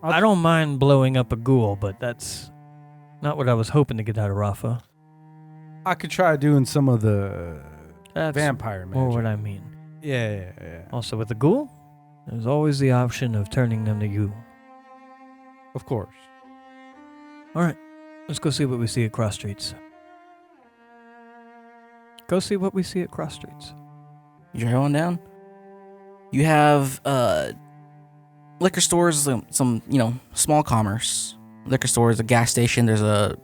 I don't mind blowing up a ghoul, but that's not what I was hoping to get out of Rafa. I could try doing some of the That's vampire magic. more what I mean. Yeah. Also, with the ghoul, there's always the option of turning them to you. Of course. All right, let's go see what we see at cross streets. Go see what we see at cross streets. You drive on down. You have liquor stores, some small commerce. Liquor stores, a gas station. There's a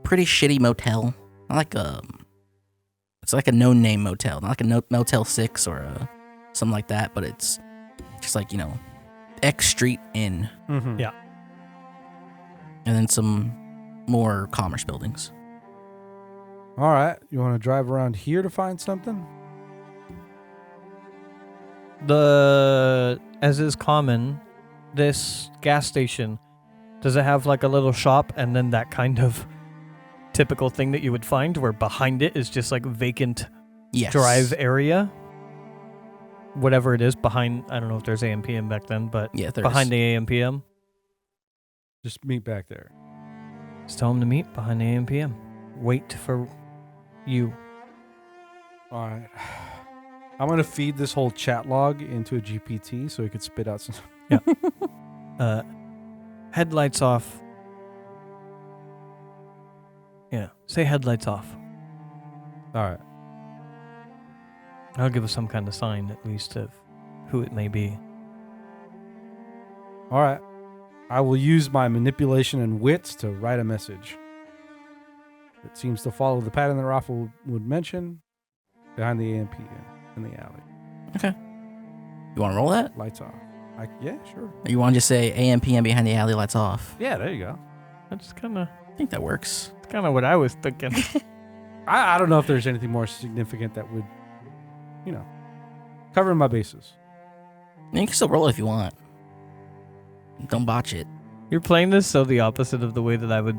pretty shitty motel. Not like it's like a no-name motel, not like a Motel 6 or something like that. But it's just like X Street Inn. Mm-hmm. Yeah. And then some more commerce buildings. All right. You want to drive around here to find something? As is common, this gas station, does it have like a little shop and then that kind of typical thing that you would find where behind it is just like vacant Yes. drive area? Whatever it is behind, I don't know if there's AM PM back then, but Yeah, there behind is. the AM PM. Just meet back there. Just tell them to meet behind the AM PM. Wait for you. All right. I'm going to feed this whole chat log into a GPT so it could spit out some. Headlights off. Yeah, say headlights off. All right. I'll give us some kind of sign at least of who it may be. All right. I will use my manipulation and wits to write a message. It seems to follow the pattern that Rafa would mention. Behind the AMP in the alley. Okay. You want to roll that? Lights off. Yeah, sure. Or you want to just say AM PM behind the alley, lights off? Yeah, there you go. That's kind of I think that works. what I was thinking. I don't know if there's anything more significant that would, cover my bases. You can still roll it if you want. Don't botch it. You're playing this so the opposite of the way that I would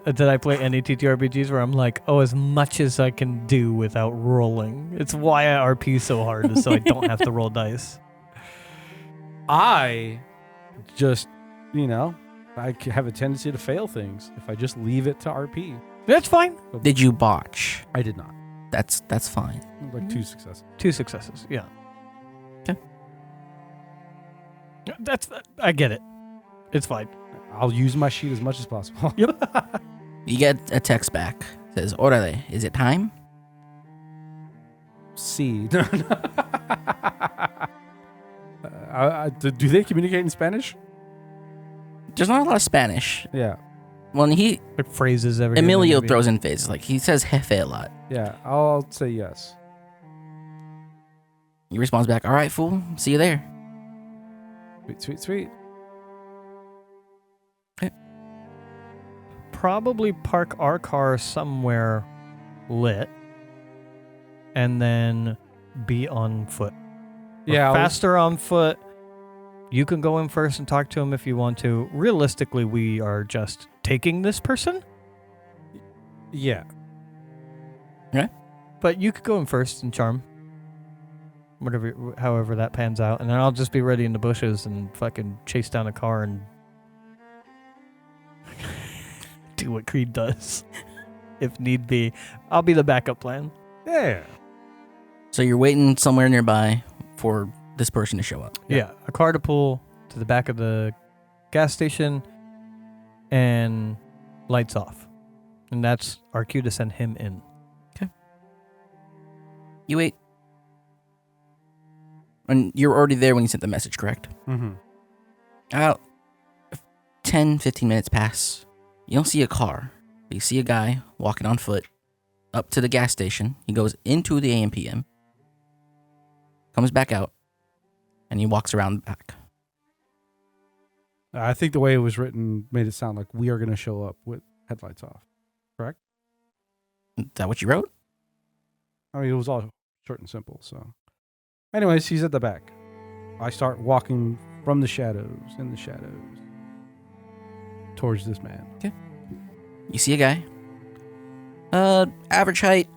that I play any TTRPGs where I'm like, oh, as much as I can do without rolling. It's why I RP so hard, is so I don't have to roll dice. I just, I have a tendency to fail things if I just leave it to RP. That's fine. Did you botch? I did not. That's fine. Like 2 successes. 2 successes, yeah. Okay. I get it. It's fine. I'll use my sheet as much as possible. You get a text back. It says, "Órale, is it time?" See. Do they communicate in Spanish? There's not a lot of Spanish. Yeah. Well, he Like phrases every. Emilio throws in phases. Like he says "jefe" a lot. Yeah. I'll say yes. He responds back, "All right, fool. See you there." Sweet, sweet, sweet. Probably park our car somewhere lit, and then be on foot. Yeah. Faster on foot. You can go in first and talk to him if you want to. Realistically, we are just taking this person. Yeah. But you could go in first and charm. However that pans out. And then I'll just be ready in the bushes and fucking chase down a car and do what Creed does. If need be. I'll be the backup plan. Yeah. So you're waiting somewhere nearby for this person to show up. Yeah. A car to pull to the back of the gas station and lights off. And that's our cue to send him in. You wait. And you're already there when you sent the message, correct? Mm-hmm. About 10, 15 minutes pass. You don't see a car. But you see a guy walking on foot up to the gas station. He goes into the AM PM, comes back out, and he walks around the back. I think the way it was written made it sound like we are going to show up with headlights off. Correct? Is that what you wrote? I mean, it was all short and simple. So, anyways, he's at the back. I start walking from the shadows, in the shadows, towards this man. Okay. You see a guy. Average height,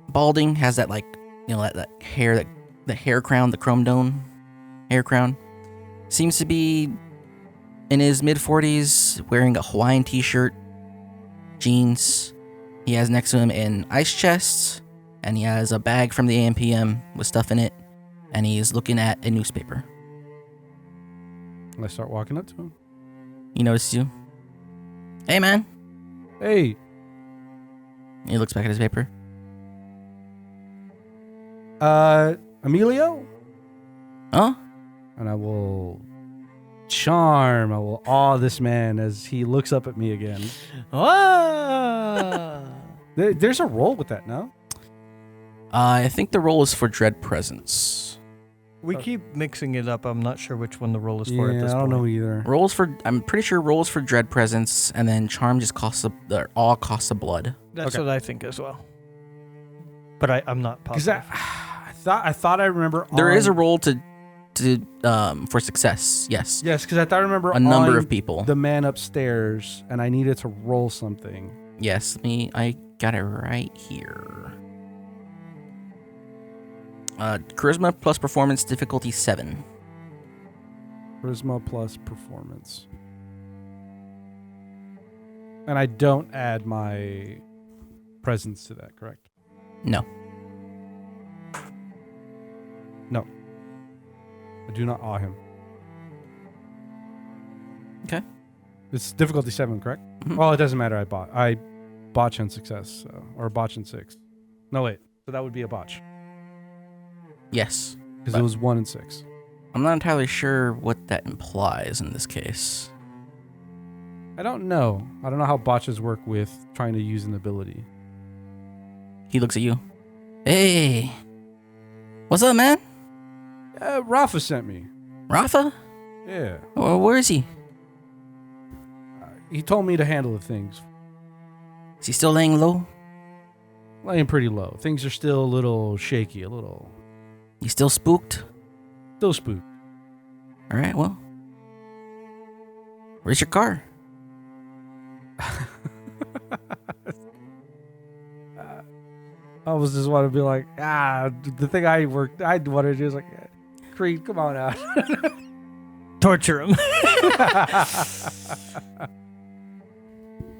balding, has that that hair, the hair crown, the chrome dome hair crown. Seems to be in his mid-40s, wearing a Hawaiian t-shirt, jeans. He has next to him an ice chest, and he has a bag from the AMPM with stuff in it, and he's looking at a newspaper. I start walking up to him. He notices you. "Hey, man." Hey, He looks back at his paper. Emilio? Huh? And I will awe this man as he looks up at me again. There's a roll with that, no? I think the roll is for Dread Presence. We keep mixing it up. I'm not sure which one the roll is for at this I don't point. know either. I'm pretty sure rolls for Dread Presence, and then Charm just all costs of blood. That's Okay. what I think as well. But I'm not positive. I thought I remember. There is a roll to for success. Yes. Yes, because I thought I remember A number on of people. the man upstairs, and I needed to roll something. Yes. I got it right here. Charisma plus performance difficulty 7. Charisma plus performance. And I don't add my presence to that, correct? No. No. I do not awe him. Okay. It's difficulty 7, correct? Mhm. Well, it doesn't matter. I botch on success, or botch on 6. No, wait. So that would be a botch Yes. because But- it was 1 and 6. I'm not entirely sure what that implies in this case. I don't know. I don't know how botches work with trying to use an ability. He looks at you. "Hey. What's up, man? Rafa sent me. Rafa? Yeah. Well, where is he? He told me to handle the things. Is he still laying low? Laying pretty low. Things are still a little shaky, a little You still spooked? still spooked. All right, well. Where's your car? I was just want to be like, the thing I wanted to do is like, Creed, come on out. Torture him.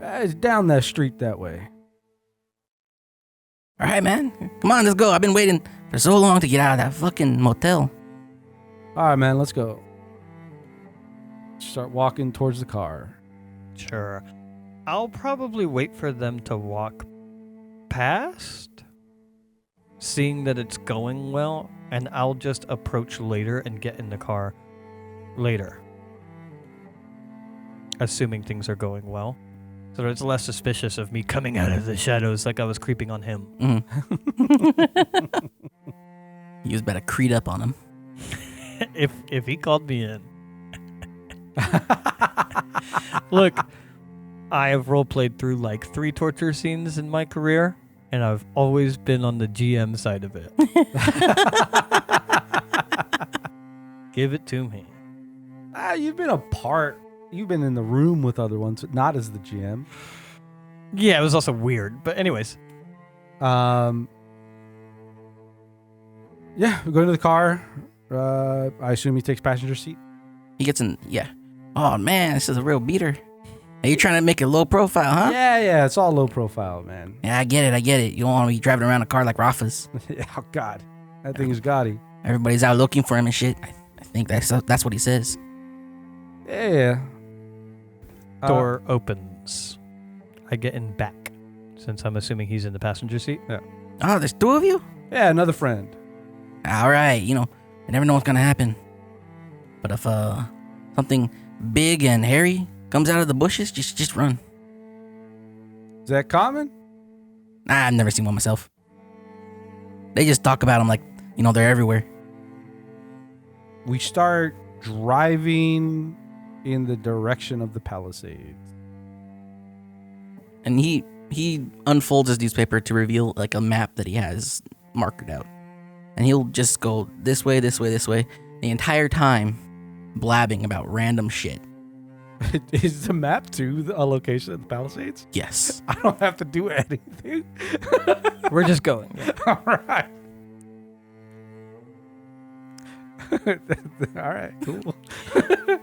It's down that street that way. All right, man. Come on, let's go. I've been waiting for so long to get out of that fucking motel. All right, man, let's go. Start walking towards the car. Sure. I'll probably wait for them to walk past, seeing that it's going well, and I'll just approach later and get in the car later. Assuming things are going well. So that it's less suspicious of me coming out of the shadows like I was creeping on him. Mm-hmm. You was better creed up on him. if he called me in. Look, I have roleplayed through like 3 torture scenes in my career, and I've always been on the GM side of it. Give it to me. You've been a part. You've been in the room with other ones, but not as the GM. Yeah, it was also weird. But anyways. Yeah, we go into the car. I assume he takes passenger seat. He gets in, yeah. Oh, man, this is a real beater. Are you trying to make it low profile, huh? Yeah, it's all low profile, man. Yeah, I get it. You don't want to be driving around a car like Rafa's. Oh, God. That thing is gaudy. Everybody's out looking for him and shit. I think that's what he says. Yeah. Door opens. I get in back, since I'm assuming he's in the passenger seat. Yeah. Oh, there's 2 of you? Yeah, another friend. All right, you never know what's going to happen. But if something big and hairy comes out of the bushes, just run. Is that common? Nah, I've never seen one myself. They just talk about them like, they're everywhere. We start driving in the direction of the Palisades. And he unfolds his newspaper to reveal like a map that he has marked out. And he'll just go this way, this way, this way, the entire time blabbing about random shit. Is the map to a location of the Palisades? Yes. I don't have to do anything. We're just going. Yeah. All right. All right, cool.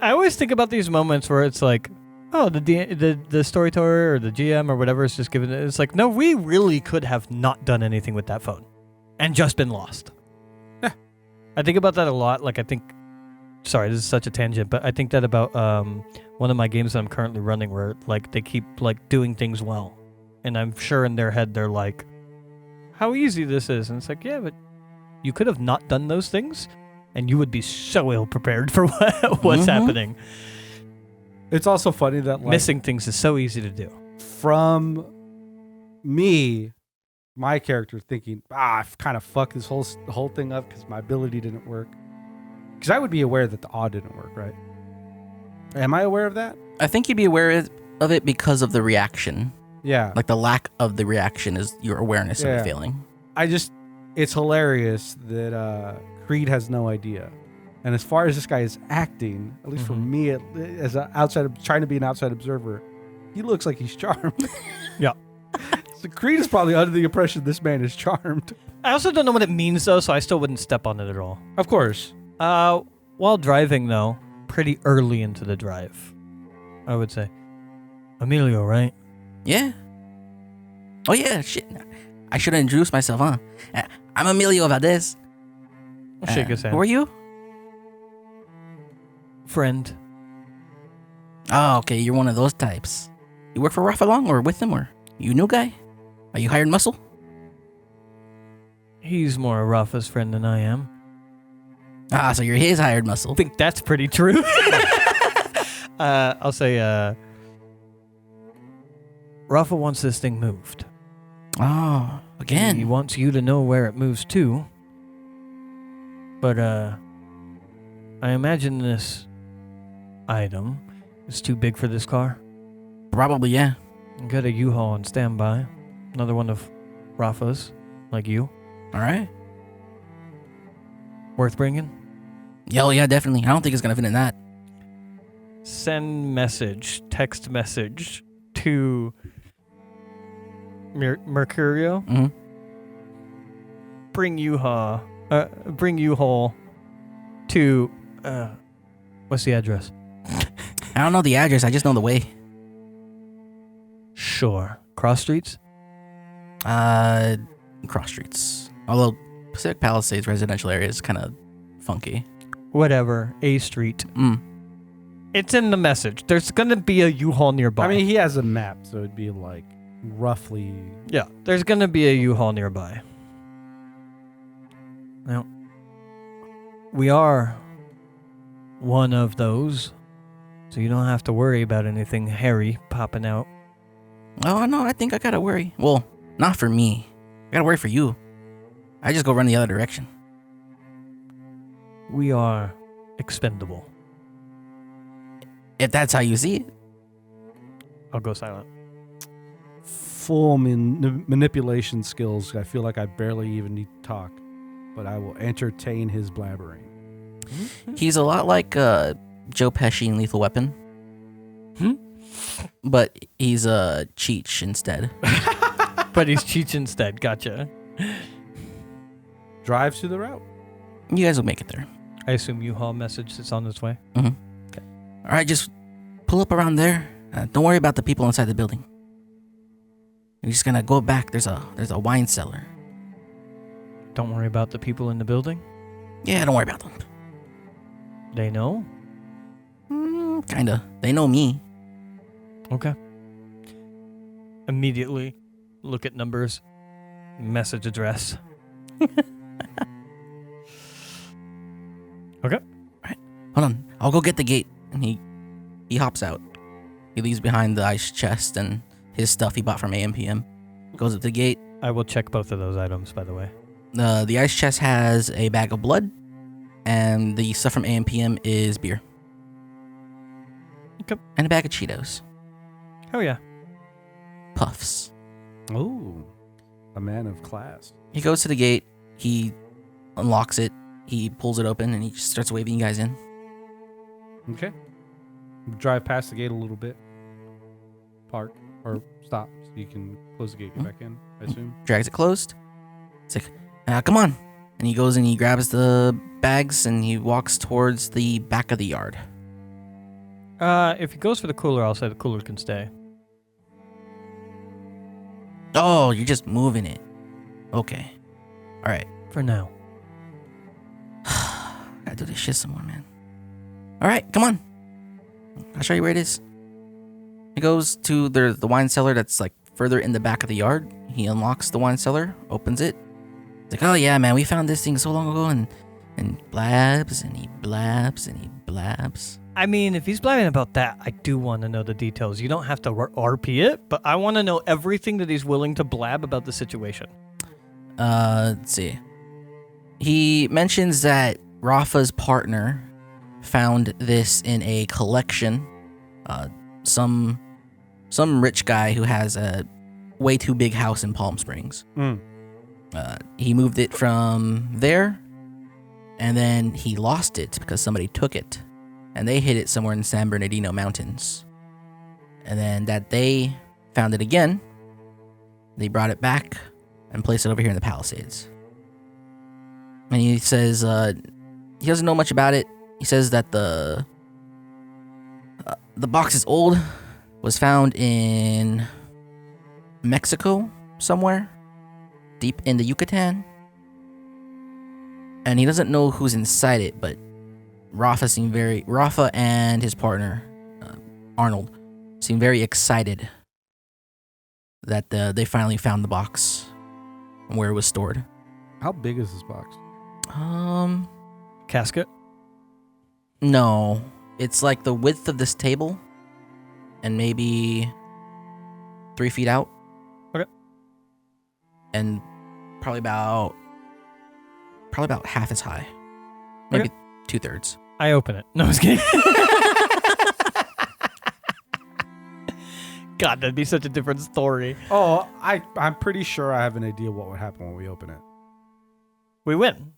I always think about these moments where it's like, oh, the storyteller or the GM or whatever is just giving it. It's like, no, we really could have not done anything with that phone and just been lost. Yeah. I think about that a lot. Like, sorry, this is such a tangent, but I think that about one of my games that I'm currently running where like they keep like doing things well. And I'm sure in their head they're like, how easy this is. And it's like, yeah, but you could have not done those things and you would be so ill prepared for what's happening. It's also funny that like, missing things is so easy to do. From me, my character thinking, I've kind of fucked this whole thing up because my ability didn't work. Because I would be aware that the awe didn't work, right? Am I aware of that? I think you'd be aware of it because of the reaction. Yeah. Like the lack of the reaction is your awareness of the failing. It's hilarious that Creed has no idea. And as far as this guy is acting, at least for me, as trying to be an outside observer, he looks like he's charmed. Yeah. So Creed is probably under the impression this man is charmed. I also don't know what it means, though, so I still wouldn't step on it at all. Of course. While driving, though, pretty early into the drive, I would say, Emilio, right? Yeah. Oh, yeah, shit. I should have introduced myself, huh? I'm Emilio Valdez. I'll shake his hand. Who are you? Friend. Oh, okay, you're one of those types. You work for Rafa long or with him, or you new guy? Are you hired muscle? He's more Rafa's friend than I am. Ah, so you're his hired muscle. I think that's pretty true. I'll say, Rafa wants this thing moved. Oh, again. He wants you to know where it moves to. But, I imagine this item is too big for this car. Probably, yeah. Got a U-Haul on standby. Another one of Rafa's, like you. All right. Worth bringing? Yeah, yeah, definitely. I don't think it's going to fit in that. Send text message to Mercurio. Mm-hmm. Bring U-Haul to, what's the address? I don't know the address. I just know the way. Sure. Cross streets? Cross streets. Although Pacific Palisades residential area is kind of funky. Whatever. A street. It's in the message. There's gonna be a U-Haul nearby. I mean, he has a map, so it'd be like roughly. yeah, there's gonna be a U-Haul nearby. Now, we are one of those, so you don't have to worry about anything hairy popping out. Oh, no, I think I gotta worry. Well, not for me. I gotta worry for you. I just go run the other direction. We are expendable. If that's how you see it. I'll go silent. Full manipulation skills. I feel like I barely even need to talk, but I will entertain his blabbering. He's a lot like Joe Pesci in Lethal Weapon. But he's a Cheech instead. But he's Cheech instead. Gotcha. Drive to the route. You guys will make it there. I assume U-Haul message is on its way. All right, just pull up around there. Don't worry about the people inside the building. You're just gonna go back. There's a wine cellar. Don't worry about the people in the building. Yeah, don't worry about them. They know? Kinda. They know me. Okay. Immediately look at numbers, message address. Okay. Hold on. I'll go get the gate. And he hops out. He leaves behind the ice chest and his stuff he bought from AM PM. Goes up the gate. I will check both of those items, by the way. The ice chest has a bag of blood, and the stuff from AM PM is beer. Okay. And a bag of Cheetos. Oh, yeah. Puffs. Oh, a man of class. He goes to the gate. He unlocks it. He pulls it open, and he just starts waving you guys in. Okay. Drive past the gate a little bit. Park or stop so you can close the gate, get back in, I assume. Drags it closed. It's like, come on. And he goes and he grabs the bags, and he walks towards the back of the yard. If he goes for the cooler, I'll say the cooler can stay. Oh, you're just moving it. Okay. All right. For now. Gotta do this shit some more, man. All right, come on. I'll show you where it is. He goes to the wine cellar that's like further in the back of the yard. He unlocks the wine cellar, opens it. It's like, oh yeah, man, we found this thing so long ago, and blabs, and he blabs, and he blabs. I mean, if he's blabbing about that, I do want to know the details. You don't have to RP it, but I want to know everything that he's willing to blab about the situation. Let's see. He mentions that Rafa's partner found this in a collection. Some rich guy who has a way too big house in Palm Springs. He moved it from there, and then he lost it because somebody took it, and they hid it somewhere in San Bernardino Mountains. And then that they found it again, they brought it back and placed it over here in the Palisades. And he says he doesn't know much about it. He says that the box is old, was found in Mexico somewhere, deep in the Yucatan. And he doesn't know who's inside it, but Rafa and his partner, Arnold, seem very excited that they finally found the box and where it was stored. How big is this box? Casket? No. It's like the width of this table and maybe 3 feet out. Okay. And probably about half as high. Maybe Okay. 2/3. I open it. No, I was kidding. God, that'd be such a different story. Oh, I'm pretty sure I have an idea what would happen when we open it. We win.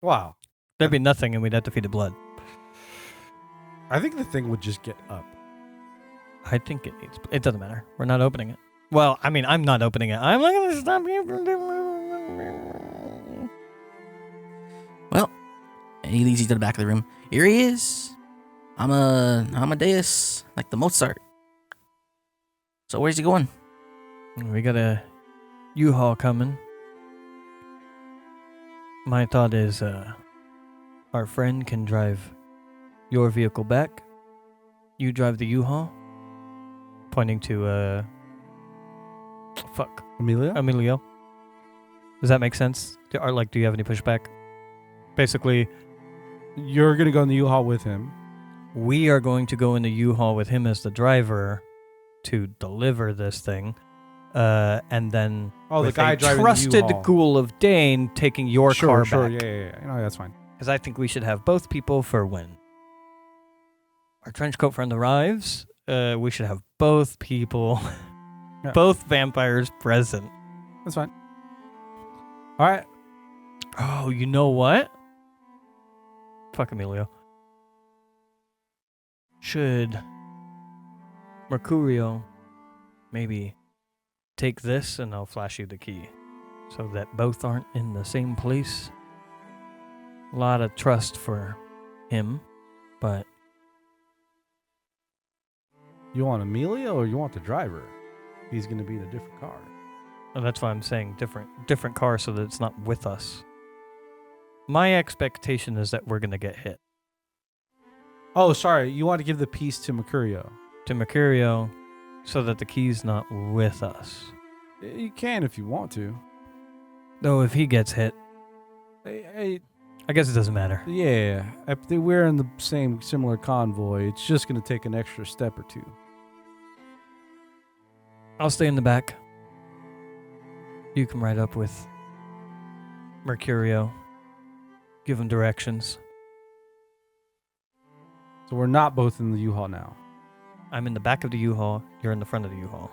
Wow. There'd be nothing, and we'd have to feed it blood. I think the thing would just get up. I think it needs. It doesn't matter. We're not opening it. Well, I mean, I'm not opening it. I'm not going to stop you from doing. Well, and he leads you to the back of the room. Here he is. Amadeus, like the Mozart. So where's he going? We got a U-Haul coming. My thought is, our friend can drive your vehicle back, You drive the U-Haul? Pointing to, Amelia? Emilio. Does that make sense? Do you have any pushback? Basically, You're going to go in the U-Haul with him. we are going to go in the U-Haul with him as the driver to deliver this thing. And then Oh, the with guy a driving trusted the U-Haul. ghoul of Dane taking your car Sure, back. yeah. No, that's fine. Because I think we should have both people for when our trench coat friend arrives. We should have both people, Yeah. both vampires present. That's fine. All right. Oh, you know what? Fuck Emilio. Should Mercurio maybe take this and I'll flash you the key so that both aren't in the same place? A lot of trust for him, but You want Amelia or you want the driver? He's going to be in a different car. that's why I'm saying different car so that it's not with us. My expectation is that we're going to get hit. Oh, sorry. You want to give the piece to Mercurio. To Mercurio so that the key's not with us. You can if you want to. Though if he gets hit, Hey, I guess it doesn't matter. yeah. If we're in the same similar convoy, it's just going to take an extra step or two. I'll stay in the back. You can ride up with Mercurio. Give him directions. So we're not both in the U-Haul now I'm in the back of the U-Haul. You're in the front of the U-Haul.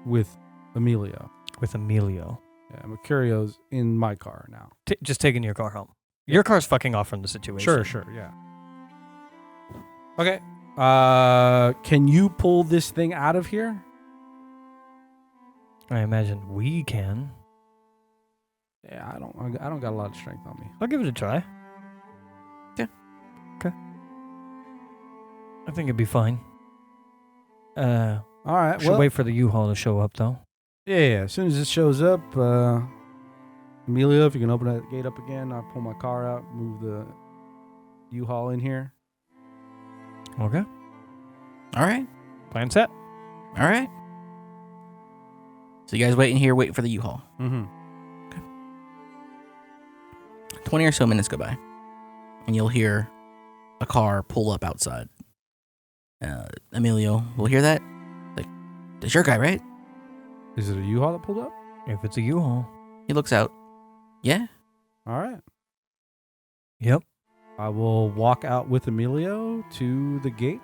with Amelia. With Emilio. Yeah, Mercurio's in my car now. Just taking your car home. Your car's fucking off from the situation. Sure, yeah. Okay. Can you pull this thing out of here? I imagine we can. Yeah, I don't got a lot of strength on me. I'll give it a try. Yeah. Okay. I think it'd be fine. All right. Should wait for the U-Haul to show up, though. Yeah. As soon as it shows up, Amelia, if you can open that gate up again, I'll pull my car out, move the U-Haul in here. Okay. All right. Plan set. All right. So you guys waiting here, waiting for the U-Haul. Mm-hmm. 20 or so minutes go by, and you'll hear a car pull up outside. Emilio will hear that. Like, that's your guy, right? Is it a U-Haul that pulled up? If it's a U-Haul. He looks out. Yeah. All right. Yep. I will walk out with Emilio to the gate,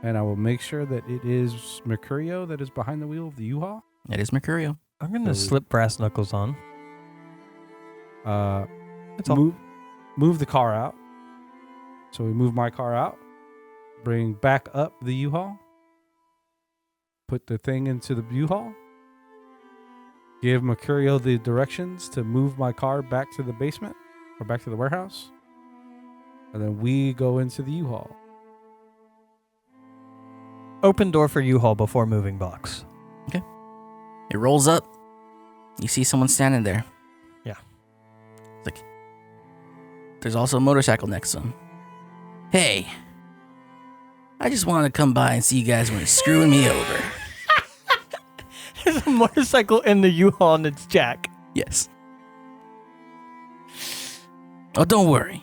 and I will make sure that it is Mercurio that is behind the wheel of the U-Haul. It is Mercurio. I'm going to slip brass knuckles on. That's all. Move the car out. So we move my car out, bring back up the U-Haul, put the thing into the U-Haul, give Mercurio the directions to move my car back to the basement or back to the warehouse, and then we go into the U-Haul. Open door for U-Haul before moving box. It rolls up. You see someone standing there. Yeah. It's like, there's also a motorcycle next to him. Hey, I just wanted to come by and see you guys weren't screwing me over. There's a motorcycle in the U-Haul and it's Jack. Yes. Oh, don't worry.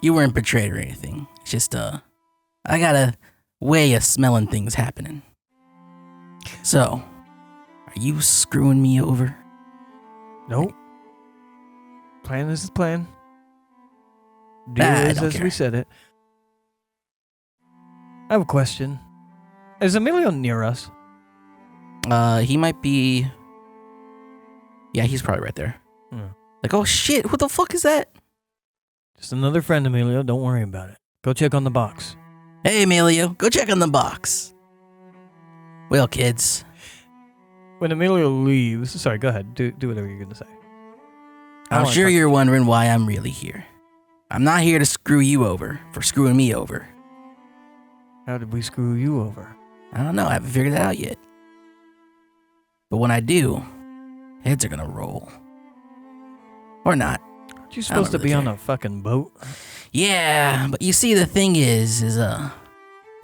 You weren't betrayed or anything. It's just, I got a way of smelling things happening. So, are you screwing me over? Nope. Plan is the plan. Do I is don't as care. we said it. I have a question. Is Emilio near us? He might be... Yeah, he's probably right there. Hmm. Like, oh shit, what the fuck is that? Just another friend, Emilio. Don't worry about it. Go check on the box. Hey, Emilio, go check on the box. Well, kids, When Emilio leaves... Sorry, go ahead. Do whatever you're going to say. I I'm wanna sure talk- you're wondering why I'm really here. I'm not here to screw you over for screwing me over. How did we screw you over? I don't know, I haven't figured that out yet. But when I do, heads are gonna roll. Or not. Aren't you supposed to really be on care. a fucking boat? Yeah, but you see, the thing is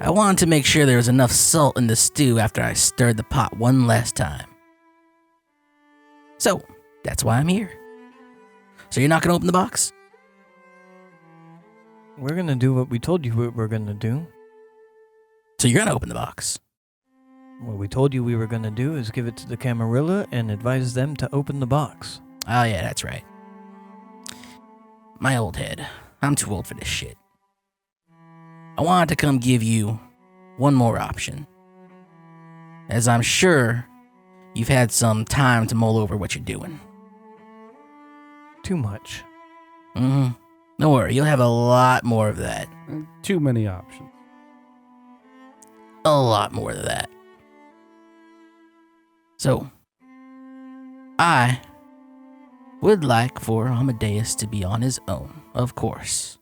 I wanted to make sure there was enough salt in the stew after I stirred the pot one last time. So, that's why I'm here. So you're not going to open the box? We're going to do what we told you we were going to do. So you're going to open the box? What we told you we were going to do is give it to the Camarilla and advise them to open the box. Oh yeah, that's right. My old head. I'm too old for this shit. I wanted to come give you one more option. As I'm sure you've had some time to mull over what you're doing. Too much. Don't worry, you'll have a lot more of that. Too many options. A lot more of that. So, I would like for Amadeus to be on his own, of course.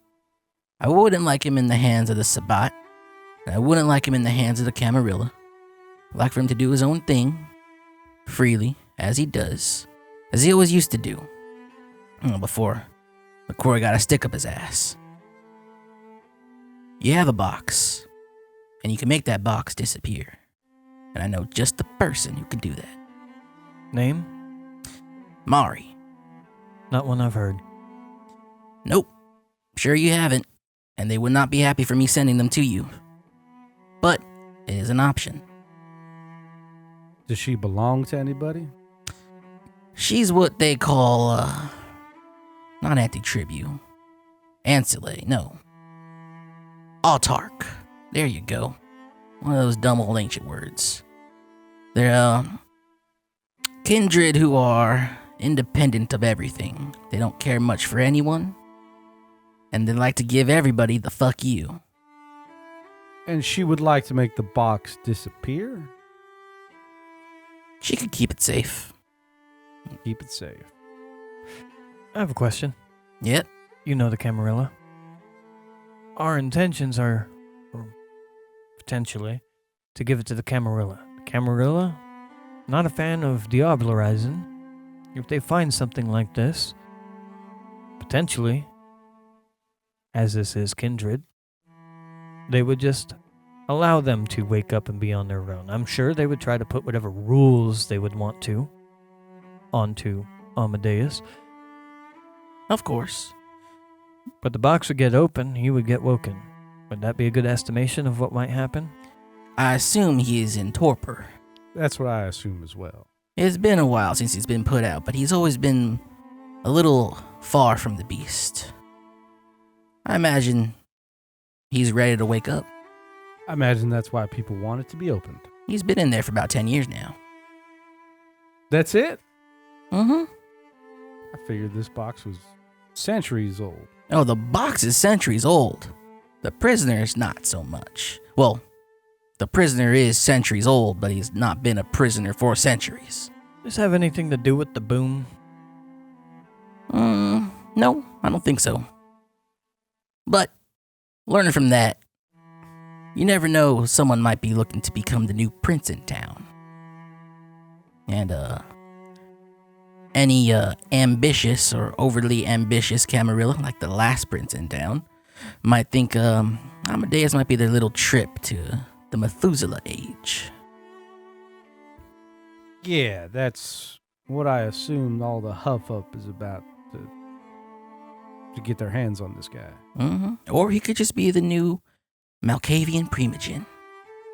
I wouldn't like him in the hands of the Sabbat, and I wouldn't like him in the hands of the Camarilla. I'd like for him to do his own thing, freely, as he does, as he always used to do, before McCrory got a stick up his ass. You have a box, and you can make that box disappear. And I know just the person who can do that. Name? Mari. Not one I've heard. Nope. Sure you haven't. And they would not be happy for me sending them to you. But it is an option. Does she belong to anybody? She's what they call, not anti-tribute. Ancillary, no. Autarch. There you go. One of those dumb old ancient words. They're, kindred who are independent of everything. They don't care much for anyone. And they like to give everybody the fuck you. And she would like to make the box disappear? She could keep it safe. Keep it safe. I have a question. Yep. You know the Camarilla. Our intentions are, potentially, to give it to the Camarilla. The Camarilla, not a fan of diablerizing. If they find something like this, potentially, as this is kindred, they would just allow them to wake up and be on their own. I'm sure they would try to put whatever rules they would want to onto Amadeus. Of course. But the box would get open, he would get woken. Would that be a good estimation of what might happen? I assume he is in torpor. That's what I assume as well. It's been a while since he's been put out, but he's always been a little far from the beast. I imagine he's ready to wake up. I imagine that's why people want it to be opened. He's been in there for about 10 years now. That's it? Mm-hmm. I figured this box was centuries old. Oh, the box is centuries old. The prisoner is not so much. Well, the prisoner is centuries old, but he's not been a prisoner for centuries. Does this have anything to do with the boom? No, I don't think so. But, learning from that, you never know, someone might be looking to become the new prince in town. And, any ambitious or overly ambitious Camarilla, like the last prince in town, might think Amadeus might be their little trip to the Methuselah age. Yeah, that's what I assumed all the huff up is about to get their hands on this guy. Mm-hmm. Or he could just be the new Malkavian Primogen.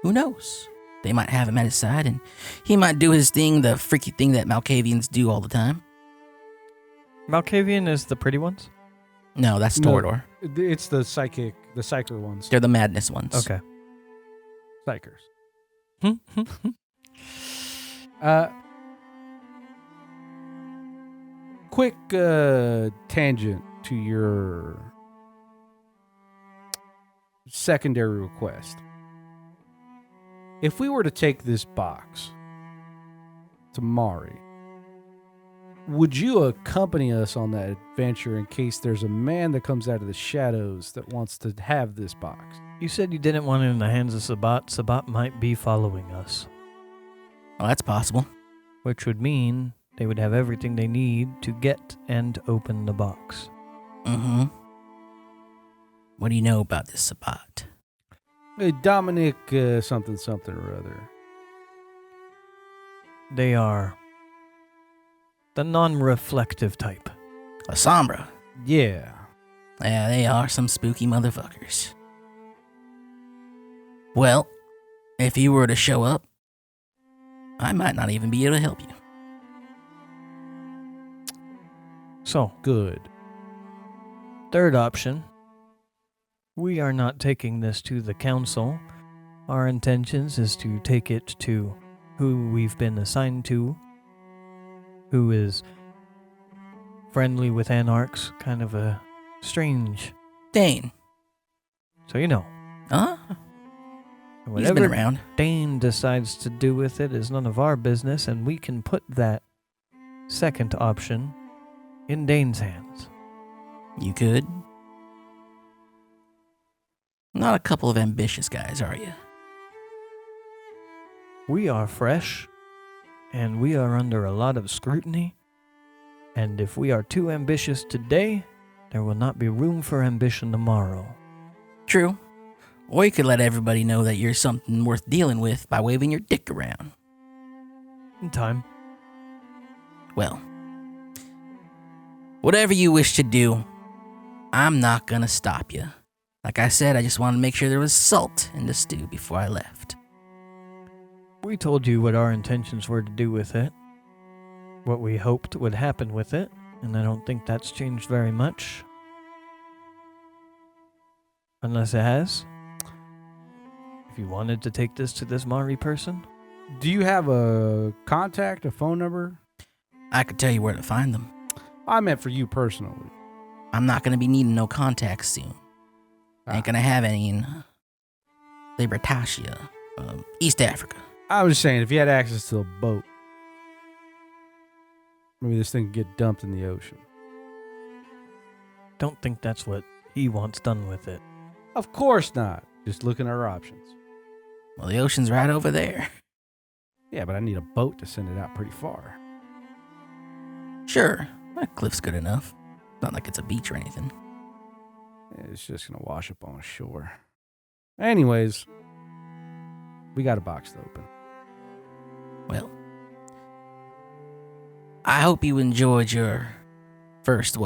Who knows? They might have him at his side, and he might do his thing, the freaky thing that Malkavians do all the time. Malkavian is the pretty ones? No, that's Torador. No, it's the psyker ones. They're the madness ones. Okay. Psychers. Quick tangent to your secondary request. If we were to take this box to Mari, would you accompany us on that adventure in case there's a man that comes out of the shadows that wants to have this box? You said you didn't want it in the hands of Sabbat. Sabbat might be following us. Oh, that's possible. Which would mean they would have everything they need to get and open the box. Mm-hmm. What do you know about this Sabbat? Hey, Dominic, something or other. They are the non-reflective type. A Sombra. Yeah. Yeah, they are some spooky motherfuckers. Well, if you were to show up, I might not even be able to help you. So, Good. third option. We are not taking this to the council. Our intentions is to take it to who we've been assigned to, who is friendly with anarchs, kind of a strange. Dane. So you know, Huh? He's whatever been around. Dane decides to do with it is none of our business, and we can put that second option in Dane's hands. You could. Not a couple of ambitious guys, are you? We are fresh, and we are under a lot of scrutiny, and if we are too ambitious today, there will not be room for ambition tomorrow. True. Or you could let everybody know that you're something worth dealing with by waving your dick around. In time. Well, whatever you wish to do, I'm not gonna stop you. Like I said, I just wanted to make sure there was salt in the stew before I left. We told you what our intentions were to do with it, what we hoped would happen with it, and I don't think that's changed very much. Unless it has. If you wanted to take this to this Mari person, Do you have a contact, a phone number? I could tell you where to find them. I meant for you personally. I'm not gonna be needing no contacts soon. I ain't gonna have any in Libertatia, East Africa. I was just saying, if you had access to a boat, maybe this thing could get dumped in the ocean. don't think that's what he wants done with it. Of course not. Just looking at our options. Well, the ocean's right over there. Yeah, but I need a boat to send it out pretty far. Sure, that cliff's good enough. Not like it's a beach or anything. It's just going to wash up on shore. Anyways, we got a box to open. Well, I hope you enjoyed your first,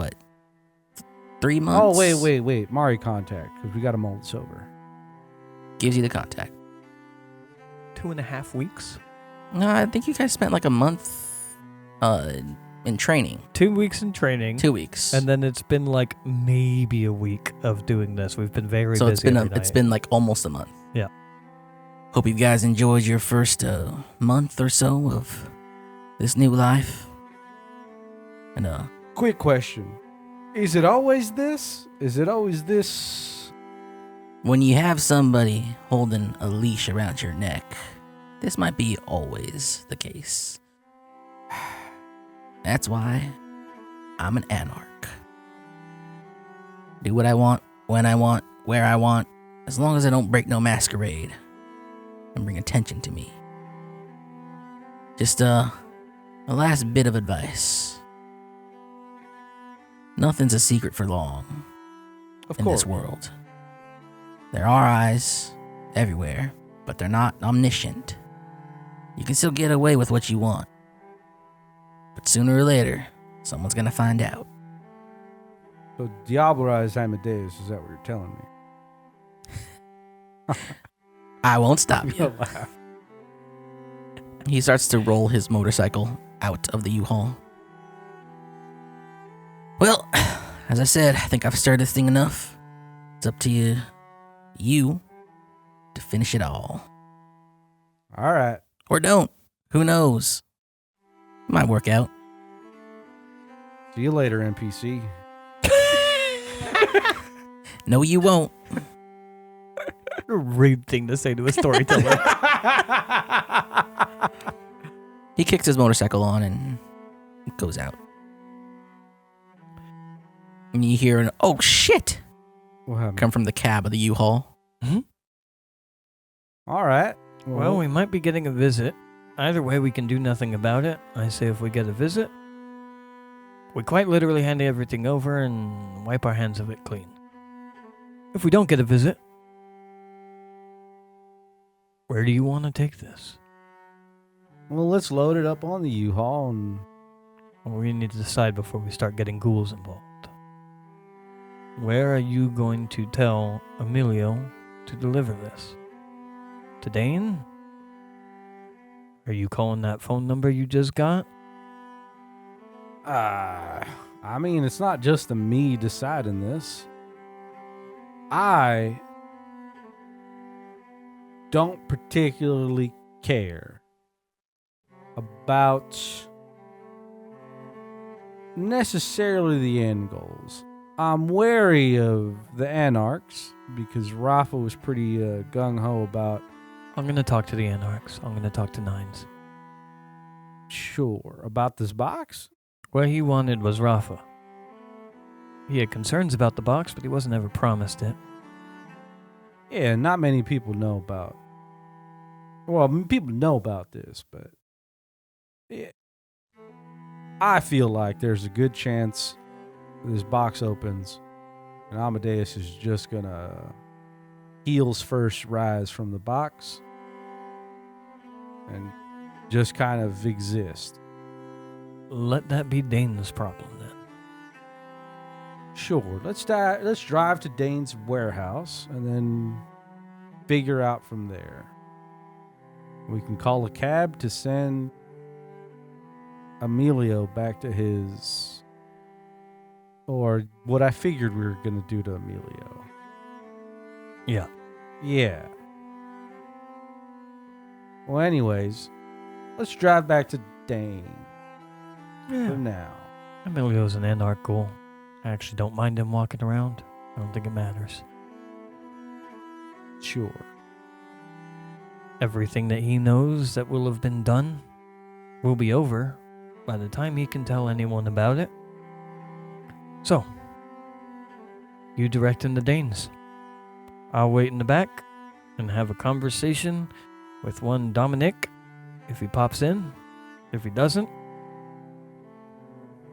3 months? Oh, wait. Mari contact, because we got a mold sober. Gives you the contact. 2.5 weeks? No, I think you guys spent like a month in training. 2 weeks in training. 2 weeks. And then it's been like maybe a week of doing this. We've been very so busy. it's been like almost a month. Yeah. Hope you guys enjoyed your first month or so of this new life. And Quick question. Is it always this? Is it always this? when you have somebody holding a leash around your neck, this might be always the case. That's why I'm an anarch. Do what I want, when I want, where I want, as long as I don't break no masquerade and bring attention to me. Just a last bit of advice. Nothing's a secret for long Of in course. this world. There are eyes everywhere, but they're not omniscient. You can still get away with what you want. But sooner or later, someone's gonna find out. So Diablo is Amadeus, is that what you're telling me? I won't stop You you. laugh. He starts to roll his motorcycle out of the U-Haul. Well, as I said, I think I've stirred this thing enough. It's up to you to finish it all. All right. Or don't. Who knows? Might work out. See you later, NPC. No, you won't. A rude thing to say to a storyteller. He kicks his motorcycle on and goes out. And you hear an, oh shit, What happened? come from the cab of the U-Haul. All right. Well, we might be getting a visit. Either way, we can do nothing about it. I say if we get a visit, we quite literally hand everything over and wipe our hands of it clean. If we don't get a visit, Where do you want to take this? Well, let's load it up on the U-Haul and... Well, we need to decide before we start getting ghouls involved. Where are you going to tell Emilio to deliver this? To Dane? Are you calling that phone number you just got? I mean, it's not just me deciding this. I don't particularly care about necessarily the end goals. I'm wary of the Anarchs because Rafa was pretty gung-ho about... I'm going to talk to the Anarchs. I'm going to talk to Nines. Sure. About this box? What he wanted was Rafa. He had concerns about the box, but he wasn't ever promised it. Yeah, not many people know about... Well, people know about this, but... Yeah. I feel like there's a good chance this box opens and Amadeus is just gonna heels first rise from the box and just kind of exist. Let that be Dane's problem then. Sure, let's drive to Dane's warehouse and then figure out from there. We can call a cab to send Emilio back to his... Or what I figured we were going to do to Emilio. Yeah. Yeah. Well, anyways, let's drive back to Dane for now. Emilio's an Anarch ghoul. I actually don't mind him walking around. I don't think it matters. Sure. Everything that he knows that will have been done will be over by the time he can tell anyone about it. So, you direct him to Dane's. I'll wait in the back and have a conversation with one Dominic if he pops in. If he doesn't,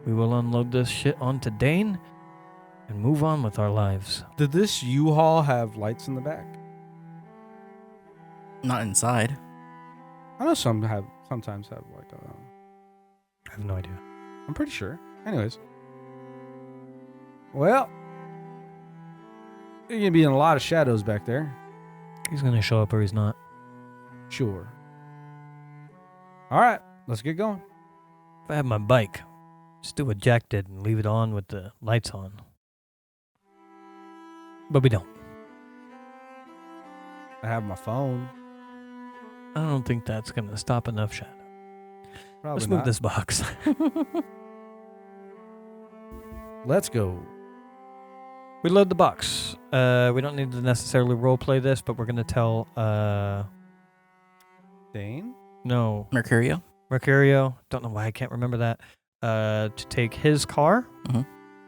we will unload this shit onto Dane and move on with our lives. Did this U-Haul have lights in the back? Not inside. I know sometimes have like I have no idea. I'm pretty sure. Anyways. Well, you're going to be in a lot of shadows back there. He's going to show up or he's not. Sure. All right, let's get going. If I had my bike, just do what Jack did and leave it on with the lights on. But we don't. I have my phone. I don't think that's going to stop enough shadow. Probably Let's move not. this box. Let's go. We load the box. We don't need to necessarily roleplay this, but we're going to tell... Dane? No. Mercurio. Don't know why I can't remember that. To take his car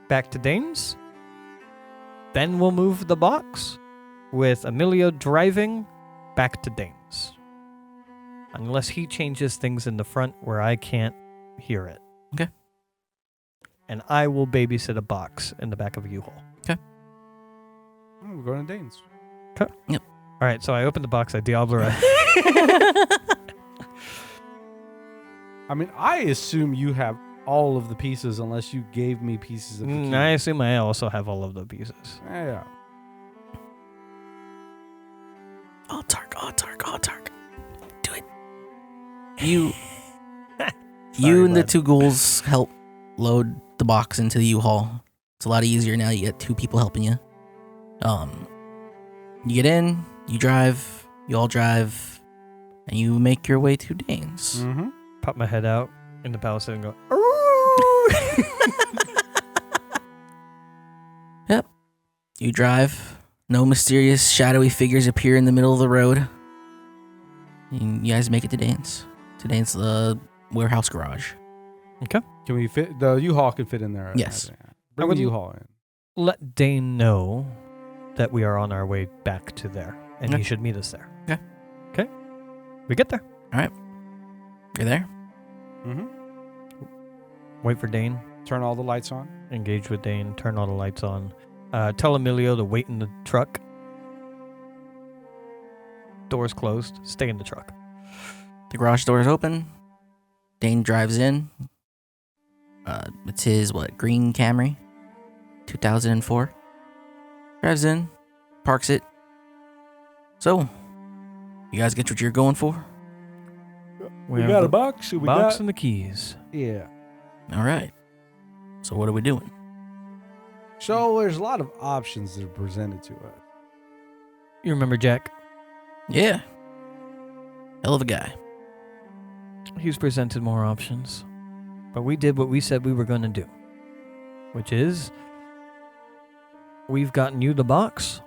back to Dane's. Then we'll move the box with Emilio driving back to Dane's. Unless he changes things in the front where I can't hear it. Okay. And I will babysit a box in the back of a U-Haul. We're going to Dane's. Okay. Yep. All right, so I opened the box. I Diablo. I mean, I assume you have all of the pieces unless you gave me pieces of the key. I assume I also have all of the pieces. Yeah. Oh, Tark. Do it. You and the two ghouls help load the box into the U-Haul. It's a lot easier now. You get two people helping you. You get in, you drive, you all drive, and you make your way to Dane's. Mm-hmm. Pop my head out in the palisade and go, Yep. You drive. No mysterious, shadowy figures appear in the middle of the road. And you guys make it to Dane's. To Dane's warehouse garage. Okay. Can we fit? The U-Haul can fit in there. Yes. Bring would the U-Haul in. Let Dane know that we are on our way back to there, and Okay. he should meet us there. Okay. Okay. We get there. You're there? Mm-hmm. Wait for Dane. Turn all the lights on. Engage with Dane. Turn all the lights on. Tell Emilio to wait in the truck. Doors closed. Stay in the truck. The garage door is open. Dane drives in. It's his, green Camry. 2004. Drives in. Parks it. So, you guys get what you're going for? We have got the a box. We box got and the keys. yeah. All right. So, what are we doing? So there's a lot of options that are presented to us. You remember Jack? Yeah. Hell of a guy. He's presented more options. But we did what we said we were going to do. Which is, we've gotten you the box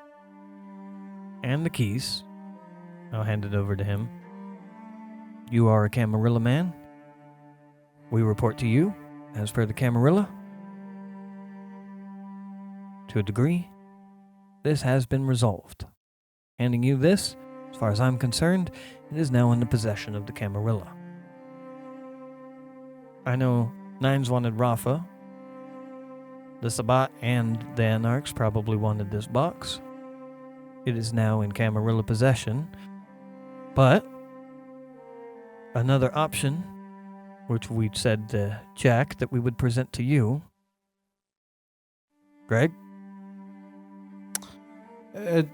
and the keys. I'll hand it over to him. You are a Camarilla man. We report to you, as per the Camarilla. To a degree, this has been resolved. Handing you this, as far as I'm concerned, it is now in the possession of the Camarilla. I know Nines wanted Rafa. The Sabbat and the Anarchs probably wanted this box. It is now in Camarilla possession. But another option, which we said to Jack that we would present to you. Greg?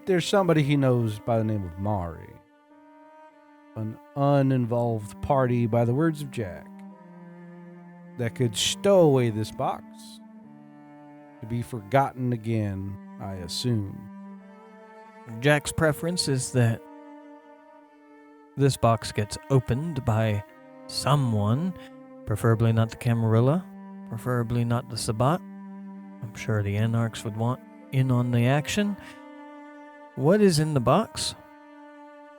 There's somebody he knows by the name of Mari. An uninvolved party, by the words of Jack, that could stow away this box to be forgotten again, I assume. Jack's preference is that this box gets opened by someone, preferably not the Camarilla, preferably not the Sabbat. I'm sure the Anarchs would want in on the action. What is in the box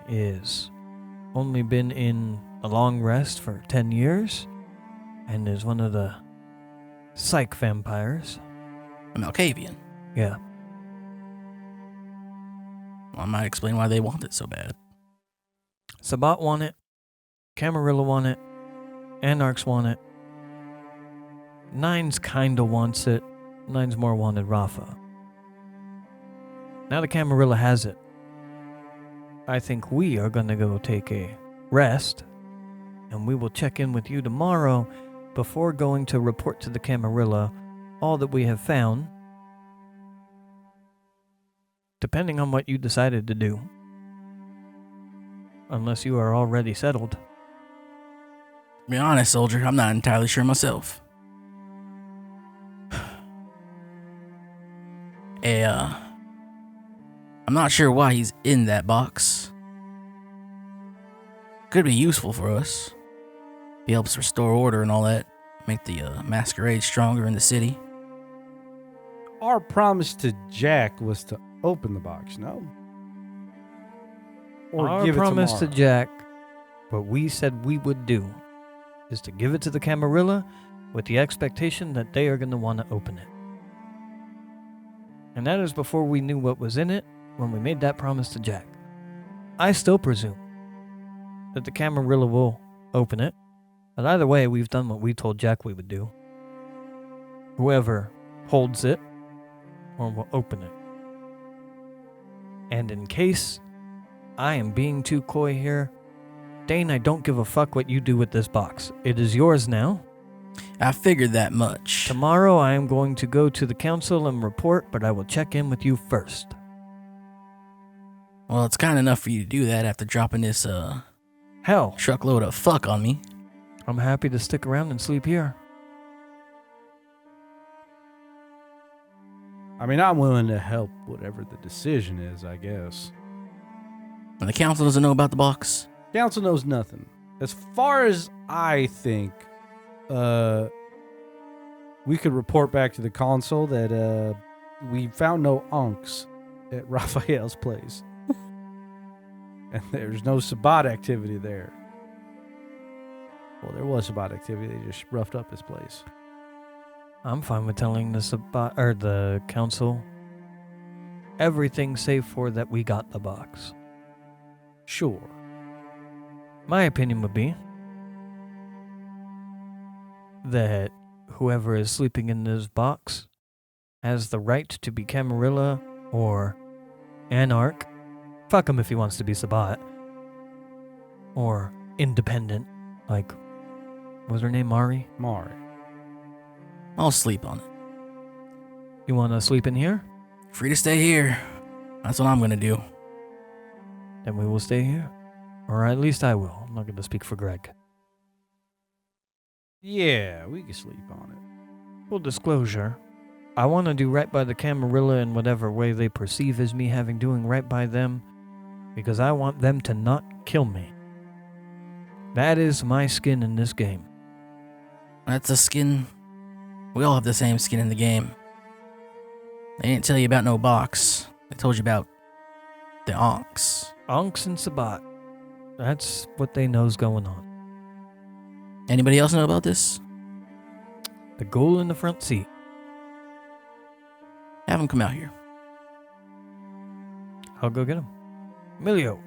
is only been in a long rest for 10 years and is one of the psych vampires. A Malkavian. Yeah. Well, I might explain why they want it so bad. Sabbat want it. Camarilla want it. Anarchs want it. Nines kinda wants it. Nines more wanted Rafa. Now the Camarilla has it. I think we are gonna go take a rest, and we will check in with you tomorrow before going to report to the Camarilla all that we have found, depending on what you decided to do. Unless you are already settled. To be honest, soldier, I'm not entirely sure myself. I'm not sure why he's in that box. Could be useful for us. He helps restore order and all that. Make the masquerade stronger in the city. Our promise to Jack was to open the box, no? Or Our give it promise to tomorrow. Jack, what we said we would do, is to give it to the Camarilla with the expectation that they are going to want to open it. And that is before we knew what was in it when we made that promise to Jack. I still presume that the Camarilla will open it, but either way, we've done what we told Jack we would do. Whoever holds it or will open it. And in case I am being too coy here, Dane, I don't give a fuck what you do with this box. It is yours now. I figured that much. Tomorrow I am going to go to the council and report, but I will check in with you first. Well, it's kind enough for you to do that after dropping this Hell, truckload of fuck on me. I'm happy to stick around and sleep here. I mean, I'm willing to help whatever the decision is, I guess. And the council doesn't know about the box. Council knows nothing. As far as I think, we could report back to the council that we found no unks at Raphael's place. And there's no Sabbat activity there. Well, there was Sabbat activity. They just roughed up his place. I'm fine with telling the the council everything save for that we got the box. Sure. My opinion would be that whoever is sleeping in this box has the right to be Camarilla or Anarch. Fuck him if he wants to be Sabbat. or independent, like, what was her name, Mari? Mari. I'll sleep on it. You want to sleep in here? Free to stay here. That's what I'm gonna do. Then we will stay here. Or at least I will. I'm not going to speak for Greg. Yeah, we can sleep on it. Full disclosure, I want to do right by the Camarilla in whatever way they perceive as me having doing right by them, because I want them to not kill me. That is my skin in this game. That's a skin. We all have the same skin in the game. They didn't tell you about no box. They told you about the onks. Onks and Sabat. That's what they know's going on. Anybody else know about this? The ghoul in the front seat. Have them come out here. I'll go get him. Emilio.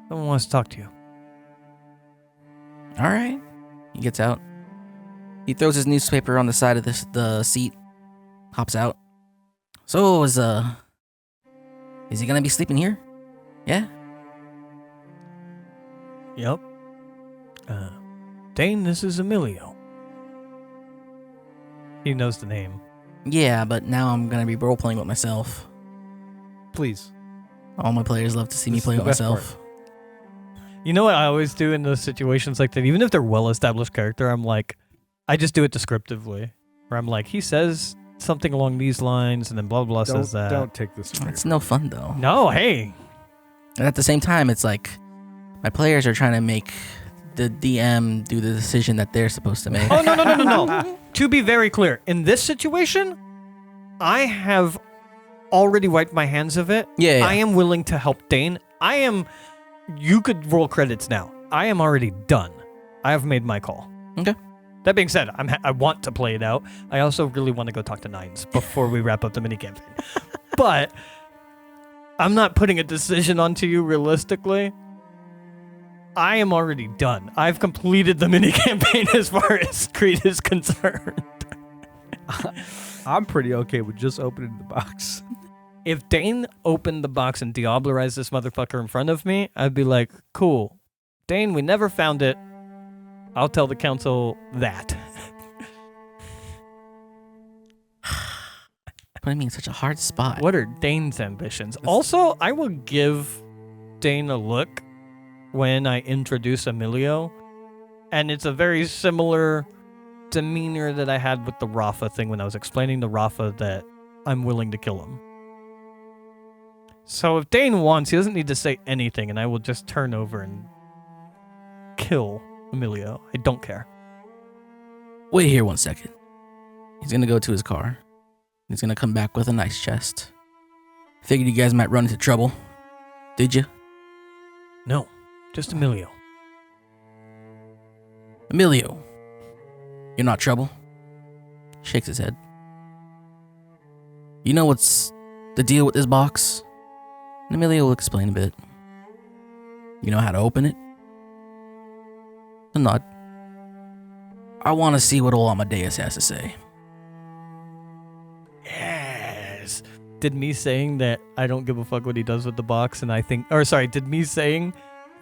Someone wants to talk to you. All right. He gets out. He throws his newspaper on the side of the seat. Hops out. So is he gonna be sleeping here? Yeah. Yep. Dane, this is Emilio. He knows the name. Yeah, but now I'm gonna be role playing with myself. Please. All my players love to see me This is play the with best myself. You know what I always do in those situations like that? Even if they're well-established character, I'm like, I just do it descriptively. Where I'm like, he says something along these lines, and then blah, blah, Don't, says that. don't take this. It's no fun though. No, hey. And at the same time, it's like my players are trying to make the DM do the decision that they're supposed to make. Oh, no. To be very clear, in this situation, I have already wiped my hands of it. Yeah. I am willing to help Dane. You could roll credits now. I am already done. I have made my call. Okay. That being said, I want to play it out. I also really want to go talk to Nines before we wrap up the mini campaign. But I'm not putting a decision onto you realistically. I am already done. I've completed the mini campaign as far as Creed is concerned. I'm pretty okay with just opening the box. If Dane opened the box and Diablerized this motherfucker in front of me, I'd be like, cool. Dane, we never found it. I'll tell the council that. Putting me in such a hard spot. What are Dane's ambitions? Also, I will give Dane a look when I introduce Emilio, and it's a very similar demeanor that I had with the Rafa thing when I was explaining to Rafa that I'm willing to kill him. So if Dane wants, he doesn't need to say anything, and I will just turn over and kill Emilio. I don't care. Wait here 1 second. He's gonna go to his car. He's gonna come back with an ice chest. Figured you guys might run into trouble. Did you? No, just Emilio. Emilio, you're not trouble? Shakes his head. You know what's the deal with this box? And Emilio will explain a bit. You know how to open it? A nod. I want to see what old Amadeus has to say. Yes. Did me saying that I don't give a fuck what he does with the box, and did me saying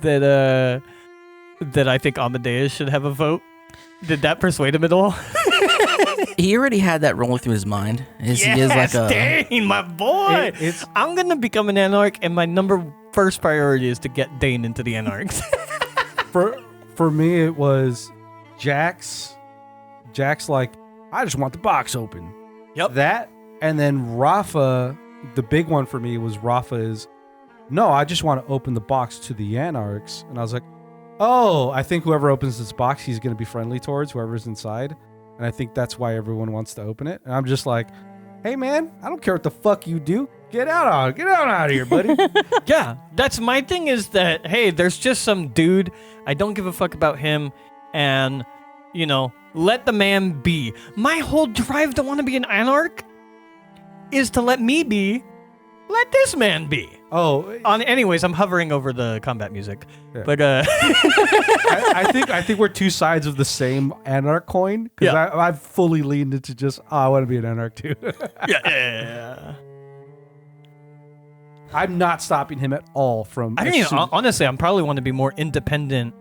that that I think Amadeus should have a vote? Did that persuade him at all? He already had that rolling through his mind. He is like a Dane, my boy. I'm gonna become an anarch, and my first priority is to get Dane into the anarchs. For me, it was Jax. Jax like, I just want the box open. Yep. That, and then Rafa, the big one for me was Rafa is, no, I just want to open the box to the anarchs. And I was like, oh, I think whoever opens this box, he's going to be friendly towards whoever's inside. And I think that's why everyone wants to open it. And I'm just like, hey, man, I don't care what the fuck you do. Get out of here, buddy. Yeah, that's my thing is that, hey, there's just some dude. I don't give a fuck about him. And, let the man be. My whole drive to want to be an anarch is to let me be. Let this man be. Oh. Anyways, I'm hovering over the combat music. Yeah. But I think we're two sides of the same anarch coin. Because yeah. I've fully leaned into just, I want to be an anarch too. Yeah. I'm not stopping him at all from. I mean, honestly, I'm probably want to be more independent,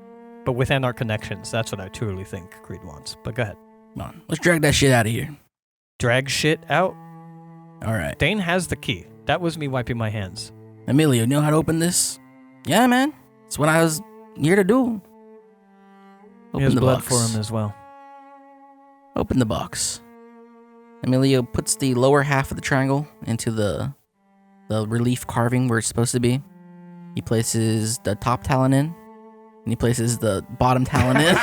but within our connections. That's what I truly think Creed wants. But go ahead. Come on, let's drag that shit out of here. Drag shit out. All right. Dane has the key. That was me wiping my hands. Emilio, you know how to open this? Yeah, man. It's what I was here to do. He has Open the blood box. for him as well. Open the box. Emilio puts the lower half of the triangle into the relief carving where it's supposed to be. He places the top talon in, and he places the bottom talon in.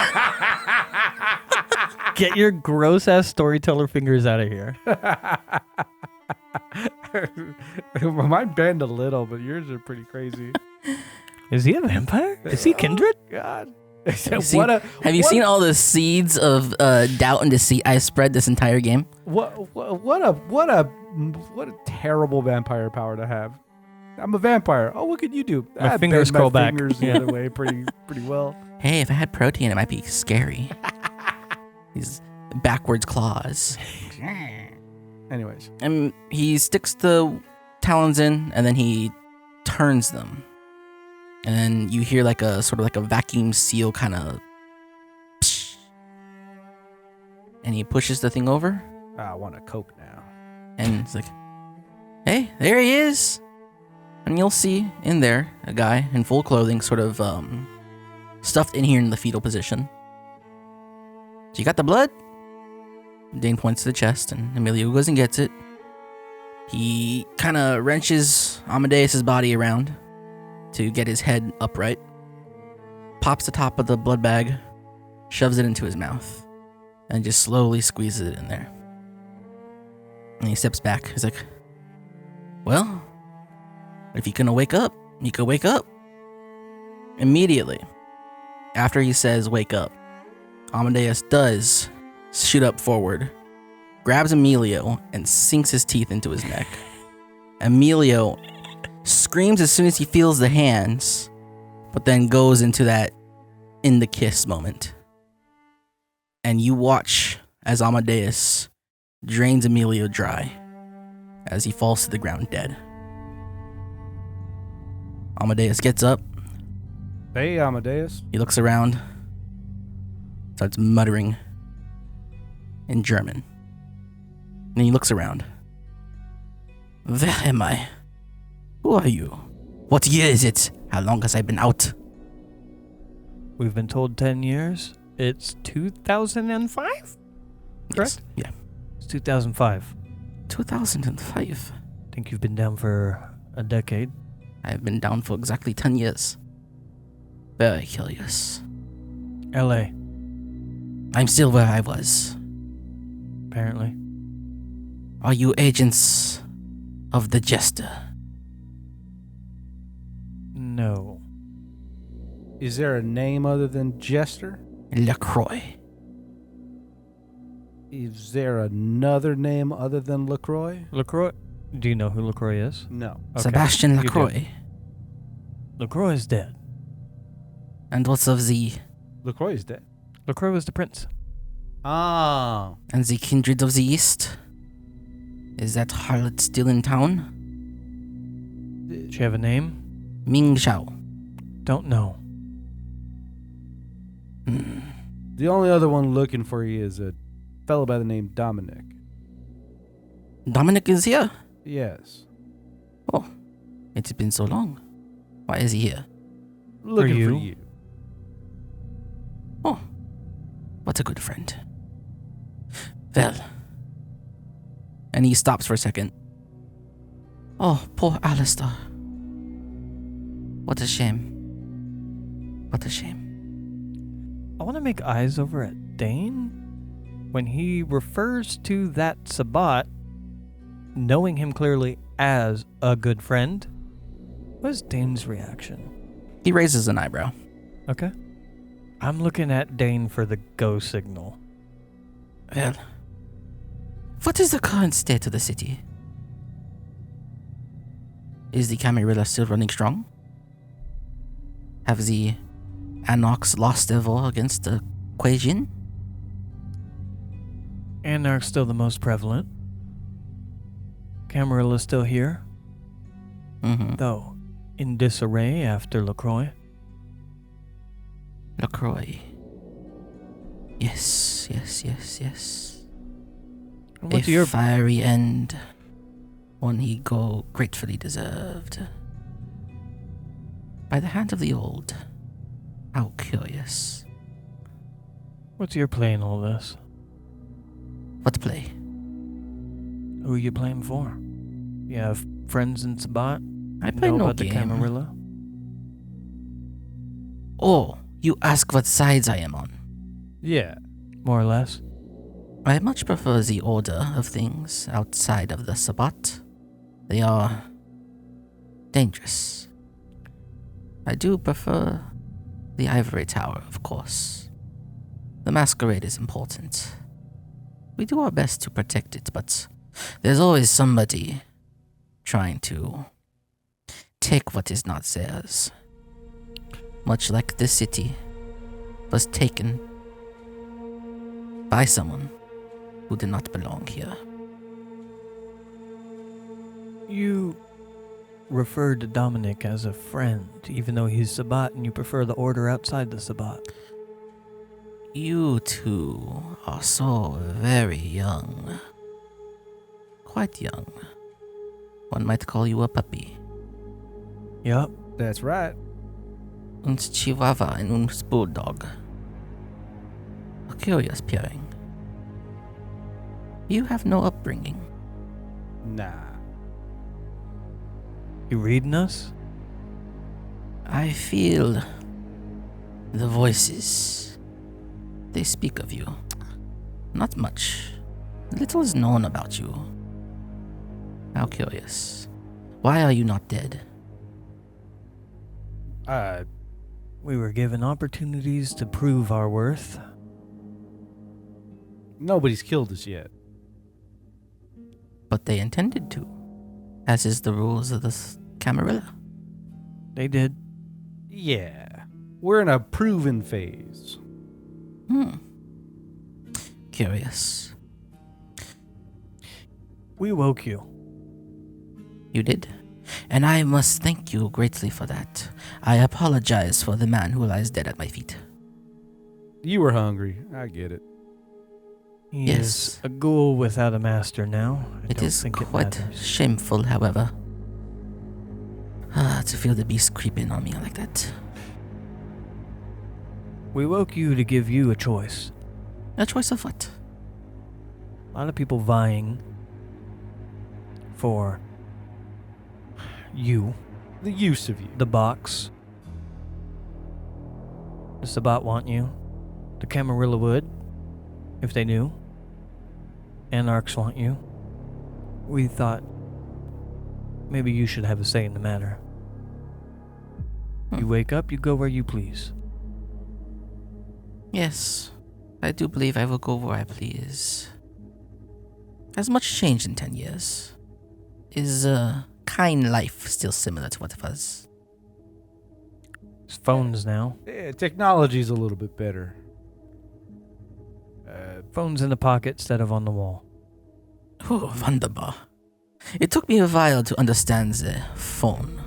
Get your gross ass storyteller fingers out of here. Mine bend a little, but yours are pretty crazy. Is he a vampire? Is he kindred? God. Have you seen all the seeds of doubt and deceit I spread this entire game? What a terrible vampire power to have. I'm a vampire. Oh, what could you do? My I fingers bend curl back. Fingers the other way pretty well. Hey, if I had protein, it might be scary. These backwards claws. Anyways, And he sticks the talons in, and then he turns them. And then you hear like a sort of like a vacuum seal kind of. And he pushes the thing over, I want a Coke now. and it's like, hey, there he is. And you'll see in there a guy in full clothing, sort of stuffed in here in the fetal position. So you got the blood? Dane points to the chest, and Emilio goes and gets it. He kind of wrenches Amadeus' body around to get his head upright, pops the top of the blood bag, shoves it into his mouth, and just slowly squeezes it in there. And he steps back. He's like, well, if he can wake up, he could wake up. Immediately, after he says wake up, Amadeus does shoot up forward, grabs Emilio, and sinks his teeth into his neck. Emilio screams as soon as he feels the hands, but then goes into that in the kiss moment. And you watch as Amadeus drains Emilio dry as he falls to the ground dead. Amadeus gets up. Hey, Amadeus. He looks around, starts muttering in German. And he looks around. Where am I? Who are you? What year is it? How long has I been out? We've been told 10 years. It's 2005? Correct? Yes. Yeah. It's 2005. 2005. I think you've been down for a decade. I've been down for exactly 10 years. Very curious. LA, I'm still where I was. apparently. Are you agents of the Jester? No. Is there a name other than Jester? LaCroix. Is there another name other than LaCroix? LaCroix? Do you know who LaCroix is? No. Okay, Sebastian you do. LaCroix. LaCroix is dead. And what's of the LaCroix is dead. LaCroix was the prince. Ah. and the kindred of the East? Is that harlot still in town? Does she have a name? Ming Zhao. Don't know. The only other one looking for you is a fellow by the name Dominic. Dominic is here. Yes. Oh, it's been so long. Why is he here? Looking for you? you. Oh, what a good friend. Well, and he stops for a second. Oh, poor Alistair. What a shame. What a shame. I want to make eyes over at Dane. When he refers to that Sabat, knowing him clearly as a good friend, what is Dane's reaction? He raises an eyebrow. Okay. I'm looking at Dane for the go signal. Well, what is the current state of the city? Is the Camarilla still running strong? Have the Anox lost their war against the Kuei-jin? Anarch's still the most prevalent. Camarilla's still here. though in disarray after LaCroix. LaCroix. Yes. And A what's your fiery end, one he gratefully deserved. By the hand of the old. How curious. what's your play in all this? What play? Who are you playing for? You have friends in Sabat? I play know no about the game. Camarilla? Oh, you ask what sides I am on. Yeah. More or less. I much prefer the order of things outside of the Sabbat. They are dangerous. I do prefer the Ivory Tower, of course. The Masquerade is important. We do our best to protect it, but there's always somebody trying to take what is not theirs. Much like this city was taken by someone who did not belong here. You referred to Dominic as a friend, even though he's Sabat and you prefer the order outside the Sabat. You two are so very young. Quite young. One might call you a puppy. Yup. That's right. Un chihuahua and un bulldog. A curious pairing. You have no upbringing. Nah. You reading us? I feel the voices. They speak of you. Not much. Little is known about you. How curious. Why are you not dead? We were given opportunities to prove our worth. Nobody's killed us yet. But they intended to, as is the rules of the Camarilla. They did. Yeah. We're in a proven phase. Curious. We woke you. You did? And I must thank you greatly for that. I apologize for the man who lies dead at my feet. You were hungry. I get it. He Yes. is a ghoul without a master now. I It don't is think quite it matters. shameful, however. To feel the beast creeping on me like that. We woke you to give you a choice. A choice of what? A lot of people vying for you, The use of you. the box. The Sabat want you. The Camarilla would, if they knew. Anarchs want you. We thought maybe you should have a say in the matter. You wake up, you go where you please. Yes, I do believe I will go where I please. Has much changed in 10 years? Is kind life still similar to what it was? It's phones now. Yeah, technology's a little bit better. Phones in the pocket instead of on the wall. Oh, wunderbar. It took me a while to understand the phone.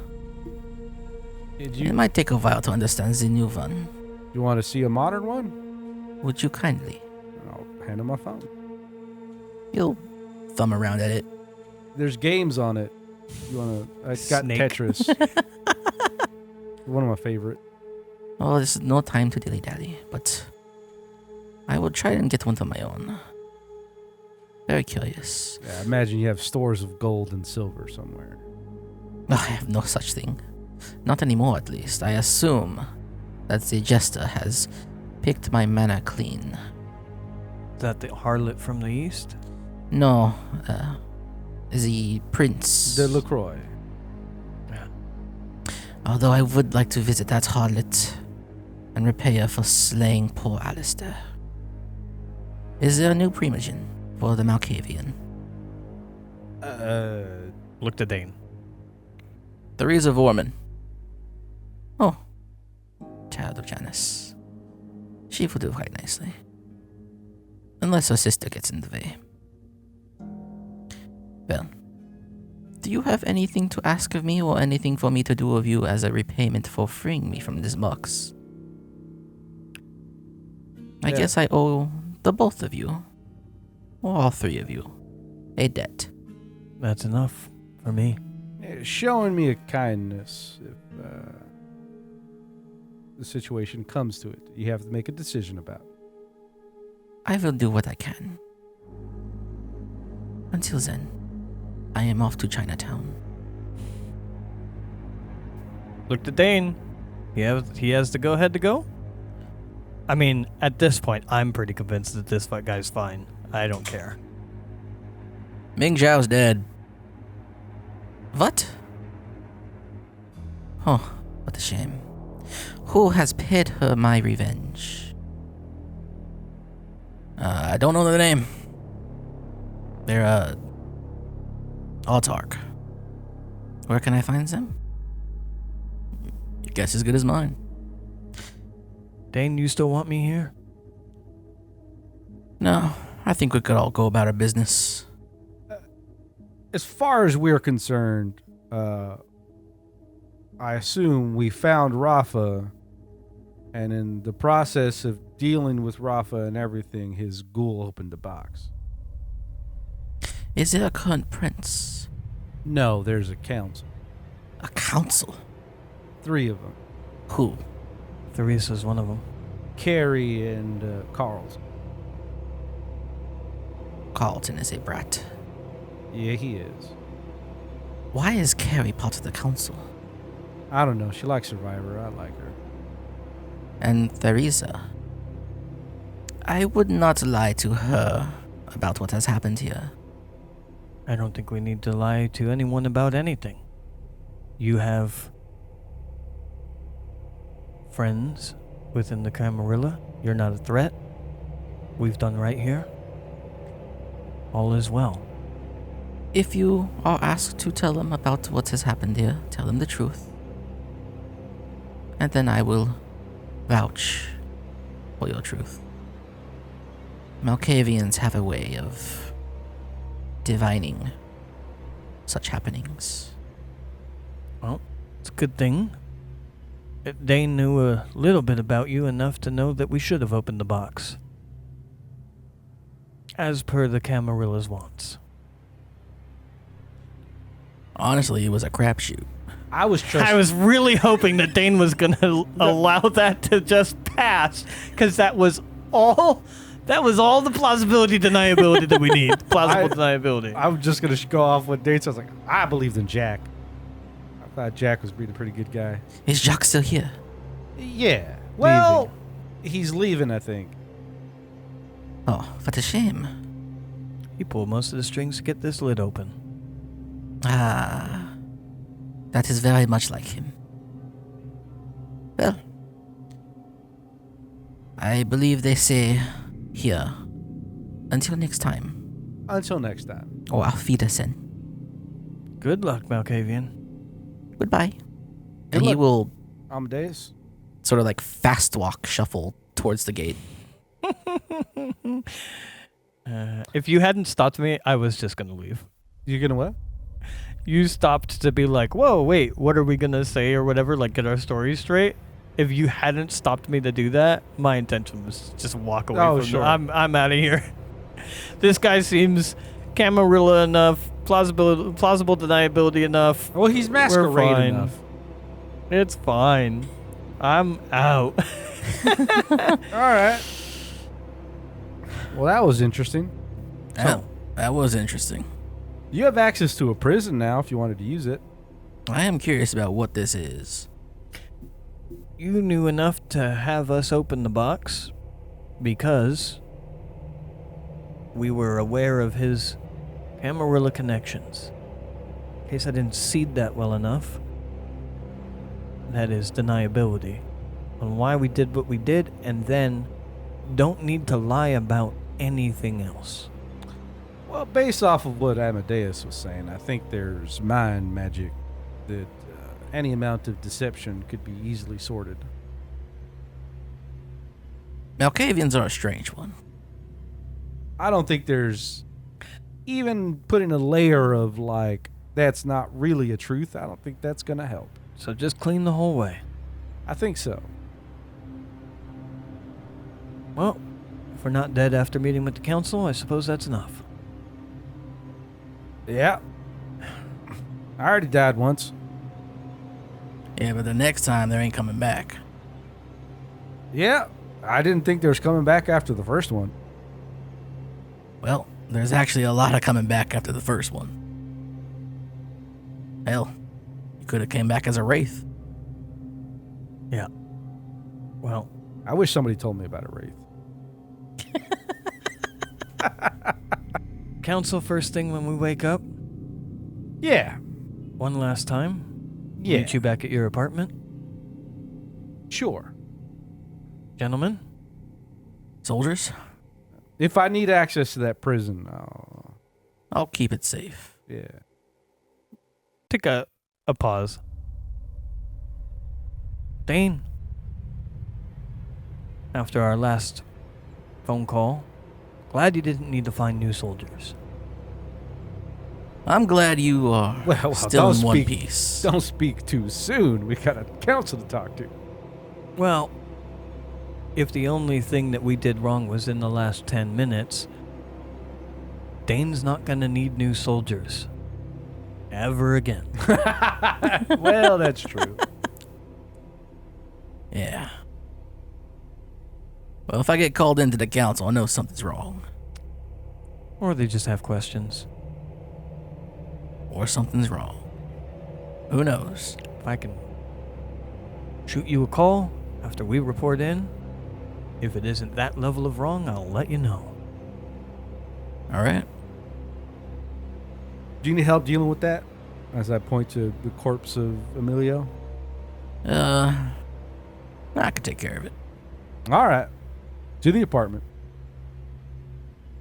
Did It might take a while to understand the new one. you want to see a modern one? Would you kindly? I'll hand him my phone. You'll thumb around at it. There's games on it. You want to? I got Snake. Tetris. One of my favorite. Oh, this is no time to dilly-dally, but I will try and get one of my own. Very curious. Yeah, I imagine you have stores of gold and silver somewhere. I have no such thing. Not anymore, at least. I assume that the jester has picked my mana clean. Is that the harlot from the east? No, the prince. The LaCroix. Although I would like to visit that harlot and repay her for slaying poor Alistair. Is there a new primogen for the Malkavian? Look to Dane. Theresa of Orman. Oh, child of Janus. She will do quite nicely. Unless her sister gets in the way. Well, Do you have anything to ask of me or anything for me to do of you as a repayment for freeing me from this box? I guess I owe the both of you, or all three of you, a debt. That's enough for me. Showing me a kindness if the situation comes to it. You have to make a decision about. I will do what I can. Until then, I am off to Chinatown. Look to Dane. He has the go-ahead to go? I mean, at this point, I'm pretty convinced that this guy's fine. I don't care. Ming Zhao's dead. What? Oh, what a shame. Who has paid her my revenge? I don't know the name. They're, autarch. Where can I find them? Your guess is good as mine. Dane, you still want me here? No, I think we could all go about our business. As far as we're concerned, I assume we found Rafa, and in the process of dealing with Rafa and everything, his ghoul opened the box. Is there a current prince? No, there's a council. A council? 3 of them. Who? Theresa's one of them. Carrie and Carlson. Carlton is a brat. Yeah, he is. Why is Carrie part of the council? I don't know. She likes Survivor. I like her. And Theresa? I would not lie to her about what has happened here. I don't think we need to lie to anyone about anything. You have friends within the Camarilla. You're not a threat. We've done right here. All is well. If you are asked to tell them about what has happened here, tell them the truth. And then I will vouch for your truth. Malkavians have a way of divining such happenings. Well, it's a good thing. Dane knew a little bit about you, enough to know that we should have opened the box. As per the Camarilla's wants. Honestly, it was a crapshoot. I was really hoping that Dane was going to allow that to just pass, because that was all the plausibility deniability that we need. Plausible deniability. I'm just going to go off what dates. I was like, I believed in Jack. I thought Jack was being a pretty good guy. Is Jacques still here? Yeah. Well, he's leaving, I think. Oh, what a shame. He pulled most of the strings to get this lid open. Ah, that is very much like him. Well, I believe they say here. Until next time. Until next time. Or auf Wiedersehen. Good luck, Malkavian. Goodbye. Good And he luck. will Amadeus? sort of like fast walk, shuffle towards the gate. If you hadn't stopped me, I was just going to leave. You gonna what? You stopped to be like, whoa, wait, what are we going to say or whatever, like get our story straight. If you hadn't stopped me to do that, my intention was just walk away from sure. I'm out of here. This guy seems Camarilla enough, plausible deniability enough. Well, he's We're masquerade fine. enough. It's fine. I'm out. All right. Well, that was interesting. That was interesting. You have access to a prison now if you wanted to use it. I am curious about what this is. You knew enough to have us open the box because we were aware of his Camarilla connections. In case I didn't seed that well enough, that is deniability on why we did what we did, and then don't need to lie about anything else. Well, based off of what Amadeus was saying, I think there's mind magic that any amount of deception could be easily sorted. Malkavians are a strange one. I don't think there's even putting a layer of like that's not really a truth, I don't think that's going to help. So just clean the whole way. I think so. Well, if we're not dead after meeting with the council, I suppose that's enough. Yeah. I already died once. Yeah, but the next time there ain't coming back. Yeah. I didn't think there was coming back after the first one. Well, there's actually a lot of coming back after the first one. Hell, you could have came back as a wraith. Yeah. Well, I wish somebody told me about a wraith. council first thing when we wake up. Yeah. One last time. Yeah. Meet you back at your apartment. Sure. Gentlemen. Soldiers, If I need access to that prison, I'll keep it safe. yeah. Take a pause. Dane. After our last phone call, glad you didn't need to find new soldiers. I'm glad you are Well, still in don't one speak- piece. Don't speak too soon. We got a council to talk to. Well, if the only thing that we did wrong was in the last 10 minutes, Dane's not gonna need new soldiers. Ever again. Well, that's true. Yeah. Well, if I get called into the council, I know something's wrong. Or they just have questions. Or something's wrong. Who knows? If I can shoot you a call after we report in, if it isn't that level of wrong, I'll let you know. All right. Do you need help dealing with that? As I point to the corpse of Emilio. I can take care of it. All right. To the apartment.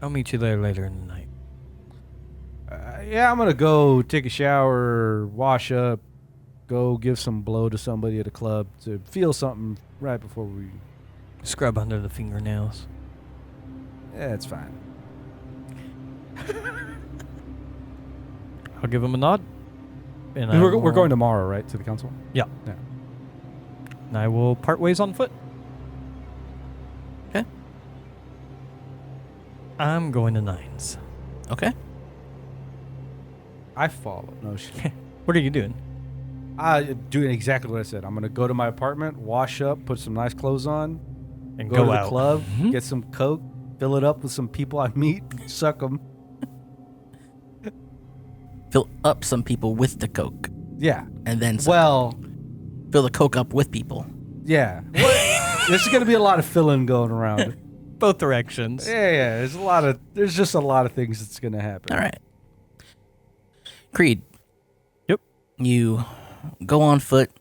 I'll meet you there later in the night. Yeah, I'm going to go take a shower, wash up, go give some blow to somebody at a club to feel something right before we... Scrub under the fingernails. Yeah, it's fine. I'll give him a nod. And We're going tomorrow, right, to the council? Yeah. Yeah. And I will part ways on foot. Okay. I'm going to Nines. Okay. I follow. No shit. What are you doing? Doing exactly what I said. I'm going to go to my apartment, wash up, put some nice clothes on, And go go to the out. club, Mhm. get some Coke, fill it up with some people I meet, suck them. Fill up some people with the Coke. Yeah. And then Well, fill the Coke up with people. yeah. There's going to be a lot of filling going around. Both directions. Yeah. There's just a lot of things that's going to happen. All right. Creed. Yep. You go on foot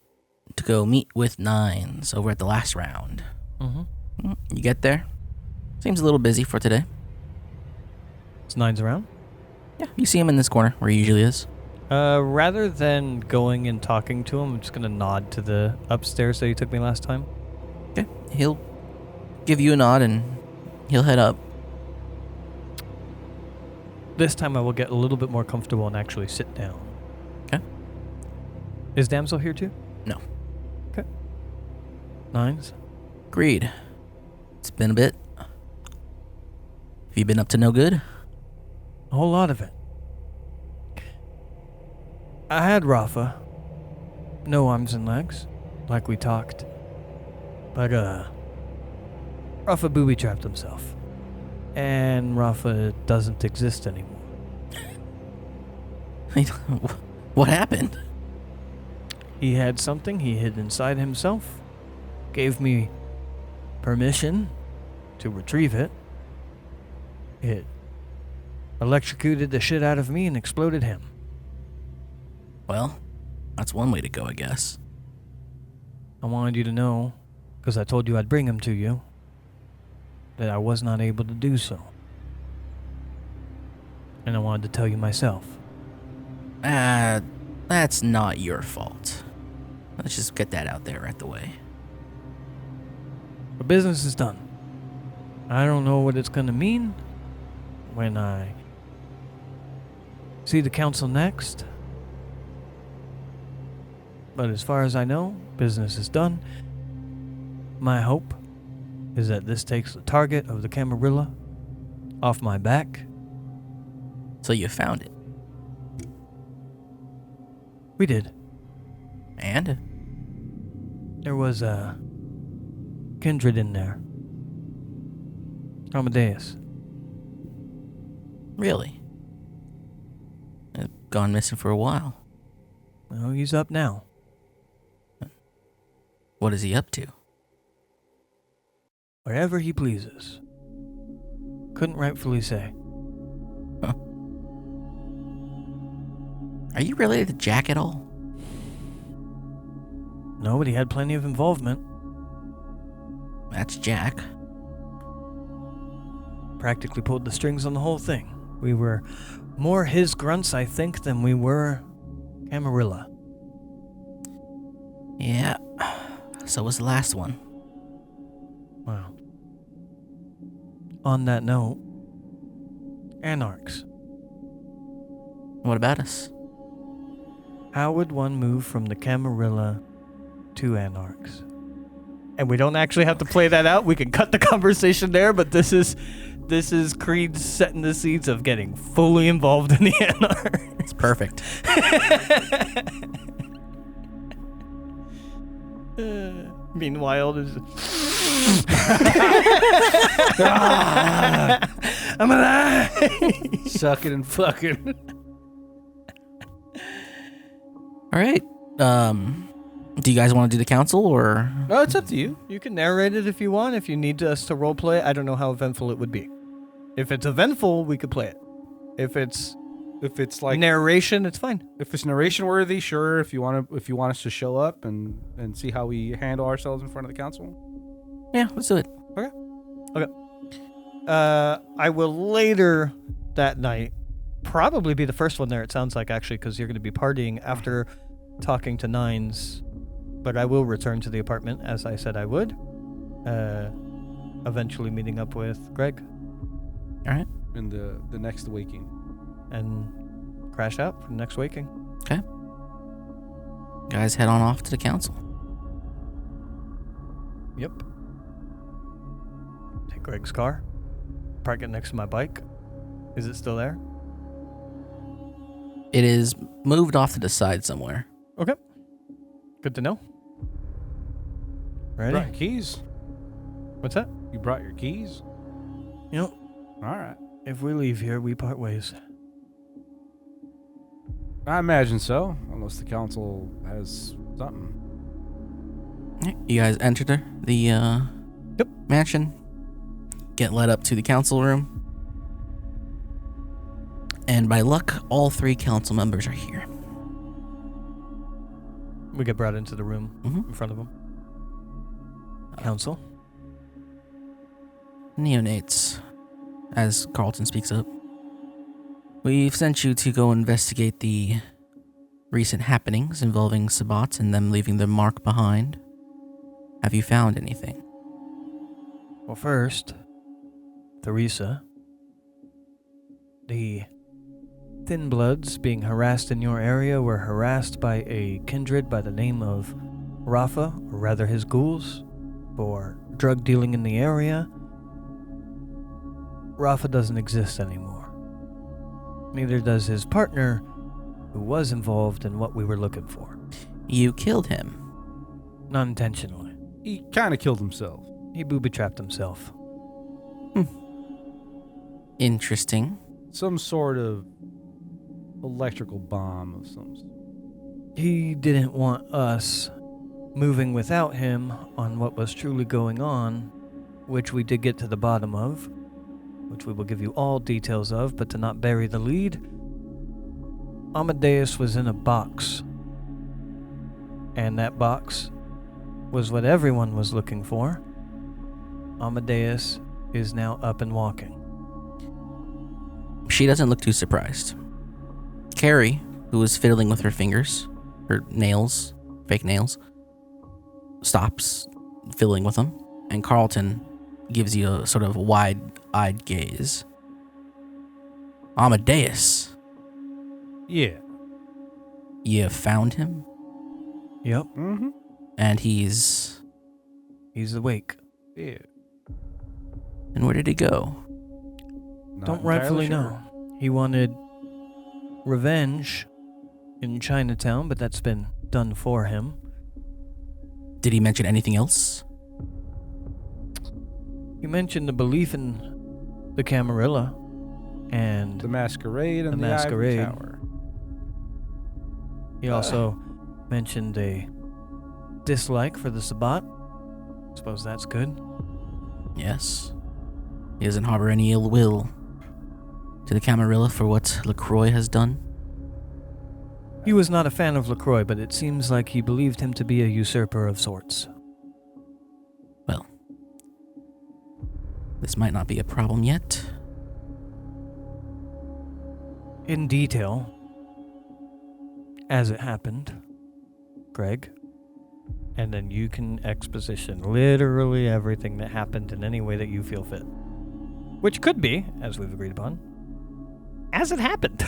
to go meet with Nines over at the last round. Mm-hmm. You get there. Seems a little busy for today. Is Nines around? Yeah, you see him in this corner where he usually is. Rather than going and talking to him, I'm just going to nod to the upstairs that he took me last time. Okay. He'll give you a nod and he'll head up. This time I will get a little bit more comfortable and actually sit down. Okay. Is Damsel here too? No. Okay. Nines? Creed. It's been a bit. Have you been up to no good? A whole lot of it. I had Rafa. No arms and legs, like we talked. But, Rafa booby-trapped himself. And Rafa doesn't exist anymore. What happened? He had something he hid inside himself. Gave me permission to retrieve it. It electrocuted the shit out of me and exploded him. Well, that's one way to go, I guess. I wanted you to know, because I told you I'd bring him to you, that I was not able to do so. And I wanted to tell you myself. That's not your fault. Let's just get that out there right the way. The business is done. I don't know what it's going to mean when I see the council next, But as far as I know, business is done. My hope is that this takes the target of the Camarilla off my back. So you found it. We did. And? There was a kindred in there. Amadeus. Really? Gone missing for a while. Well, he's up now. What is he up to? Wherever he pleases. Couldn't rightfully say. Huh. Are you related to Jack at all? No, but he had plenty of involvement. That's Jack. Practically pulled the strings on the whole thing. We were more his grunts, I think, than we were Camarilla. Yeah. So was the last one. Wow. On that note, Anarchs. What about us? How would one move from the Camarilla to Anarchs? And we don't actually have to play that out. We can cut the conversation there, but this is Creed setting the seeds of getting fully involved in the Anarchs. It's perfect. Meanwhile, there's I'm alive. Sucking and fucking. All right. Do you guys want to do the council or? No, it's up to you. You can narrate it if you want. If you need us to roleplay, I don't know how eventful it would be. If it's eventful, we could play it. If it's like narration, it's fine. if it's narration worthy, sure. If you want us to show up and see how we handle ourselves in front of the council. Yeah, let's do it. I will later that night probably be the first one there, it sounds like, actually, because you're going to be partying after talking to Nines. But I will return to the apartment, as I said I would. Eventually meeting up with Greg. All right. In the next waking. And crash out for the next waking. Okay. Guys, head on off to the council. Yep. Take Greg's car. Park it next to my bike. Is it still there? It is moved off to the side somewhere. Okay. Good to know. Ready? Brought your keys. What's that? You brought your keys. You know, All right. if we leave here, we part ways. I imagine so, unless the council has something. You guys enter the mansion. Get led up to the council room. And by luck, all 3 council members are here. We get brought into the room in front of them. Council. Neonates, as Carlton speaks up. We've sent you to go investigate the recent happenings involving Sabbats and them leaving their mark behind. Have you found anything? Well, first, Theresa. The Thin Bloods being harassed in your area were harassed by a kindred by the name of Rafa, or rather his ghouls, for drug dealing in the area. Rafa doesn't exist anymore. Neither does his partner, who was involved in what we were looking for. You killed him. Not intentionally. He kind of killed himself. He booby-trapped himself. Interesting. Some sort of electrical bomb of some sort. He didn't want us moving without him on what was truly going on, which we did get to the bottom of, which we will give you all details of, but to not bury the lead, Amadeus was in a box. And that box was what everyone was looking for. Amadeus is now up and walking. She doesn't look too surprised. Carrie, who is fiddling with her fingers, her nails, fake nails, stops fiddling with them, and Carlton gives you a sort of wide-eyed gaze. Amadeus. Yeah. You found him? Yep. Mm-hmm. And he's awake. Yeah. and where did he go? Not Don't entirely rightfully sure. know. He wanted revenge in Chinatown, but that's been done for him. Did he mention anything else? He mentioned the belief in the Camarilla and The Masquerade and The the, Ivory Masquerade. Tower. he also mentioned a dislike for the Sabbat. Suppose that's good. Yes. He doesn't harbor any ill will to the Camarilla for what LaCroix has done. He was not a fan of LaCroix, but it seems like he believed him to be a usurper of sorts. Well, this might not be a problem yet. In detail, as it happened, Greg, and then you can exposition literally everything that happened in any way that you feel fit. Which could be, as we've agreed upon, as it happened.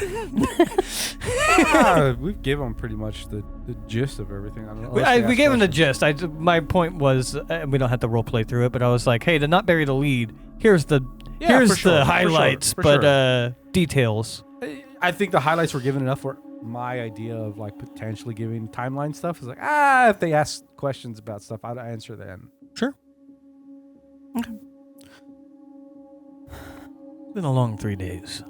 We've given pretty much the gist of everything. I don't know. We gave him the gist. My point was, we don't have to role play through it, but I was like, hey, to not bury the lead, here's the for sure, the highlights, for but sure. Details. I think the highlights were given enough for my idea of like potentially giving timeline stuff is like, if they ask questions about stuff, I'd answer then. Sure. Okay. It's been a long 3 days.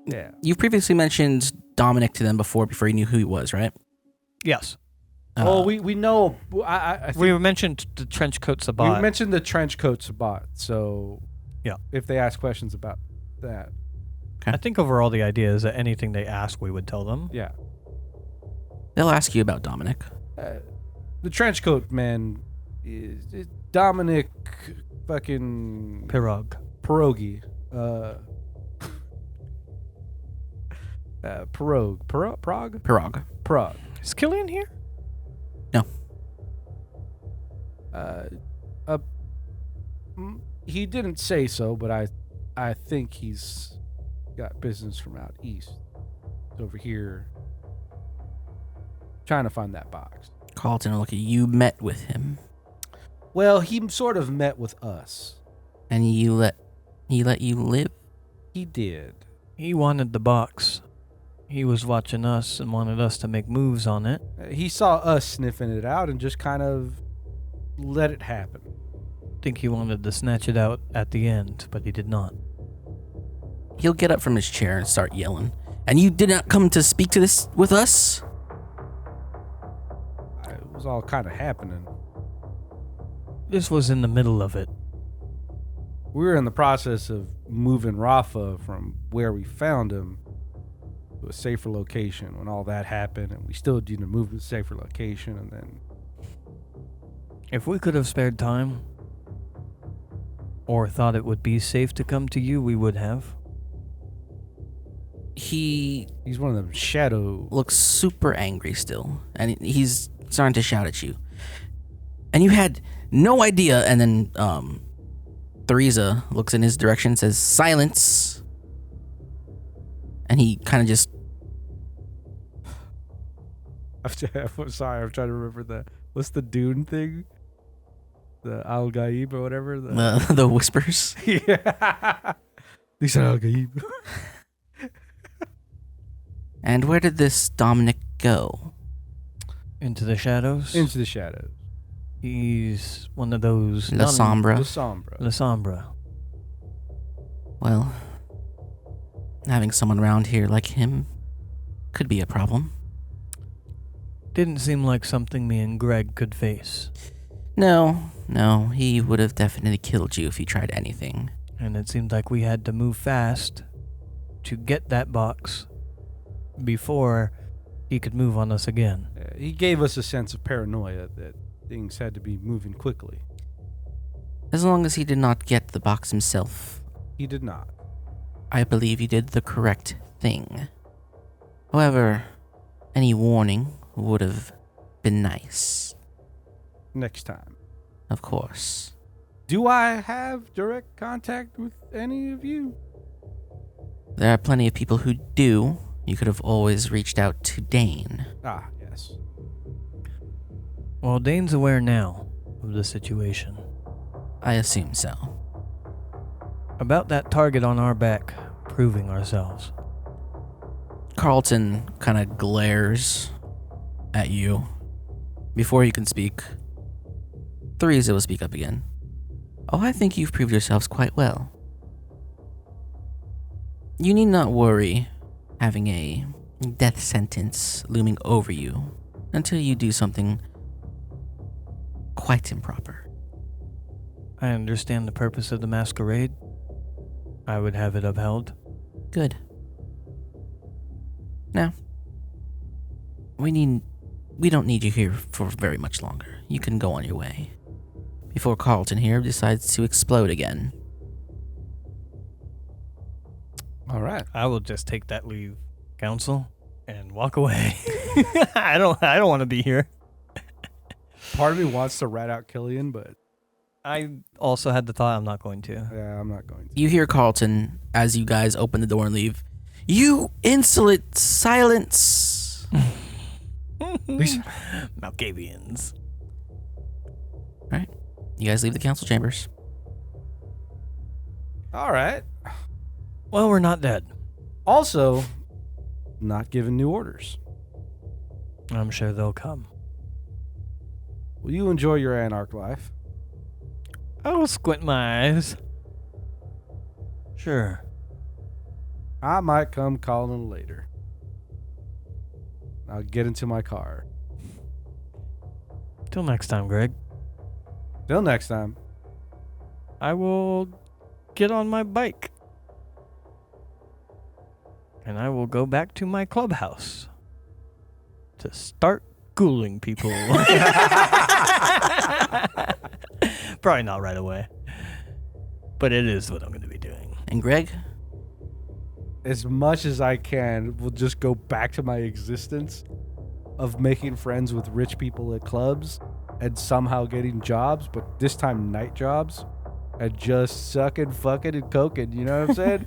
Yeah. You've previously mentioned Dominic to them before you knew who he was, right? Yes. Well, we know. I think We mentioned the trench coat Sabbat. we mentioned the trench coat Sabbat. So Yeah. if they ask questions about that, I think overall the idea is that anything they ask, we would tell them. yeah. They'll ask you about Dominic. The trench coat man is Dominic fucking Pirog. Pierogi. Prague. Pirog. Prague. Is Killian here? No. He didn't say so, but I think he's got business from out east. He's over here trying to find that box. Carlton, look, you met with him, Well, he sort of met with us. and he let you live. He did. He wanted the box. He was watching us and wanted us to make moves on it. He saw us sniffing it out and just kind of let it happen. Think he wanted to snatch it out at the end, but he did not. He'll get up from his chair and start yelling. And you did not come to speak to this with us? It was all kind of happening. This was in the middle of it. We were in the process of moving Rafa from where we found him to a safer location when all that happened, and we still needed to move to a safer location, and then If we could have spared time, or thought it would be safe to come to you, we would have. He he's one of them shadow. looks super angry still, and he's starting to shout at you. And you had no idea, and then Theresa looks in his direction and says, "Silence." And he kind of just, I'm sorry, I'm trying to remember what's the Dune thing? The Al Gaib or whatever? the whispers. Yeah. These are Al Gaib. And where did this Dominic go? Into the shadows. Into the shadows. He's one of those... La Sombra. The Sombra. La Sombra. Well, having someone around here like him could be a problem. Didn't seem like something me and Greg could face. No, he would have definitely killed you if he tried anything. And it seemed like we had to move fast to get that box before he could move on us again. He gave us a sense of paranoia that things had to be moving quickly. As long as he did not get the box himself, He did not. I believe he did the correct thing. However, any warning would have been nice. Next time. Of course. Do I have direct contact with any of you? There are plenty of people who do. You could have always reached out to Dane. Ah, yes. Well, Dane's aware now of the situation. I assume so. About that target on our back, proving ourselves. Carlton kind of glares at you. Before you can speak, Theresa will speak up again. Oh, I think you've proved yourselves quite well. You need not worry having a death sentence looming over you until you do something quite improper. I understand the purpose of the masquerade. I would have it upheld. Good. Now, we don't need you here for very much longer. You can go on your way before Carlton here decides to explode again. All right. I will just take that leave, counsel, and walk away. I don't want to be here. Part of me wants to rat out Killian, but I also had the thought I'm not going to. yeah, I'm not going to. You hear Carlton as you guys open the door and leave. You insolent silence! Malkavians. Alright. You guys leave the council chambers. All right. Well, we're not dead. Also, not giving new orders. I'm sure they'll come. Will you enjoy your Anarch life? I will squint my eyes. Sure. I might come calling later. I'll get into my car. Till next time, Greg. Till next time. I will get on my bike. And I will go back to my clubhouse to start ghouling people. Probably not right away. But it is what I'm going to be doing. And Greg? As much as I can, will just go back to my existence of making friends with rich people at clubs and somehow getting jobs, but this time night jobs, and just sucking, fucking, and coking. You know what I'm saying?